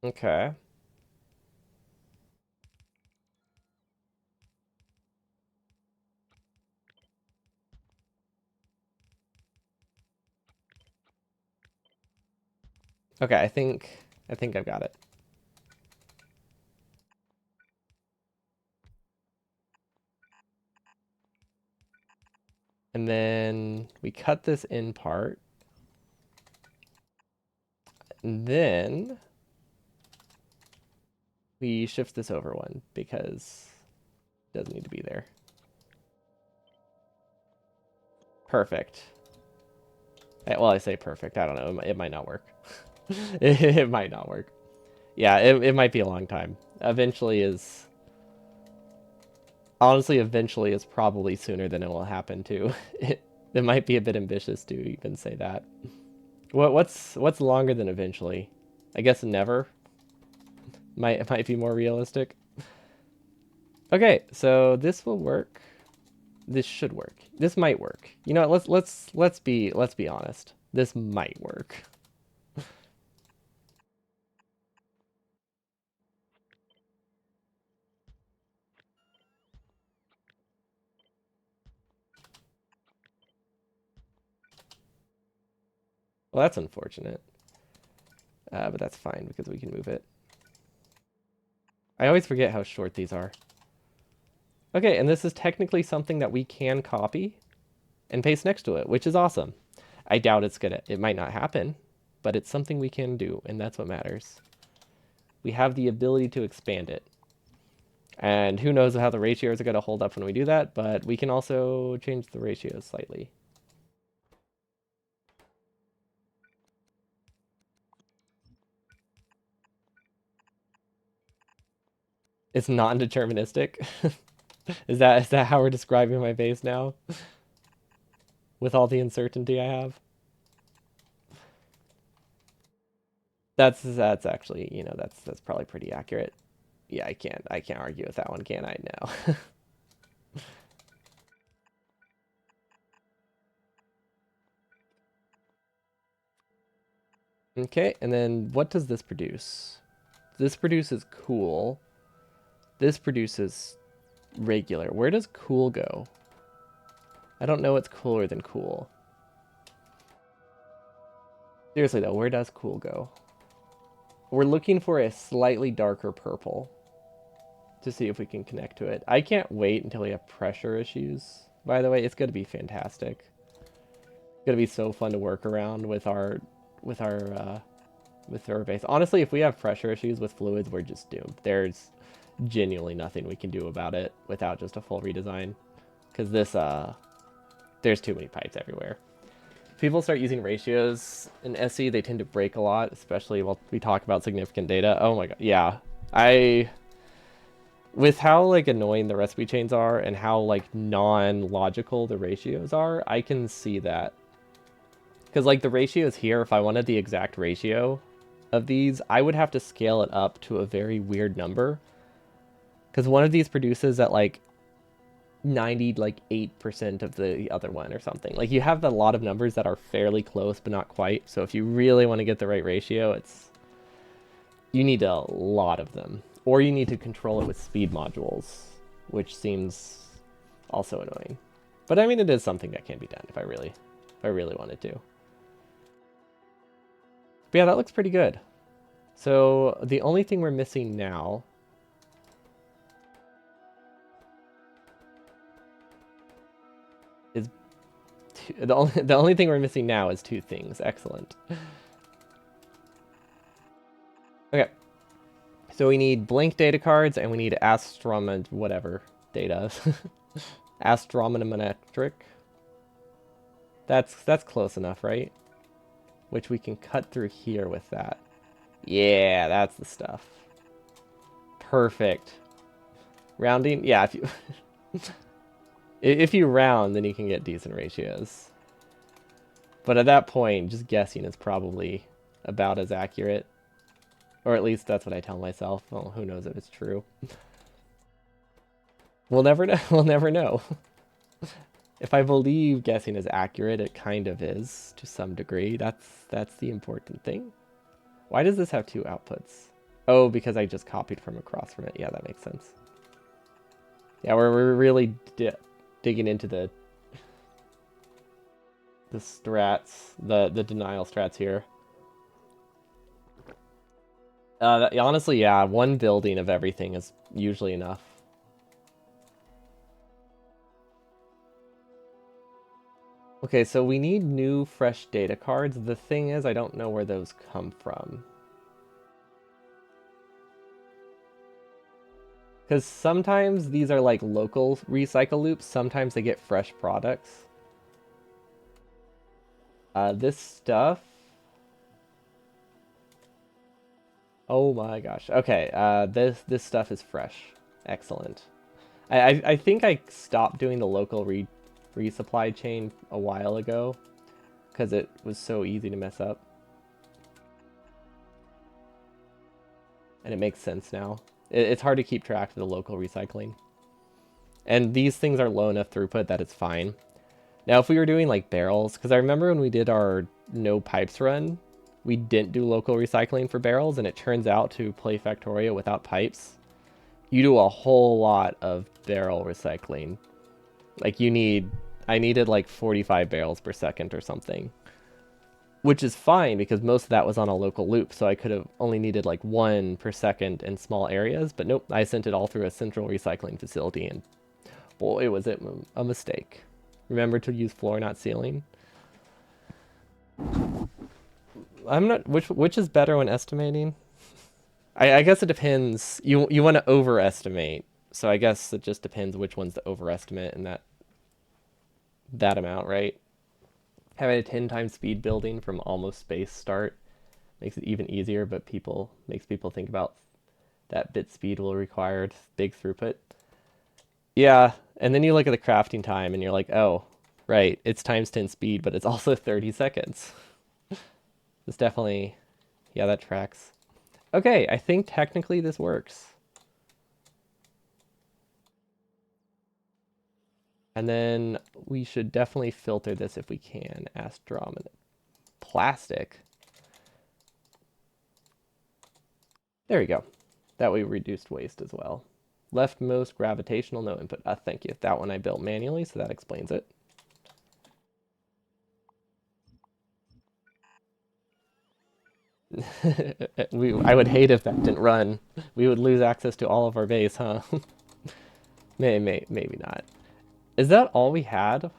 Okay. Okay, I think I've got it. And then we cut this in part. And then we shift this over one because it doesn't need to be there. Perfect. Well, I say perfect. I don't know. It might not work. It might not work. Yeah, it might be a long time. Eventually is... Honestly, eventually is probably sooner than it will happen too. It might be a bit ambitious to even say that. What's longer than eventually? I guess never. Might be more realistic. Okay, so this will work. This should work. This might work. You know what, let's be honest. This might work. Well, that's unfortunate. But that's fine because we can move it. I always forget how short these are. Okay, and this is technically something that we can copy and paste next to it, which is awesome. I doubt it might not happen, but it's something we can do, and that's what matters. We have the ability to expand it. And who knows how the ratios are going to hold up when we do that, but we can also change the ratios slightly. It's non-deterministic. Is that how we're describing my base now? With all the uncertainty I have? That's actually, that's probably pretty accurate. Yeah, I can't argue with that one, can I? No. Okay, and then what does this produce? This produces cool. This produces regular. Where does cool go? I don't know what's cooler than cool. Seriously though, where does cool go? We're looking for a slightly darker purple to see if we can connect to it. I can't wait until we have pressure issues. By the way, it's going to be fantastic. It's going to be so fun to work around with our base. Honestly, if we have pressure issues with fluids, we're just doomed. There's genuinely nothing we can do about it without just a full redesign. Because there's too many pipes everywhere. People start using ratios in SE, they tend to break a lot, especially while we talk about significant data. Oh my god, yeah. With how like annoying the recipe chains are and how like non-logical the ratios are, I can see that. Because like the ratios here, if I wanted the exact ratio of these, I would have to scale it up to a very weird number. Because one of these produces at like 8% of the other one or something. Like you have a lot of numbers that are fairly close but not quite. So if you really want to get the right ratio, you need a lot of them. Or you need to control it with speed modules, which seems also annoying. But I mean, it is something that can be done if I really wanted to. But yeah, that looks pretty good. So the only thing we're missing now is the only thing we're missing now is two things. Excellent. Okay. So we need blank data cards and we need whatever data. Astrometric. That's close enough, right? Which we can cut through here with that. Yeah, that's the stuff. Perfect. Rounding, yeah, if you round, then you can get decent ratios. But at that point, just guessing is probably about as accurate. Or at least that's what I tell myself. Well, who knows if it's true. We'll never know. We'll never know. If I believe guessing is accurate, it kind of is to some degree. That's the important thing. Why does this have two outputs? Oh, because I just copied from across from it. Yeah, that makes sense. Yeah, we're really digging into the strats, the denial strats here. Honestly, yeah, one building of everything is usually enough. Okay, so we need new, fresh data cards. The thing is, I don't know where those come from. Because sometimes these are like local recycle loops. Sometimes they get fresh products. This stuff... Oh my gosh. Okay, this stuff is fresh. Excellent. I think I stopped doing the local resupply chain a while ago because it was so easy to mess up. And it makes sense now. It's hard to keep track of the local recycling. And these things are low enough throughput that it's fine. Now, if we were doing like barrels, because I remember when we did our no pipes run, we didn't do local recycling for barrels, and it turns out to play Factorio without pipes, you do a whole lot of barrel recycling. Like I needed like 45 barrels per second or something. Which is fine because most of that was on a local loop, so I could have only needed like 1 per second in small areas, but nope, I sent it all through a central recycling facility, and boy, was it a mistake. Remember to use floor, not ceiling. I'm not, which is better when estimating? I guess it depends. You want to overestimate So I guess it just depends which one's the overestimate and that amount, right? Having a 10 times speed building from almost space start makes it even easier, but makes people think about that bit speed will require big throughput. Yeah, and then you look at the crafting time and you're like, oh, right, it's times 10 speed, but it's also 30 seconds. It's definitely, yeah, that tracks. Okay, I think technically this works. And then we should definitely filter this if we can. Astro plastic. There we go. That way we reduced waste as well. Leftmost gravitational, no input. Thank you. That one I built manually, so that explains it. I would hate if that didn't run. We would lose access to all of our base, huh? Maybe not. Is that all we had?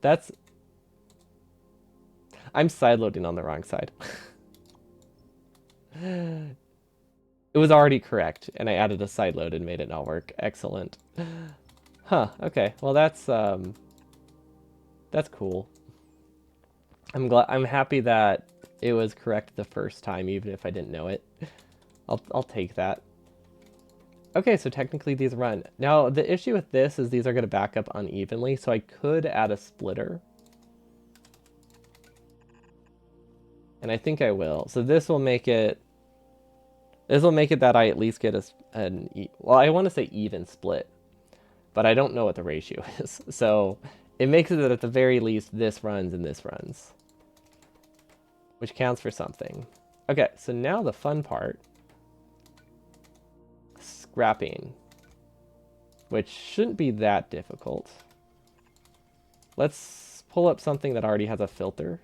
That's... I'm sideloading on the wrong side. It was already correct, and I added a sideload and made it not work. Excellent. Huh, okay. Well, that's cool. I'm happy that it was correct the first time, even if I didn't know it. I'll take that. Okay, so technically these run. Now, the issue with this is these are going to back up unevenly, so I could add a splitter. And I think I will. So this will make it that I at least get well, I want to say even split, but I don't know what the ratio is. So it makes it that at the very least this runs and this runs, which counts for something. Okay, so now the fun part. Scrapping, which shouldn't be that difficult. Let's pull up something that already has a filter.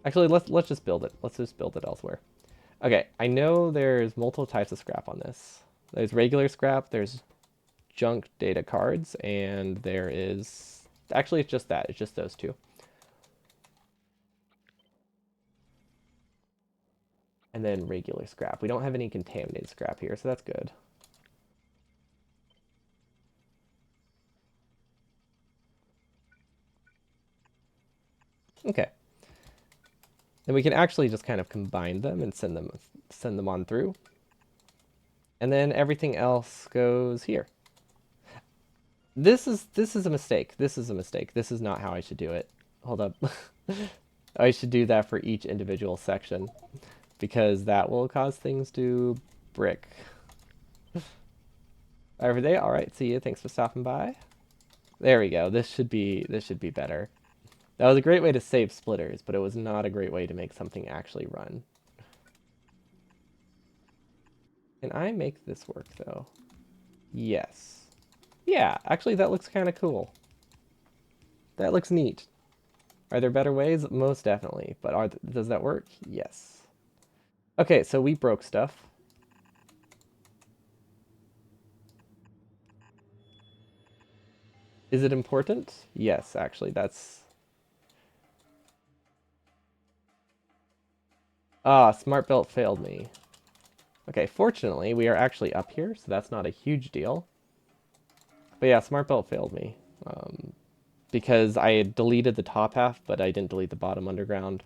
Actually, let's just build it. Let's just build it elsewhere. Okay, I know there's multiple types of scrap on this. There's regular scrap, there's junk data cards, and there is... Actually, it's just that. It's just those two. And then regular scrap. We don't have any contaminated scrap here, so that's good. Okay. Then we can actually just kind of combine them and send them on through. And then everything else goes here. This is a mistake. This is a mistake. This is not how I should do it. Hold up. I should do that for each individual section, because that will cause things to brick. Every day. All right. See you. Thanks for stopping by. There we go. This should be better. That was a great way to save splitters, but it was not a great way to make something actually run. Can I make this work though? Yes. Yeah, actually that looks kind of cool. That looks neat. Are there better ways? Most definitely. But does that work? Yes. Okay, so we broke stuff. Is it important? Yes, actually, that's... Smart belt failed me. Okay, fortunately, we are actually up here, so that's not a huge deal. But yeah, smart belt failed me. Because I had deleted the top half, but I didn't delete the bottom underground.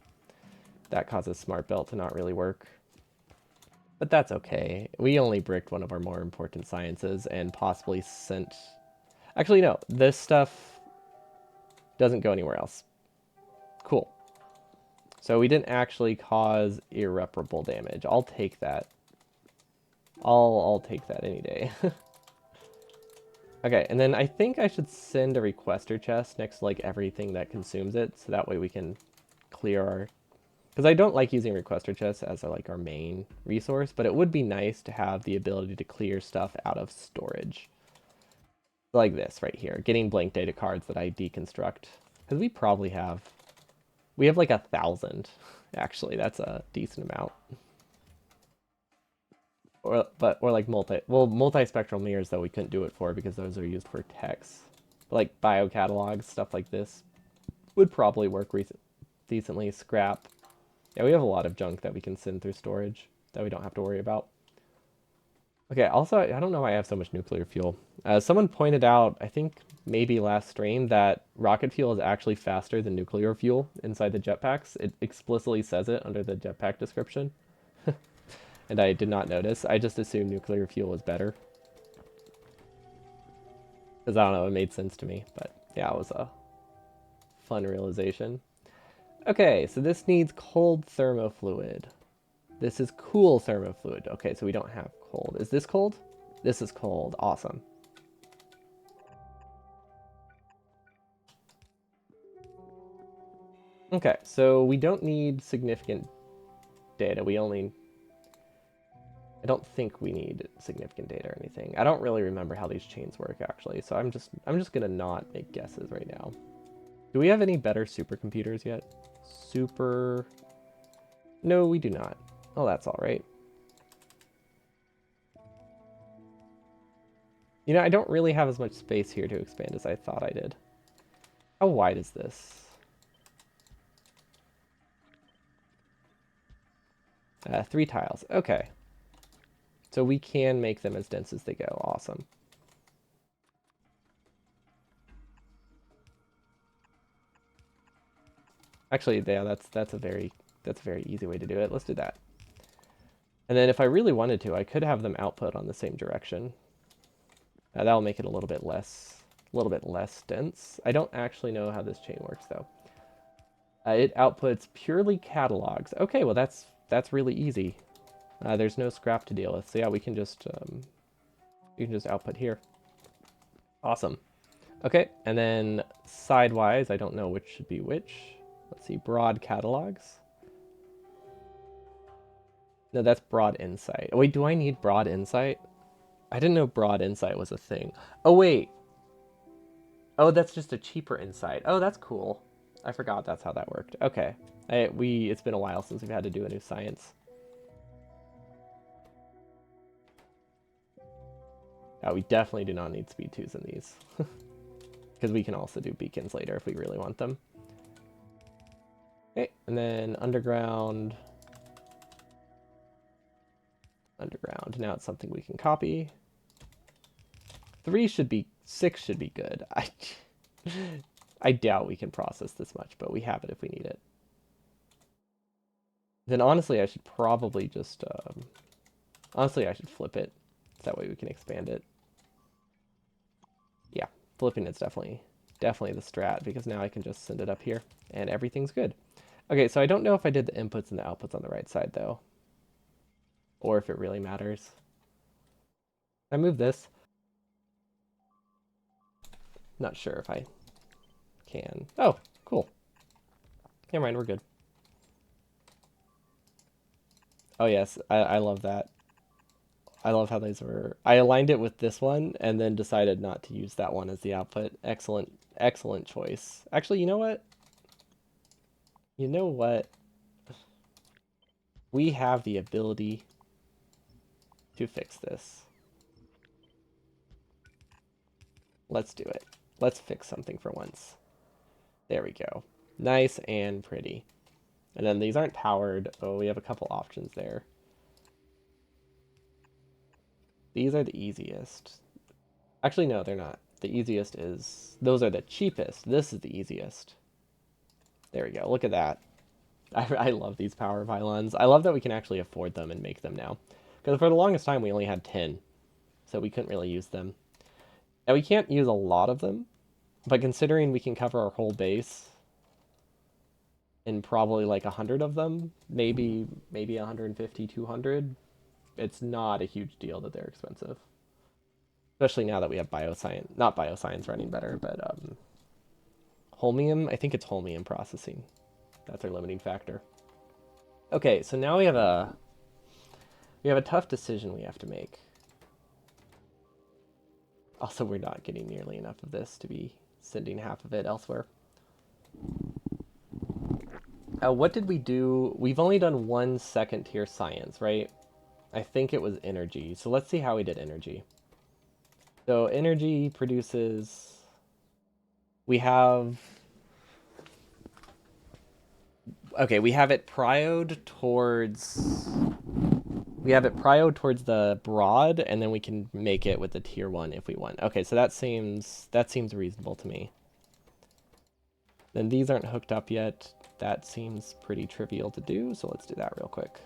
That causes smart belt to not really work. But that's okay. We only bricked one of our more important sciences and possibly sent... Actually, no. This stuff doesn't go anywhere else. Cool. So we didn't actually cause irreparable damage. I'll take that. I'll take that any day. Okay, and then I think I should send a requester chest next to like everything that consumes it, so that way we can clear our... Because I don't like using requester chests as like our main resource, but it would be nice to have the ability to clear stuff out of storage. Like this right here, getting blank data cards that I deconstruct. Because we probably have... We have like 1,000, actually. That's a decent amount. Or like multispectral mirrors, though, we couldn't do it for because those are used for text. But like biocatalogs, stuff like this, would probably work decently. Scrap. Yeah, we have a lot of junk that we can send through storage that we don't have to worry about. Okay, also, I don't know why I have so much nuclear fuel. Someone pointed out, I think maybe last stream, that rocket fuel is actually faster than nuclear fuel inside the jetpacks. It explicitly says it under the jetpack description. And I did not notice. I just assumed nuclear fuel was better. Because I don't know, it made sense to me. But yeah, it was a fun realization. Okay, so this needs cold thermofluid. This is cool thermofluid. Okay, so we don't have cold. Is this cold? This is cold. Awesome. Okay, so we don't need significant data. I don't think we need significant data or anything. I don't really remember how these chains work actually, so I'm just gonna not make guesses right now. Do we have any better supercomputers yet? Super... No, we do not. Oh, that's all right. You know, I don't really have as much space here to expand as I thought I did. How wide is this? 3 tiles. Okay. So we can make them as dense as they go. Awesome. Actually, yeah, that's a very easy way to do it. Let's do that. And then if I really wanted to, I could have them output on the same direction. That'll make it a little bit less dense. I don't actually know how this chain works though. It outputs purely catalogs. Okay, well that's really easy. There's no scrap to deal with, so yeah, we can just output here. Awesome. Okay, and then sidewise, I don't know which should be which. Let's see, broad catalogs. No, that's broad insight. Oh, wait, do I need broad insight? I didn't know broad insight was a thing. Oh, wait. Oh, that's just a cheaper insight. Oh, that's cool. I forgot that's how that worked. Okay. It's been a while since we've had to do a new science. We definitely do not need speed 2s in these. Because we can also do beacons later if we really want them. Okay, and then underground. Underground. Now it's something we can copy. 6 should be good. I doubt we can process this much, but we have it if we need it. Then honestly, I should probably just, honestly, I should flip it. So that way we can expand it. Yeah, flipping it's definitely the strat, because now I can just send it up here and everything's good. Okay, so I don't know if I did the inputs and the outputs on the right side though, or if it really matters. I move this. Not sure if I can. Oh, cool. Never mind, we're good. Oh yes, I love that. I love how these were... I aligned it with this one and then decided not to use that one as the output. Excellent, excellent choice. Actually, you know what? You know what? We have the ability to fix this. Let's do it. Let's fix something for once. There we go. Nice and pretty. And then these aren't powered. Oh, we have a couple options there. These are the easiest. Actually, no, they're not. The easiest is... Those are the cheapest. This is the easiest. There we go. Look at that. I love these power pylons. I love that we can actually afford them and make them now. Because for the longest time, we only had 10. So we couldn't really use them. Now, we can't use a lot of them. But considering we can cover our whole base in probably like 100 of them, maybe 150, 200, it's not a huge deal that they're expensive. Especially now that we have bioscience, not bioscience running better, but holmium, I think it's holmium processing. That's our limiting factor. Okay, so now we have a tough decision we have to make. Also, we're not getting nearly enough of this to be sending half of it elsewhere. What did we do? We've only done 1 second tier science, right? I think it was energy. So let's see how we did energy. So energy produces... We have... Okay, we have it prioed towards... We have it prioed towards the broad, and then we can make it with the tier 1 if we want. Okay, so that seems reasonable to me. Then these aren't hooked up yet. That seems pretty trivial to do, so let's do that real quick.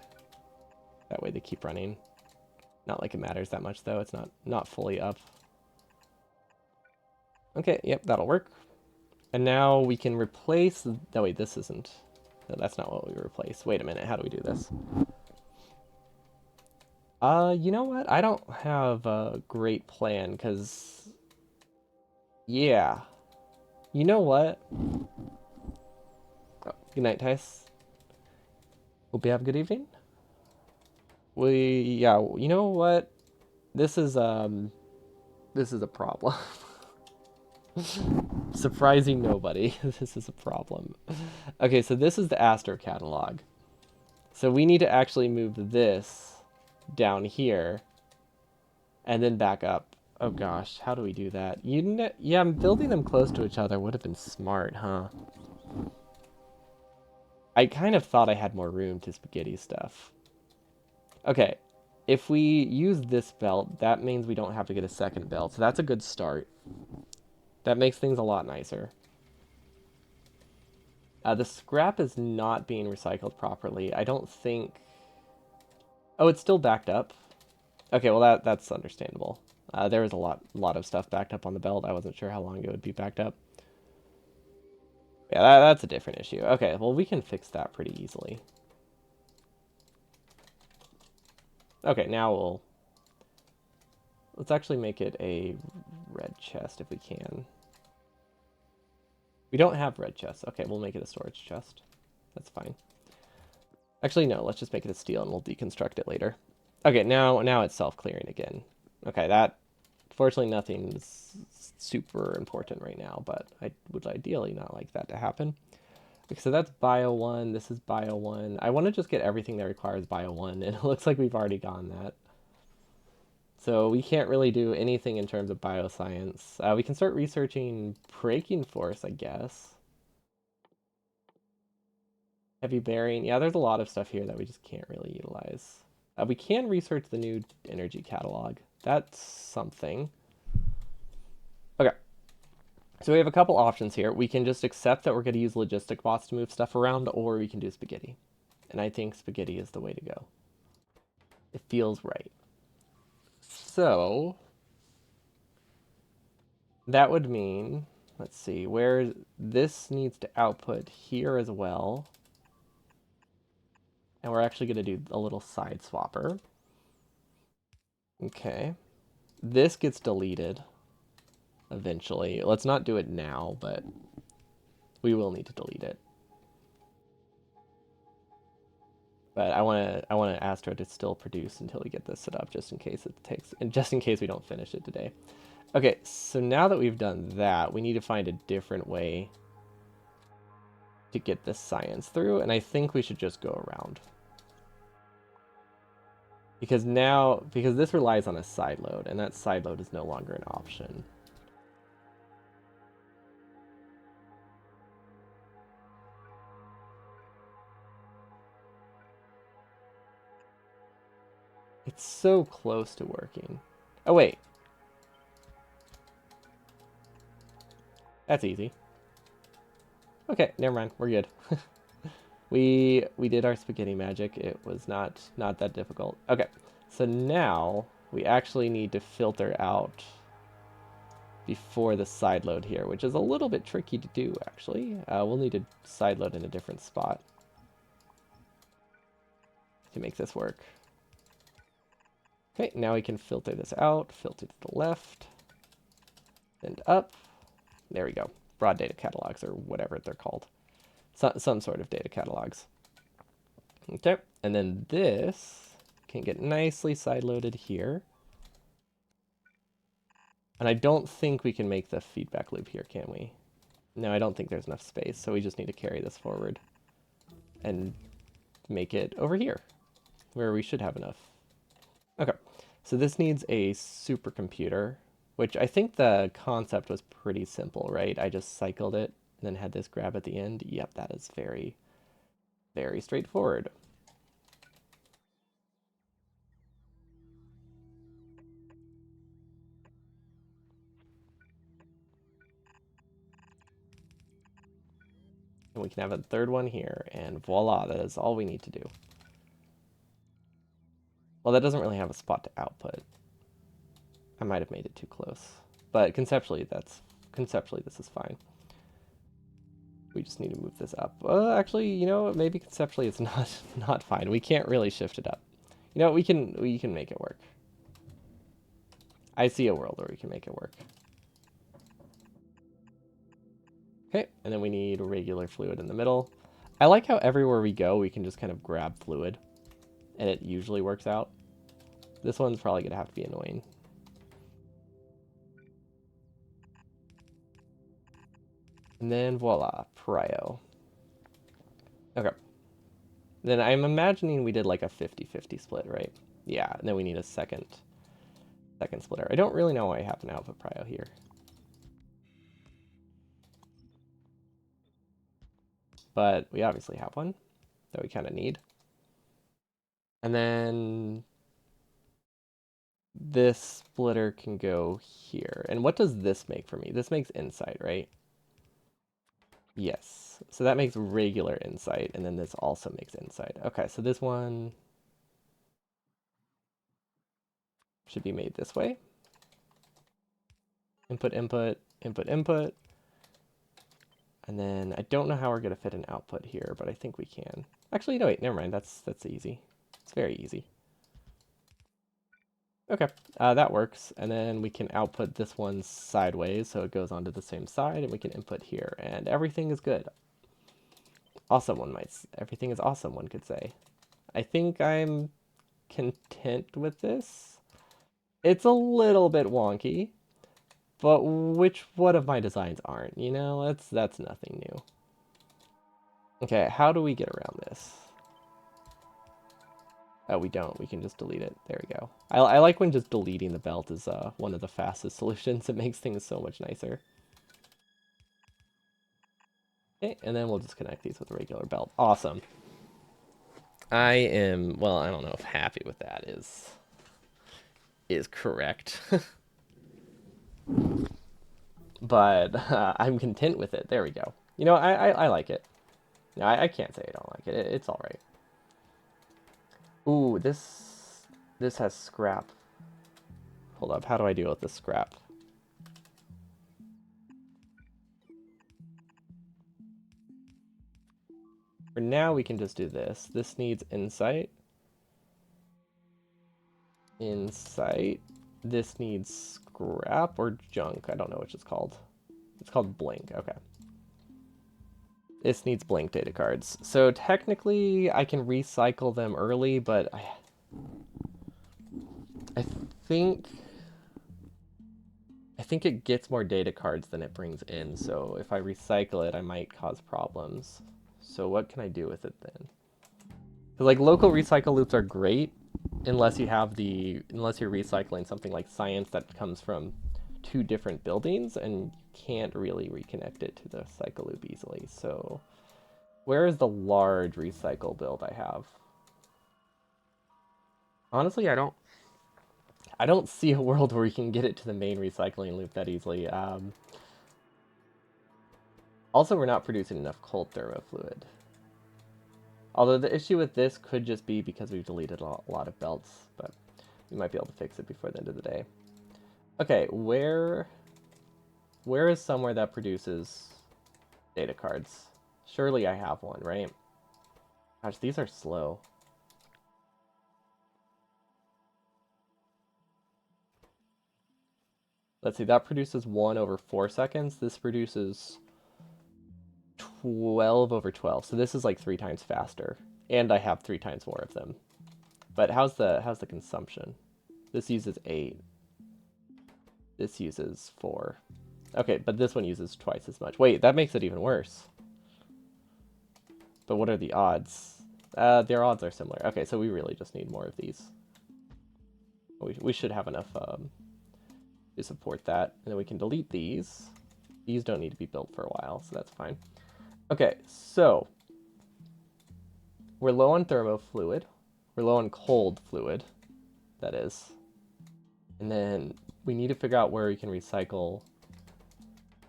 That way they keep running. Not like it matters that much, though. It's not fully up. Okay, yep, that'll work. And now we can replace... Oh, wait, this isn't... No, that's not what we replace. Wait a minute, how do we do this? You know what? I don't have a great plan, because... Yeah. You know what? Oh, good night, Tice. Hope you have a good evening. Yeah, you know what? This is a problem. Surprising nobody. This is a problem. Okay, so this is the Astro catalog. So we need to actually move this down here and then back up. Oh gosh, how do we do that? Yeah, building them close to each other would have been smart, huh? I kind of thought I had more room to spaghetti stuff. Okay, if we use this belt, that means we don't have to get a second belt, so that's a good start. That makes things a lot nicer. The scrap is not being recycled properly. I don't think... Oh, it's still backed up. Okay, well that's understandable. There was a lot of stuff backed up on the belt. I wasn't sure how long it would be backed up. Yeah, that's a different issue. Okay, well we can fix that pretty easily. Okay, now let's actually make it a red chest if we can. We don't have red chests. Okay, we'll make it a storage chest. That's fine. Actually, no, let's just make it a steel and we'll deconstruct it later. Okay, now it's self-clearing again. Okay, that... Fortunately, nothing's super important right now, but I would ideally not like that to happen. Okay, so that's Bio 1, this is Bio 1. I want to just get everything that requires Bio 1, and it looks like we've already gotten that. So we can't really do anything in terms of bioscience. We can start researching braking force, I guess. Heavy bearing. Yeah, there's a lot of stuff here that we just can't really utilize. We can research the new energy catalog. That's something. Okay. So we have a couple options here. We can just accept that we're going to use logistic bots to move stuff around, or we can do spaghetti. And I think spaghetti is the way to go. It feels right. So that would mean, let's see, where this needs to output here as well. And we're actually going to do a little side swapper. Okay. This gets deleted eventually. Let's not do it now, but we will need to delete it. But I want Astro to still produce until we get this set up, just in case it takes, and just in case we don't finish it today. Okay, so now that we've done that, we need to find a different way to get this science through, and I think we should just go around. Because this relies on a side load, and that side load is no longer an option. It's so close to working. Oh, wait. That's easy. Okay, never mind. We're good. We did our spaghetti magic. It was not that difficult. Okay, so now we actually need to filter out before the side load here, which is a little bit tricky to do, actually. We'll need to side load in a different spot to make this work. Okay, now we can filter this out, filter to the left, and up. There we go. Broad data catalogs, or whatever they're called. Some sort of data catalogs. Okay, and then this can get nicely side-loaded here. And I don't think we can make the feedback loop here, can we? No, I don't think there's enough space, so we just need to carry this forward and make it over here, where we should have enough. Okay, so this needs a supercomputer, which I think the concept was pretty simple, right? I just cycled it and then had this grab at the end. Yep, that is very Very straightforward. And we can have a third one here, and voila, that is all we need to do. Well, that doesn't really have a spot to output. I might have made it too close. But conceptually, this is fine. We just need to move this up. Actually, you know, maybe conceptually it's not fine. We can't really shift it up. You know, we can make it work. I see a world where we can make it work. Okay, and then we need regular fluid in the middle. I like how everywhere we go, we can just kind of grab fluid, and it usually works out. This one's probably gonna have to be annoying. And then voila, prio. Okay. Then I'm imagining we did like a 50-50 split, right? Yeah, and then we need a second splitter. I don't really know why I have an output prio here. But we obviously have one that we kind of need. And then this splitter can go here. And what does this make for me? This makes insight, right? Yes. So that makes regular insight, and then this also makes insight. Okay, so this one should be made this way. Input, input, input, input. And then I don't know how we're going to fit an output here, but I think we can. Actually, no, wait, never mind. That's easy. It's very easy. Okay, that works. And then we can output this one sideways, so it goes onto the same side, and we can input here, and everything is good. Awesome, everything is awesome, one could say. I think I'm content with this. It's a little bit wonky, but which one of my designs aren't? You know, that's nothing new. Okay, how do we get around this? Oh, we don't. We can just delete it. There we go. I like when just deleting the belt is one of the fastest solutions. It makes things so much nicer. Okay, and then we'll just connect these with a regular belt. Awesome. I am, well, I don't know if happy with that is correct. But I'm content with it. There we go. You know, I like it. No, I can't say I don't like it. It's all right. Ooh, this has scrap. Hold up. How do I deal with this scrap? For now, we can just do this. This needs insight. Insight. This needs scrap or junk. I don't know which it's called. It's called blink. Okay. This needs blink data cards. So technically, I can recycle them early, but I think it gets more data cards than it brings in. So if I recycle it, I might cause problems. So what can I do with it then? Because like local recycle loops are great, unless you're recycling something like science that comes from two different buildings and you can't really reconnect it to the cycle loop easily. So where is the large recycle build I have? Honestly, I don't see a world where you can get it to the main recycling loop that easily. Also, we're not producing enough cold thermofluid. Although the issue with this could just be because we've deleted a lot of belts, but we might be able to fix it before the end of the day. Okay, where is somewhere that produces data cards? Surely I have one, right? Gosh, these are slow. Let's see, that produces 1 over 4 seconds. This produces 12 over 12. So this is like 3 times faster. And I have 3 times more of them. But how's the consumption? This uses 8. This uses 4. Okay, but this one uses twice as much. Wait, that makes it even worse. But what are the odds? Their odds are similar. Okay, so we really just need more of these. We should have enough to support that. And then we can delete these. These don't need to be built for a while, so that's fine. Okay, so we're low on thermofluid. We're low on cold fluid, that is. And then we need to figure out where we can recycle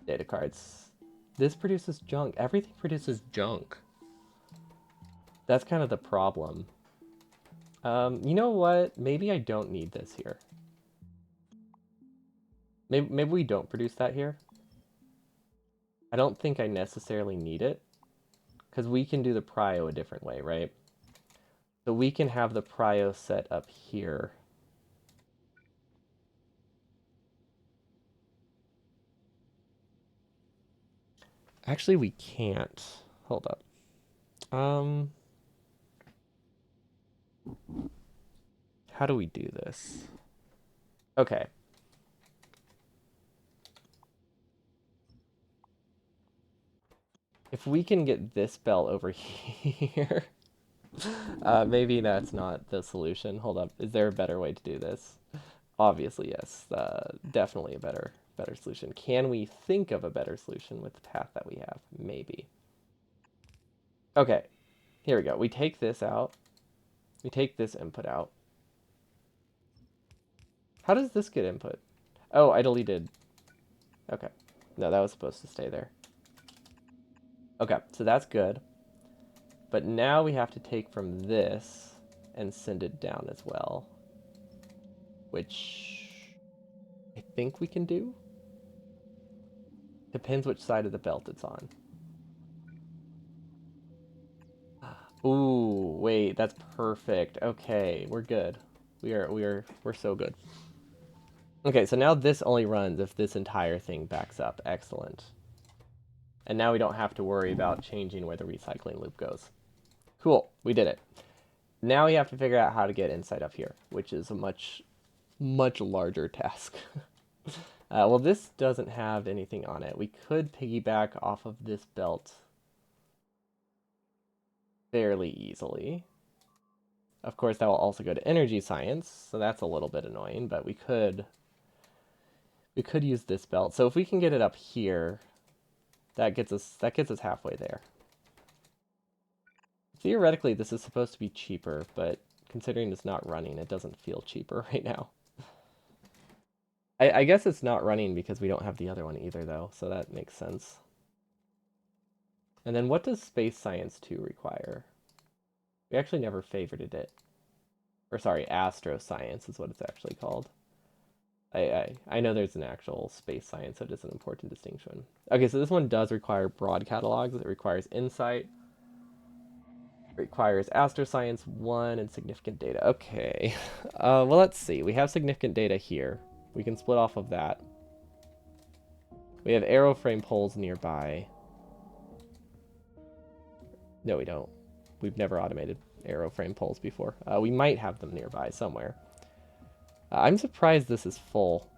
data cards. This produces junk. Everything produces junk. That's kind of the problem. You know what? Maybe I don't need this here. Maybe we don't produce that here. I don't think I necessarily need it, because we can do the prio a different way, right? So we can have the prio set up here. Actually, we can't. Hold up. How do we do this? Okay. If we can get this bell over here, maybe that's not the solution. Hold up. Is there a better way to do this? Obviously, yes. Definitely a better solution. Can we think of a better solution with the path that we have? Maybe. Okay. Here we go. We take this out. We take this input out. How does this get input? Oh, I deleted. Okay. No, that was supposed to stay there. Okay, so that's good. But now we have to take from this and send it down as well, which I think we can do. Depends which side of the belt it's on. Ooh, wait, that's perfect. Okay, we're good. We're so good. Okay, so now this only runs if this entire thing backs up. Excellent. And now we don't have to worry about changing where the recycling loop goes. Cool, we did it. Now we have to figure out how to get inside up here, which is a much larger task. Well, this doesn't have anything on it. We could piggyback off of this belt fairly easily. Of course, that will also go to energy science, so that's a little bit annoying, but we could use this belt. So if we can get it up here, that gets us halfway there. Theoretically, this is supposed to be cheaper, but considering it's not running, it doesn't feel cheaper right now. I guess it's not running because we don't have the other one either, though, so that makes sense. And then what does Space Science 2 require? We actually never favorited it. Or sorry, Astroscience is what it's actually called. I know there's an actual Space Science, so it is an important distinction. Okay, so this one does require broad catalogs. It requires Insight. It requires Astroscience 1 and significant data. Okay. Well, let's see. We have significant data here. We can split off of that. We have aeroframe poles nearby. No, we don't. We've never automated aeroframe poles before. We might have them nearby somewhere. I'm surprised this is full.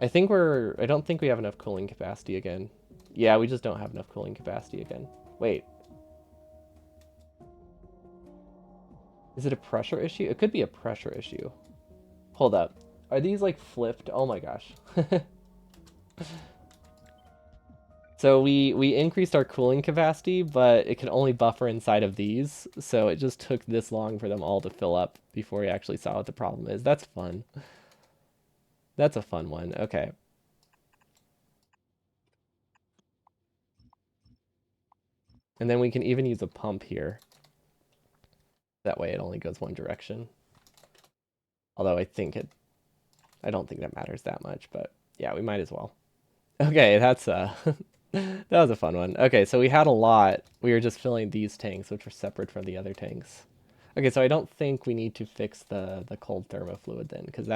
I don't think we have enough cooling capacity again. Yeah, we just don't have enough cooling capacity again. Wait. Is it a pressure issue? It could be a pressure issue. Hold up. Are these like flipped? Oh my gosh. So we increased our cooling capacity, but it can only buffer inside of these. So it just took this long for them all to fill up before we actually saw what the problem is. That's fun. That's a fun one. Okay. And then we can even use a pump here. That way it only goes one direction. Although I don't think that matters that much, but yeah, we might as well. Okay, that's that was a fun one. Okay, so we had a lot. We were just filling these tanks, which were separate from the other tanks. Okay, so I don't think we need to fix the cold thermofluid then, because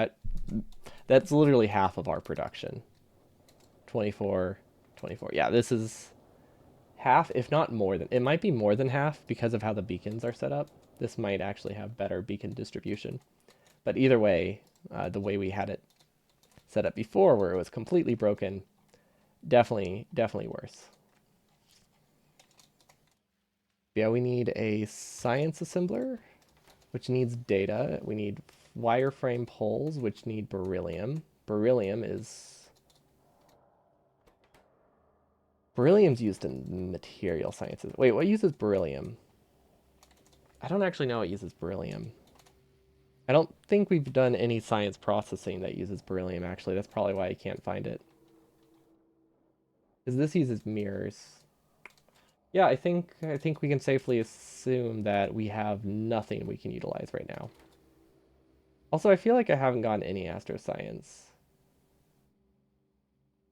that's literally half of our production. 24, 24. Yeah, this is half, if not more than. It might be more than half because of how the beacons are set up. This might actually have better beacon distribution. But either way, the way we had it set up before, where it was completely broken, definitely worse. Yeah, we need a science assembler, which needs data. We need wireframe poles, which need beryllium. Beryllium is Beryllium's used in material sciences. Wait, what uses beryllium? I don't actually know what uses beryllium. I don't think we've done any science processing that uses beryllium, actually. That's probably why I can't find it. Because this uses mirrors. Yeah, I think we can safely assume that we have nothing we can utilize right now. Also, I feel like I haven't gotten any Astroscience.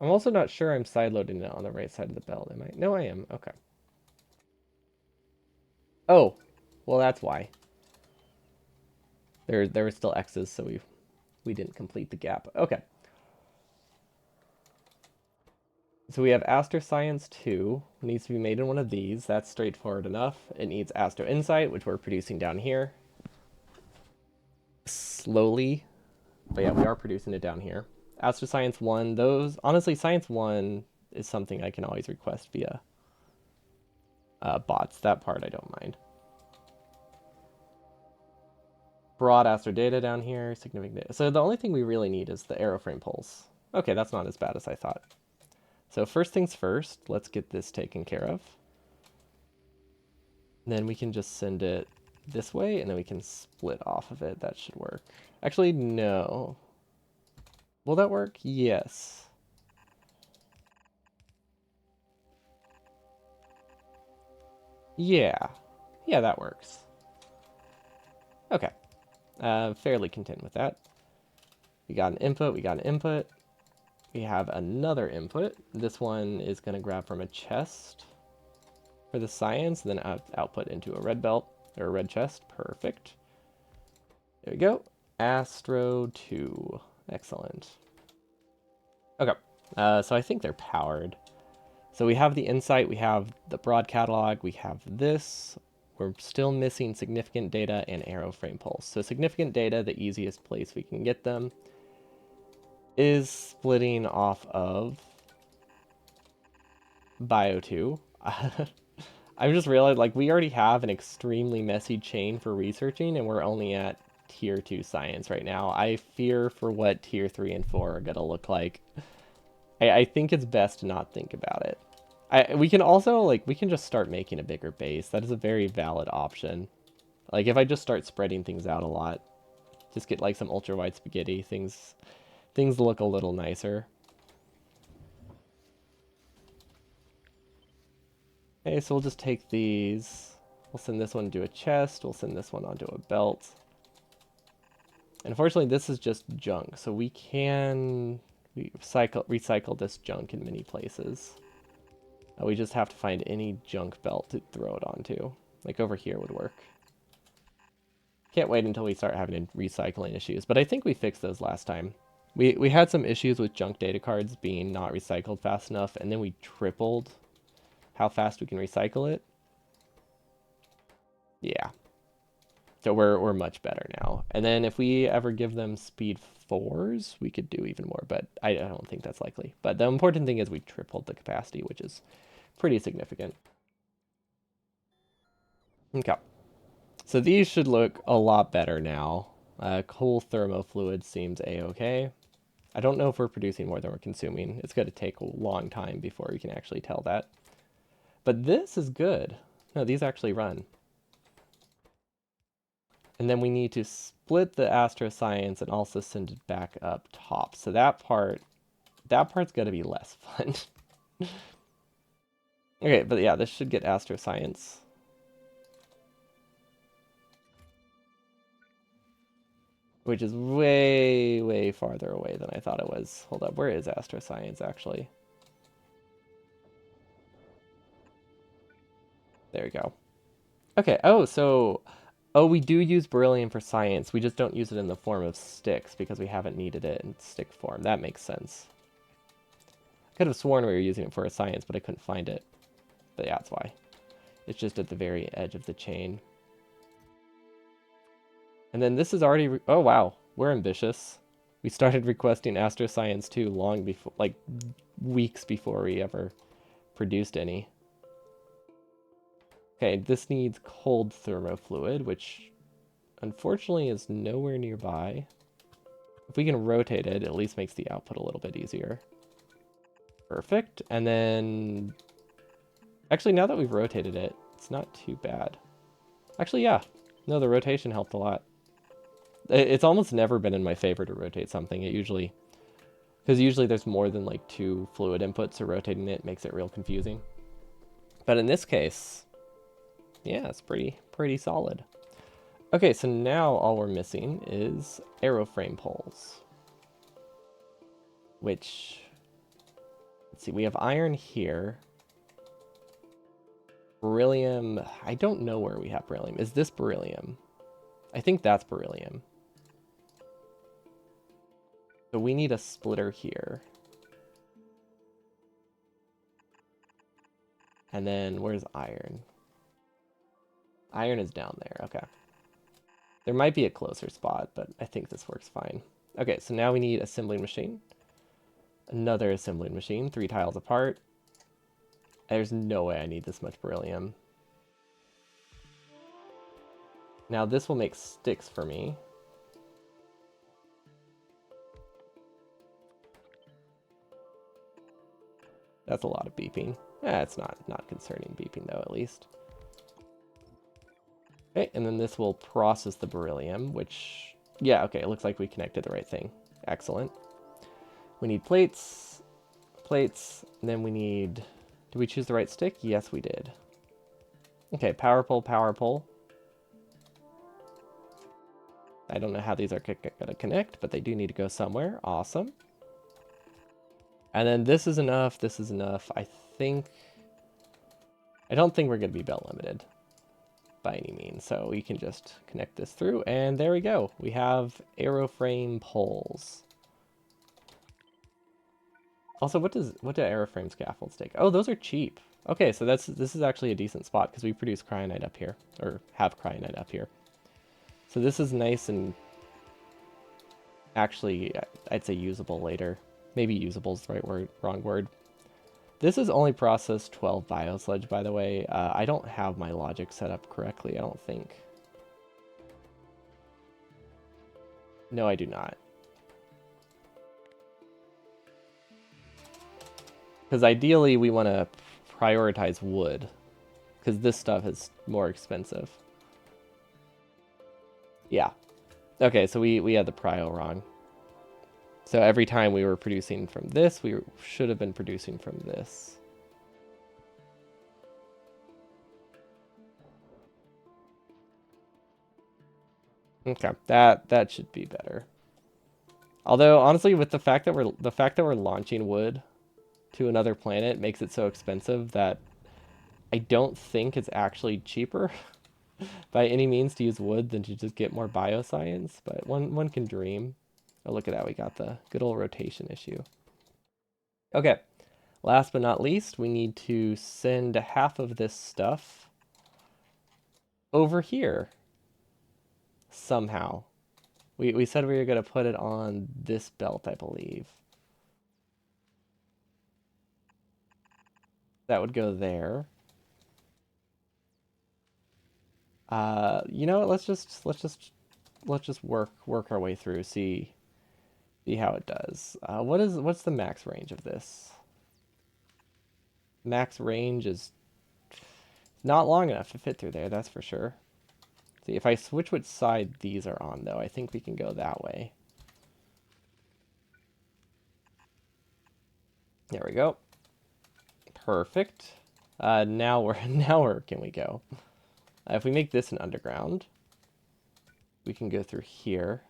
I'm also not sure I'm sideloading it on the right side of the belt, am I? No, I am. Okay. Oh, well, that's why. There were still X's, so we didn't complete the gap. Okay. So we have Astroscience 2. It needs to be made in one of these. That's straightforward enough. It needs Astro Insight, which we're producing down here. Slowly. But yeah, we are producing it down here. Astroscience 1, those... Honestly, Science 1 is something I can always request via bots. That part I don't mind. Broad Astro data down here. Significant data. So the only thing we really need is the aeroframe pulse. Okay, that's not as bad as I thought. So first things first, let's get this taken care of. And then we can just send it this way, and then we can split off of it. That should work. Actually, no. Will that work? Yes. Yeah. Yeah, that works. Okay. Fairly content with that. We got an input, we got an input. We have another input. This one is going to grab from a chest for the science, and then output into a red belt, or a red chest. Perfect. There we go. Astro 2. Excellent. Okay. So I think they're powered. So we have the insight, we have the broad catalog, we have this. We're still missing significant data and aeroframe pulse. So significant data, the easiest place we can get them is splitting off of Bio 2. I just realized, like, we already have an extremely messy chain for researching, and we're only at Tier 2 science right now. I fear for what Tier 3 and 4 are going to look like. I think it's best to not think about it. We can also, like, we can just start making a bigger base. That is a very valid option. Like, if I just start spreading things out a lot, just get, like, some ultra-wide spaghetti, things look a little nicer. Okay, so we'll just take these. We'll send this one to a chest. We'll send this one onto a belt. And unfortunately, this is just junk, so we can recycle this junk in many places. We just have to find any junk belt to throw it onto. Like over here would work. Can't wait until we start having recycling issues, but I think we fixed those last time. We had some issues with junk data cards being not recycled fast enough, and then we tripled how fast we can recycle it. Yeah. So we're much better now. And then if we ever give them speed 4s, we could do even more, but I don't think that's likely. But the important thing is we tripled the capacity, which is pretty significant. Okay. So these should look a lot better now. Cool thermofluid seems a-okay. I don't know if we're producing more than we're consuming. It's going to take a long time before we can actually tell that. But this is good. No, these actually run. And then we need to split the Astroscience and also send it back up top. So that part's going to be less fun. Okay, but yeah, this should get Astroscience. Which is way, way farther away than I thought it was. Hold up, where is Astroscience actually? There we go. Okay, oh, we do use beryllium for science. We just don't use it in the form of sticks because we haven't needed it in stick form. That makes sense. I could have sworn we were using it for a science, but I couldn't find it. But yeah, that's why. It's just at the very edge of the chain. And then this is already... oh, wow. We're ambitious. We started requesting Astroscience 2 long before... like, weeks before we ever produced any. Okay, this needs cold thermofluid, which unfortunately is nowhere nearby. If we can rotate it, it at least makes the output a little bit easier. Perfect. And then Actually, now that we've rotated it, it's not too bad. Actually, yeah. No, the rotation helped a lot. It's almost never been in my favor to rotate something. It usually... Because usually there's more than like 2 fluid inputs, so rotating it makes it real confusing. But in this case, yeah, it's pretty solid. Okay, so now all we're missing is aeroframe poles. Which, let's see, we have iron here. Beryllium, I don't know where we have beryllium. Is this beryllium? I think that's beryllium. So we need a splitter here. And then where's iron? Iron is down there, okay. There might be a closer spot, but I think this works fine. Okay, so now we need assembling machine. Another assembling machine, 3 tiles apart. There's no way I need this much beryllium. Now this will make sticks for me. That's a lot of beeping. It's not concerning beeping though, at least. Okay, and then this will process the beryllium, which, yeah, okay, it looks like we connected the right thing. Excellent. We need plates, and then we need, did we choose the right stick? Yes, we did. Okay, power pole, power pole. I don't know how these are gonna connect, but they do need to go somewhere. Awesome. And then this is enough, this is enough. I don't think we're gonna be belt limited by any means, so we can just connect this through, and there we go. We have aeroframe poles. Also, what do aeroframe scaffolds take? Oh, those are cheap. Okay, so this is actually a decent spot because we produce cryonite up here, or have cryonite up here. So this is nice and actually, I'd say usable later. Maybe usable is the right word, wrong word. This is only processed 12 biosludge, by the way. I don't have my logic set up correctly, I don't think. No, I do not. Because ideally, we want to prioritize wood. Because this stuff is more expensive. Yeah. Okay, so we had the prio wrong. So every time we were producing from this, we should have been producing from this. Okay, that should be better. Although honestly, with the fact that we're launching wood to another planet makes it so expensive that I don't think it's actually cheaper by any means to use wood than to just get more bioscience. But one can dream. Oh, look at that, we got the good old rotation issue. Okay, last but not least, we need to send half of this stuff over here somehow. We said we were going to put it on this belt, I believe. That would go there. You know what? Let's just work our way through, see how it does. What's the max range of this? Max range is not long enough to fit through there, that's for sure. See, if I switch which side these are on, though, I think we can go that way. There we go. Perfect. Now where can we go? If we make this an underground, we can go through here.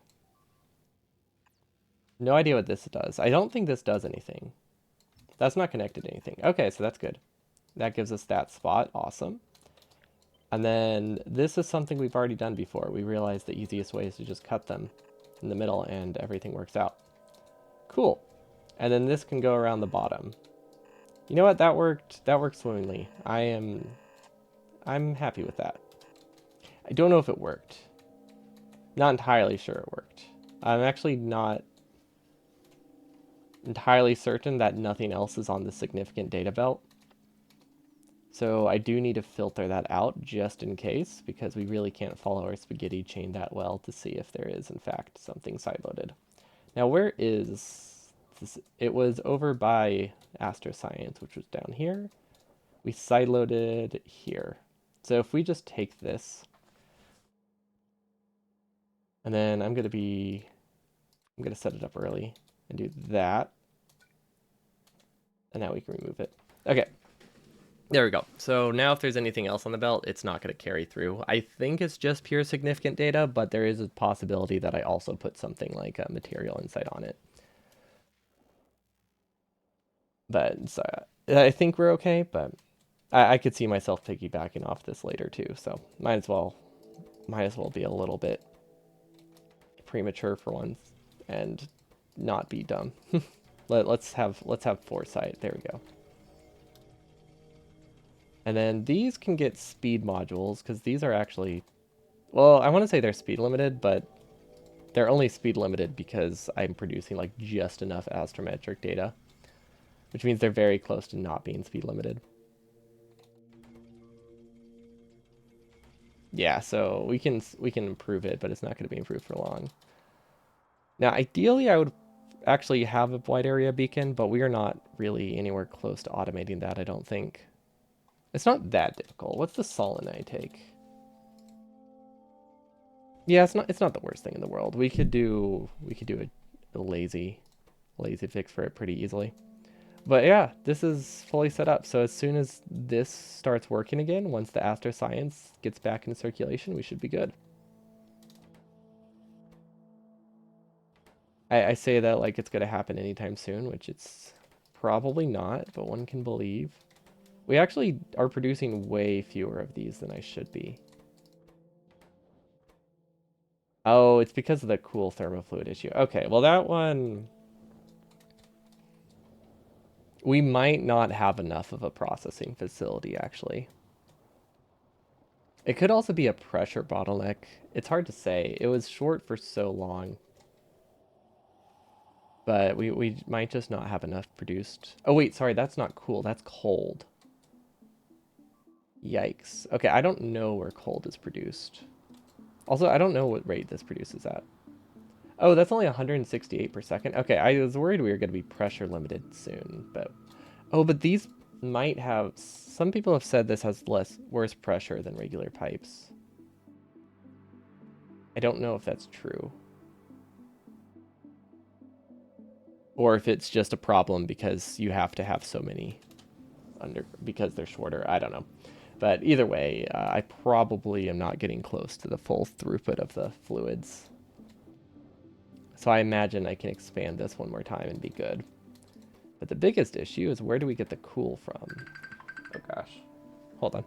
No idea what this does. I don't think this does anything. That's not connected to anything. Okay, so that's good. That gives us that spot. Awesome. And then this is something we've already done before. We realized the easiest way is to just cut them in the middle and everything works out. Cool. And then this can go around the bottom. You know what? That worked swimmingly. I'm happy with that. I don't know if it worked. Not entirely sure it worked. I'm actually not entirely certain that nothing else is on the significant data belt. So I do need to filter that out just in case, because we really can't follow our spaghetti chain that well to see if there is, in fact, something sideloaded. Now, where is this? It was over by Astroscience, which was down here. we sideloaded here. So if we just take this, and then I'm going to set it up early and do that. And now we can remove it. Okay. There we go. So now if there's anything else on the belt, it's not going to carry through. I think it's just pure significant data, but there is a possibility that I also put something like a material insight on it. But so I think we're okay, but I could see myself piggybacking off this later too. So might as well be a little bit premature for once and not be dumb. let's have foresight. There we go. And then these can get speed modules because these are actually, well, I want to say they're speed limited, but they're only speed limited because I'm producing like just enough astrometric data, which means they're very close to not being speed limited. Yeah, so we can improve it, but it's not going to be improved for long. Now, ideally, I would actually have a wide area beacon, but we are not really anywhere close to automating that, I don't think. It's not that difficult. What's the solenoid take? Yeah, it's not the worst thing in the world. We could do a lazy fix for it pretty easily. But yeah, this is fully set up. So as soon as this starts working again, once the Astroscience gets back into circulation, we should be good. I say that like it's going to happen anytime soon, which it's probably not, but one can believe. We actually are producing way fewer of these than I should be. Oh, it's because of the cool thermofluid issue. Okay, well that one... We might not have enough of a processing facility, actually. It could also be a pressure bottleneck. It's hard to say. It was short for so long. But we might just not have enough produced. Oh, wait, sorry, that's not cool. That's cold. Yikes. Okay, I don't know where cold is produced. Also, I don't know what rate this produces at. Oh, that's only 168 per second. Okay, I was worried we were going to be pressure limited soon, but... Oh, but these might have... Some people have said this has worse pressure than regular pipes. I don't know if that's true. Or if it's just a problem because you have to have so many because they're shorter. I don't know. But either way, I probably am not getting close to the full throughput of the fluids. So I imagine I can expand this one more time and be good. But the biggest issue is where do we get the cool from? Oh gosh. Hold on.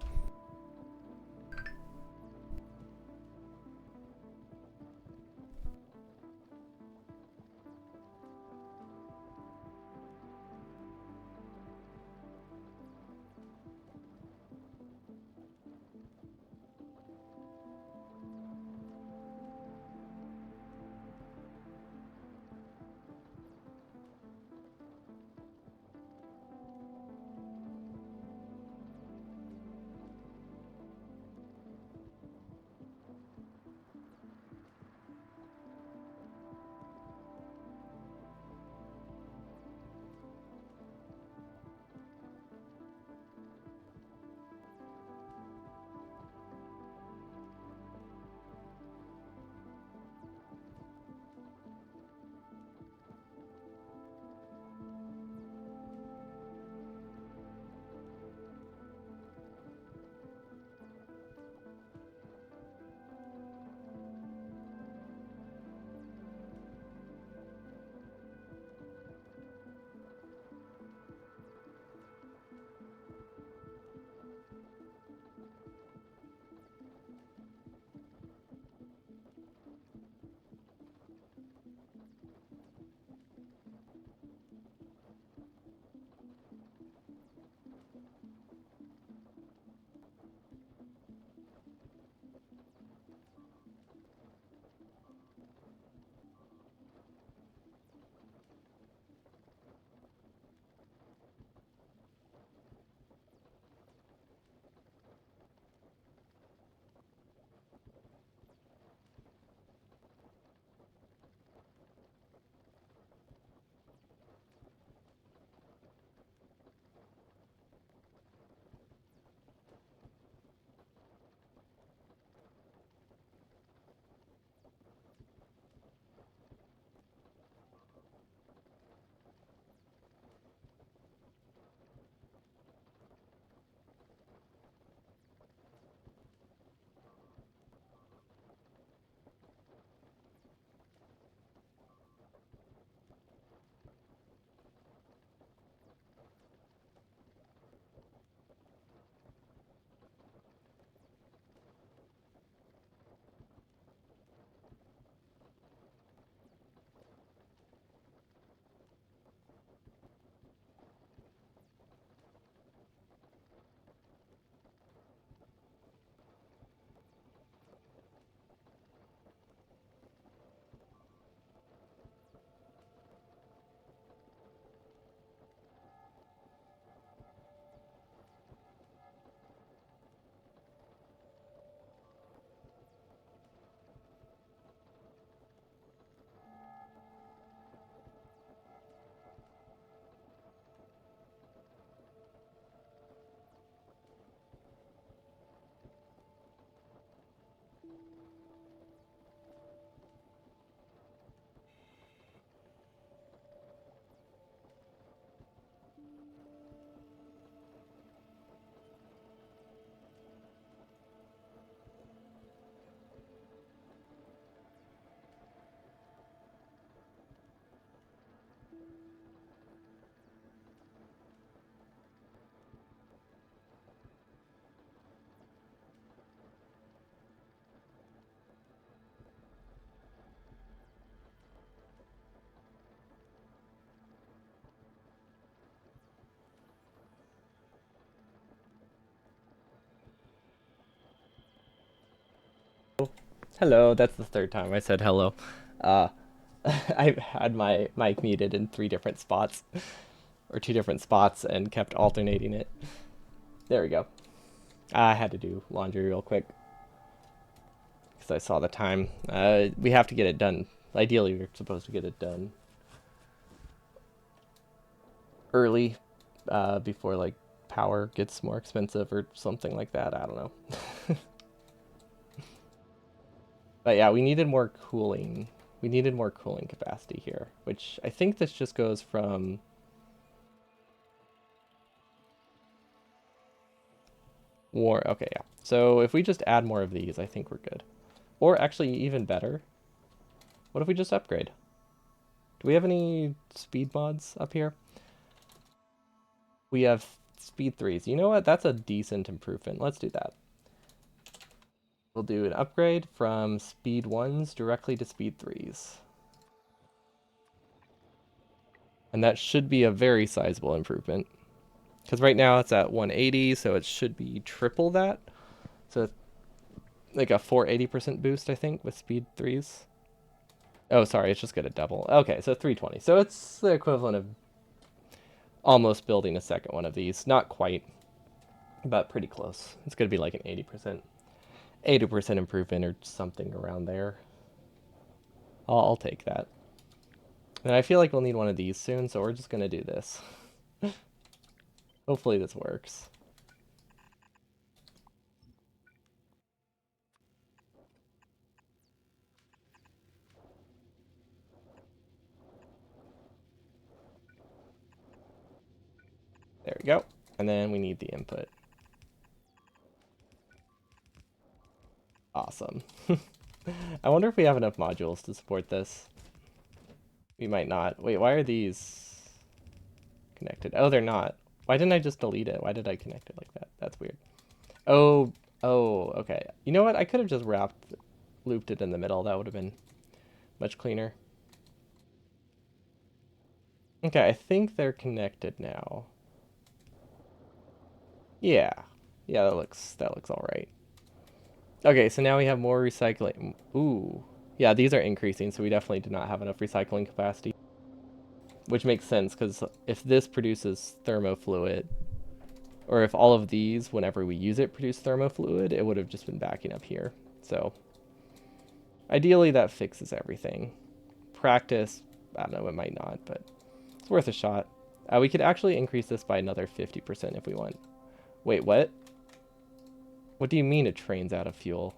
Hello, that's the third time I said hello. Uh, I've had my mic muted in 3 different spots, or 2 different spots, and kept alternating it. There we go. I had to do laundry real quick, because I saw the time. We have to get it done. Ideally, we're supposed to get it done early, before, like, power gets more expensive or something like that. I don't know. But yeah, we needed more cooling. We needed more cooling capacity here, which I think this just goes from war. Okay, yeah. So if we just add more of these, I think we're good. Or actually, even better, what if we just upgrade? Do we have any speed mods up here? We have speed 3s. You know what? That's a decent improvement. Let's do that. We'll do an upgrade from speed 1s directly to speed 3s. And that should be a very sizable improvement. Because right now it's at 180, so it should be triple that. So like a 480% boost, I think, with speed 3s. Oh, sorry, it's just going to double. Okay, so 320. So it's the equivalent of almost building a second one of these. Not quite, but pretty close. It's going to be like an 80% improvement or something around there. I'll take that. And I feel like we'll need one of these soon, so we're just going to do this. Hopefully this works. There we go. And then we need the input. Awesome. I wonder if we have enough modules to support this. We might not. Wait, why are these connected? Oh, they're not. Why didn't I just delete it? Why did I connect it like that? That's weird. Oh, okay. You know what? I could have just looped it in the middle. That would have been much cleaner. Okay, I think they're connected now. Yeah. Yeah, that looks all right. Okay, so now we have more recycling. Ooh. Yeah, these are increasing, so we definitely do not have enough recycling capacity. Which makes sense, because if this produces thermofluid, or if all of these, whenever we use it, produce thermofluid, it would have just been backing up here. So, ideally that fixes everything. Practice, I don't know, it might not, but it's worth a shot. We could actually increase this by another 50% if we want. Wait, what? What do you mean a train's out of fuel?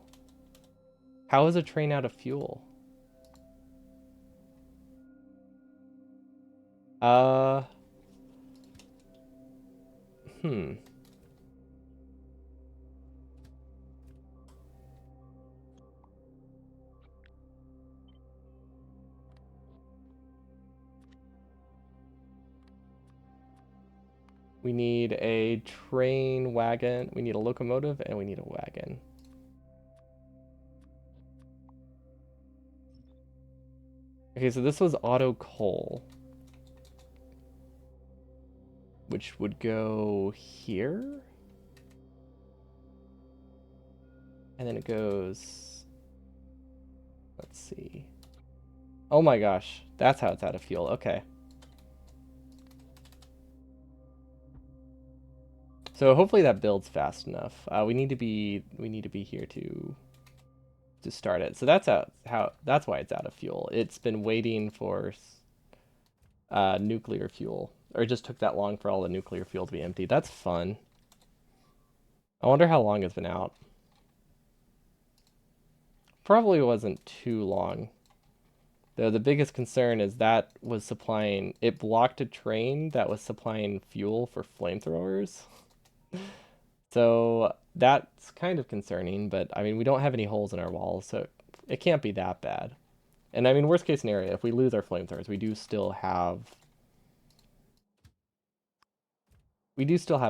How is a train out of fuel? Uh, hmm. We need a train wagon, we need a locomotive, and we need a wagon. Okay, so this was auto coal, which would go here. And then it goes, let's see. Oh my gosh, that's how it's out of fuel. Okay. So hopefully that builds fast enough. We need to be here to start it. So that's that's why it's out of fuel. It's been waiting for nuclear fuel, or it just took that long for all the nuclear fuel to be empty. That's fun. I wonder how long it's been out. Probably wasn't too long. Though the biggest concern is that it blocked a train that was supplying fuel for flamethrowers. So that's kind of concerning, but I mean, we don't have any holes in our walls, so it can't be that bad. And I mean, worst case scenario, if we lose our flamethrowers, we do still have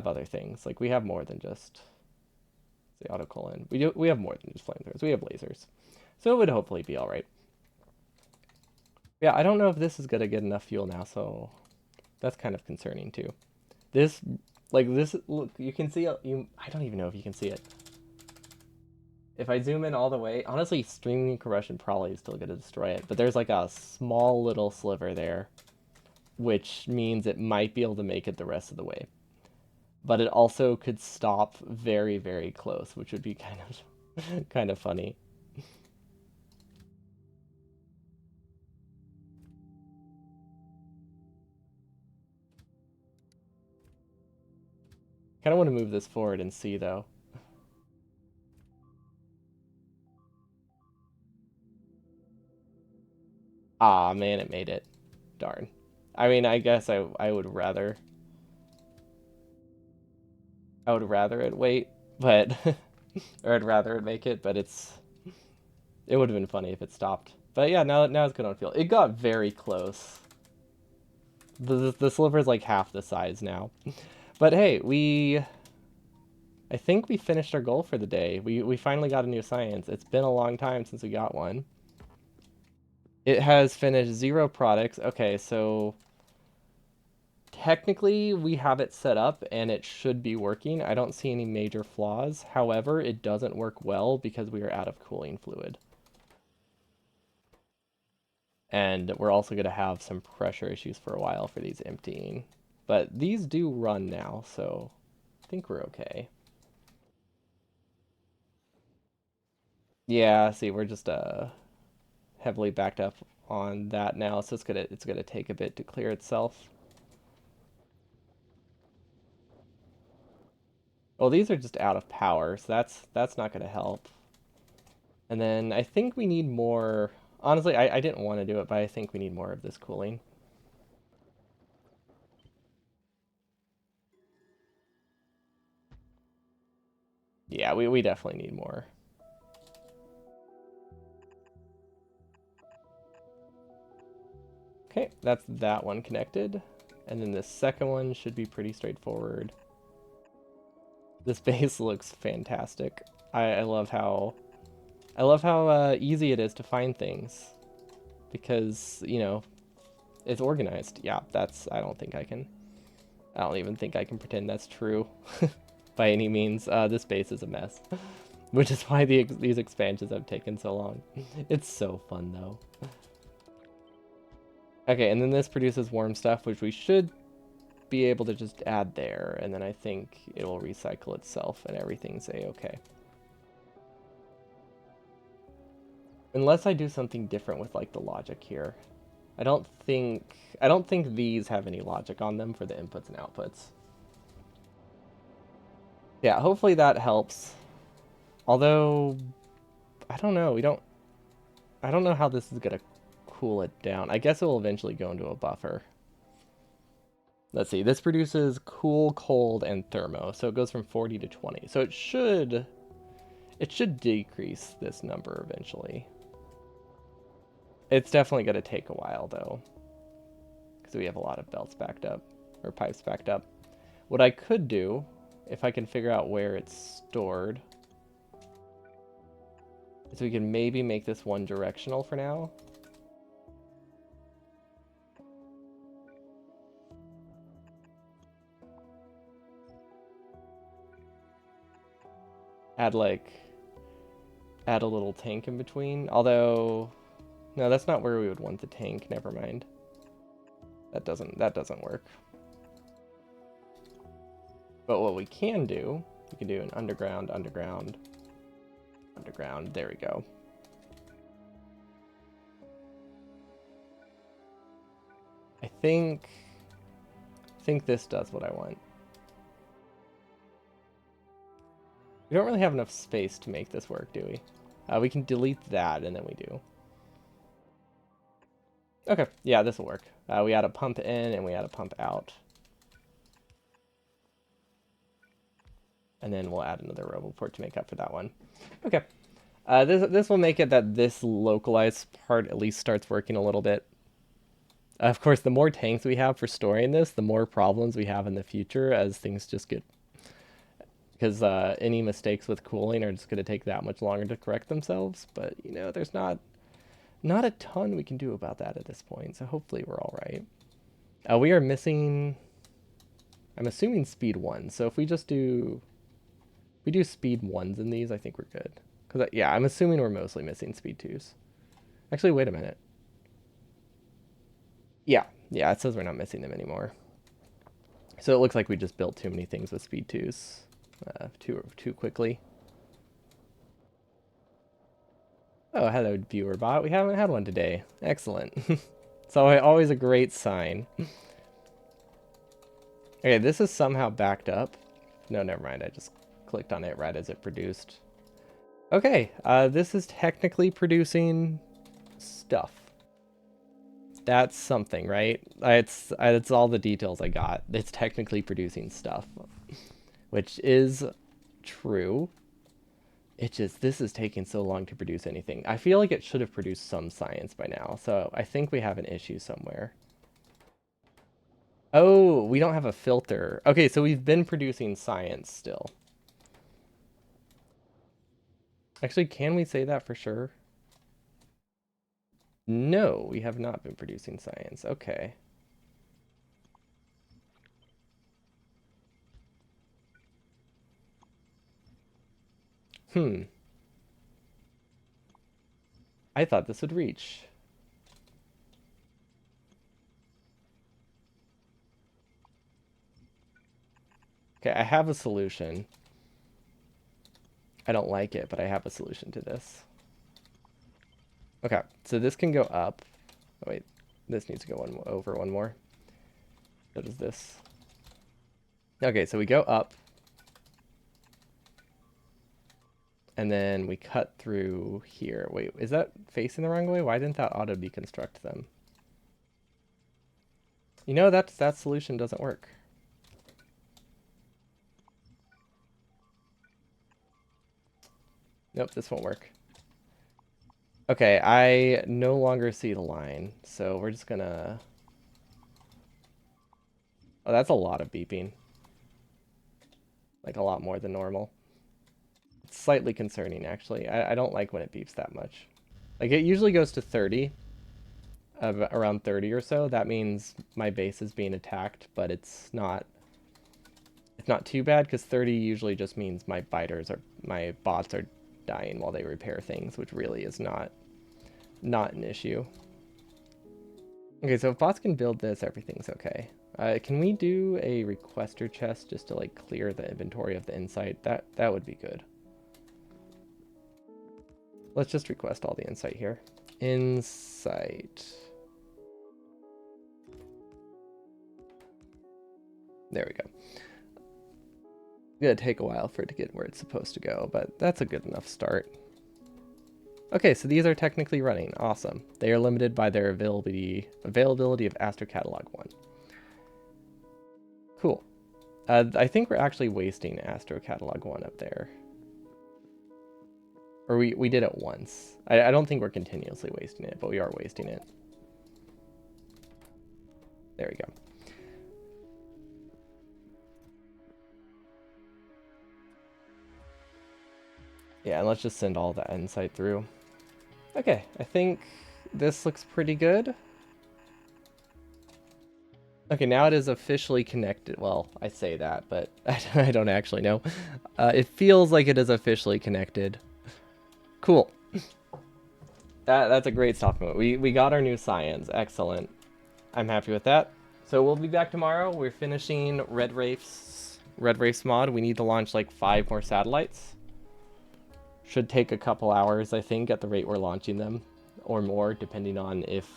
other things. Like we have more than just the autocolon. We have more than just flamethrowers. We have lasers. So it would hopefully be all right. Yeah, I don't know if this is gonna get enough fuel now, so that's kind of concerning too. Look, you can see it. I don't even know if you can see it. If I zoom in all the way, honestly, streaming compression probably is still going to destroy it. But there's like a small little sliver there, which means it might be able to make it the rest of the way. But it also could stop very, very close, which would be kind of kind of funny. Kind of want to move this forward and see though. Ah, man, it made it. Darn. I mean, I guess I would rather it wait, but or I'd rather it make it, but it would have been funny if it stopped. But yeah, now it's good on feel. It got very close. The sliver is like half the size now. But hey, I think we finished our goal for the day. We finally got a new science. It's been a long time since we got one. It has finished 0 products. Okay, so technically we have it set up and it should be working. I don't see any major flaws. However, it doesn't work well because we are out of cooling fluid. And we're also going to have some pressure issues for a while for these emptying. But these do run now, so I think we're okay. Yeah, see, we're just heavily backed up on that now, so it's gonna take a bit to clear itself. Well, these are just out of power, so that's not gonna help. And then I think we need more. Honestly, I didn't want to do it, but I think we need more of this cooling. Yeah, we definitely need more. Okay, that's that one connected. And then the second one should be pretty straightforward. This base looks fantastic. I love how easy it is to find things because, you know, it's organized. Yeah, I don't even think I can pretend that's true by any means. This base is a mess, which is why these expansions have taken so long. It's so fun though. Okay, and then this produces warm stuff, which we should be able to just add there, and then I think it will recycle itself and everything's a-okay. Unless I do something different with like the logic here. I don't think these have any logic on them for the inputs and outputs. Yeah, hopefully that helps. Although I don't know, I don't know how this is gonna cool it down. I guess it will eventually go into a buffer. Let's see, this produces cool, cold, and thermo, so it goes from 40 to 20. So it should decrease this number eventually. It's definitely gonna take a while though, because we have a lot of belts backed up, or pipes backed up. What I could do, if I can figure out where it's stored, is we can maybe make this one directional for now. Add add a little tank in between. Although, no, that's not where we would want the tank. Never mind. That doesn't work. But what we can do an underground, underground, underground. There we go. I think this does what I want. We don't really have enough space to make this work, do we? We can delete that, and then we do. Okay, yeah, this will work. We add a pump in, and we add a pump out. And then we'll add another roboport to make up for that one. Okay. This will make it that this localized part at least starts working a little bit. Of course, the more tanks we have for storing this, the more problems we have in the future as things just get... Because any mistakes with cooling are just going to take that much longer to correct themselves. But, you know, there's not a ton we can do about that at this point. So hopefully we're all right. We are missing... I'm assuming speed 1. So if we just do... we do speed 1s in these, I think we're good. Because, yeah, I'm assuming we're mostly missing speed 2s. Actually, wait a minute. Yeah, it says we're not missing them anymore. So it looks like we just built too many things with speed 2s too quickly. Oh, hello, viewer bot. We haven't had one today. Excellent. So always a great sign. Okay, this is somehow backed up. No, never mind. I just clicked on it right as it produced. Okay, this is technically producing stuff. That's something, right? It's all the details I got. It's technically producing stuff, which is true. This is taking so long to produce anything. I feel like it should have produced some science by now, so I think we have an issue somewhere. Oh, we don't have a filter. Okay, so we've been producing science still. Actually, can we say that for sure? No, we have not been producing science. Okay. I thought this would reach. Okay, I have a solution. I don't like it, but I have a solution to this. Okay, so this can go up. Oh, wait, this needs to go over one more. So does this. Okay, so we go up. And then we cut through here. Wait, is that facing the wrong way? Why didn't that auto deconstruct them? You know, that solution doesn't work. Nope, this won't work. Okay, I no longer see the line, so we're just gonna... Oh, that's a lot of beeping. Like, a lot more than normal. It's slightly concerning, actually. I don't like when it beeps that much. Like, it usually goes to 30. Around 30 or so. That means my base is being attacked, but it's not too bad, because 30 usually just means my bots are dying while they repair things, which really is not an issue. Okay, so if bots can build this, everything's okay. Can we do a requester chest just to like clear the inventory of the insight? That would be good. Let's just request all the insight here. Insight. There we go. Gonna take a while for it to get where it's supposed to go, but that's a good enough start. Okay, so these are technically running. Awesome. They are limited by their availability of Astro Catalog 1. Cool. I think we're actually wasting Astro Catalog 1 up there. Or we did it once. I don't think we're continuously wasting it, but we are wasting it. There we go. Yeah, and let's just send all that insight through. Okay, I think this looks pretty good. Okay, now it is officially connected. Well, I say that, but I don't actually know. It feels like it is officially connected. Cool. That's a great stop moment. We got our new science. Excellent. I'm happy with that. So we'll be back tomorrow. We're finishing Red Wraith's mod. We need to launch like 5 more satellites. Should take a couple hours, I think, at the rate we're launching them, or more, depending on if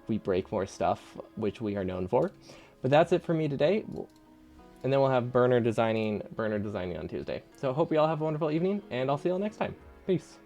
we break more stuff, which we are known for. But that's it for me today, and then we'll have burner designing on Tuesday. So hope you all have a wonderful evening, and I'll see you all next time. Peace.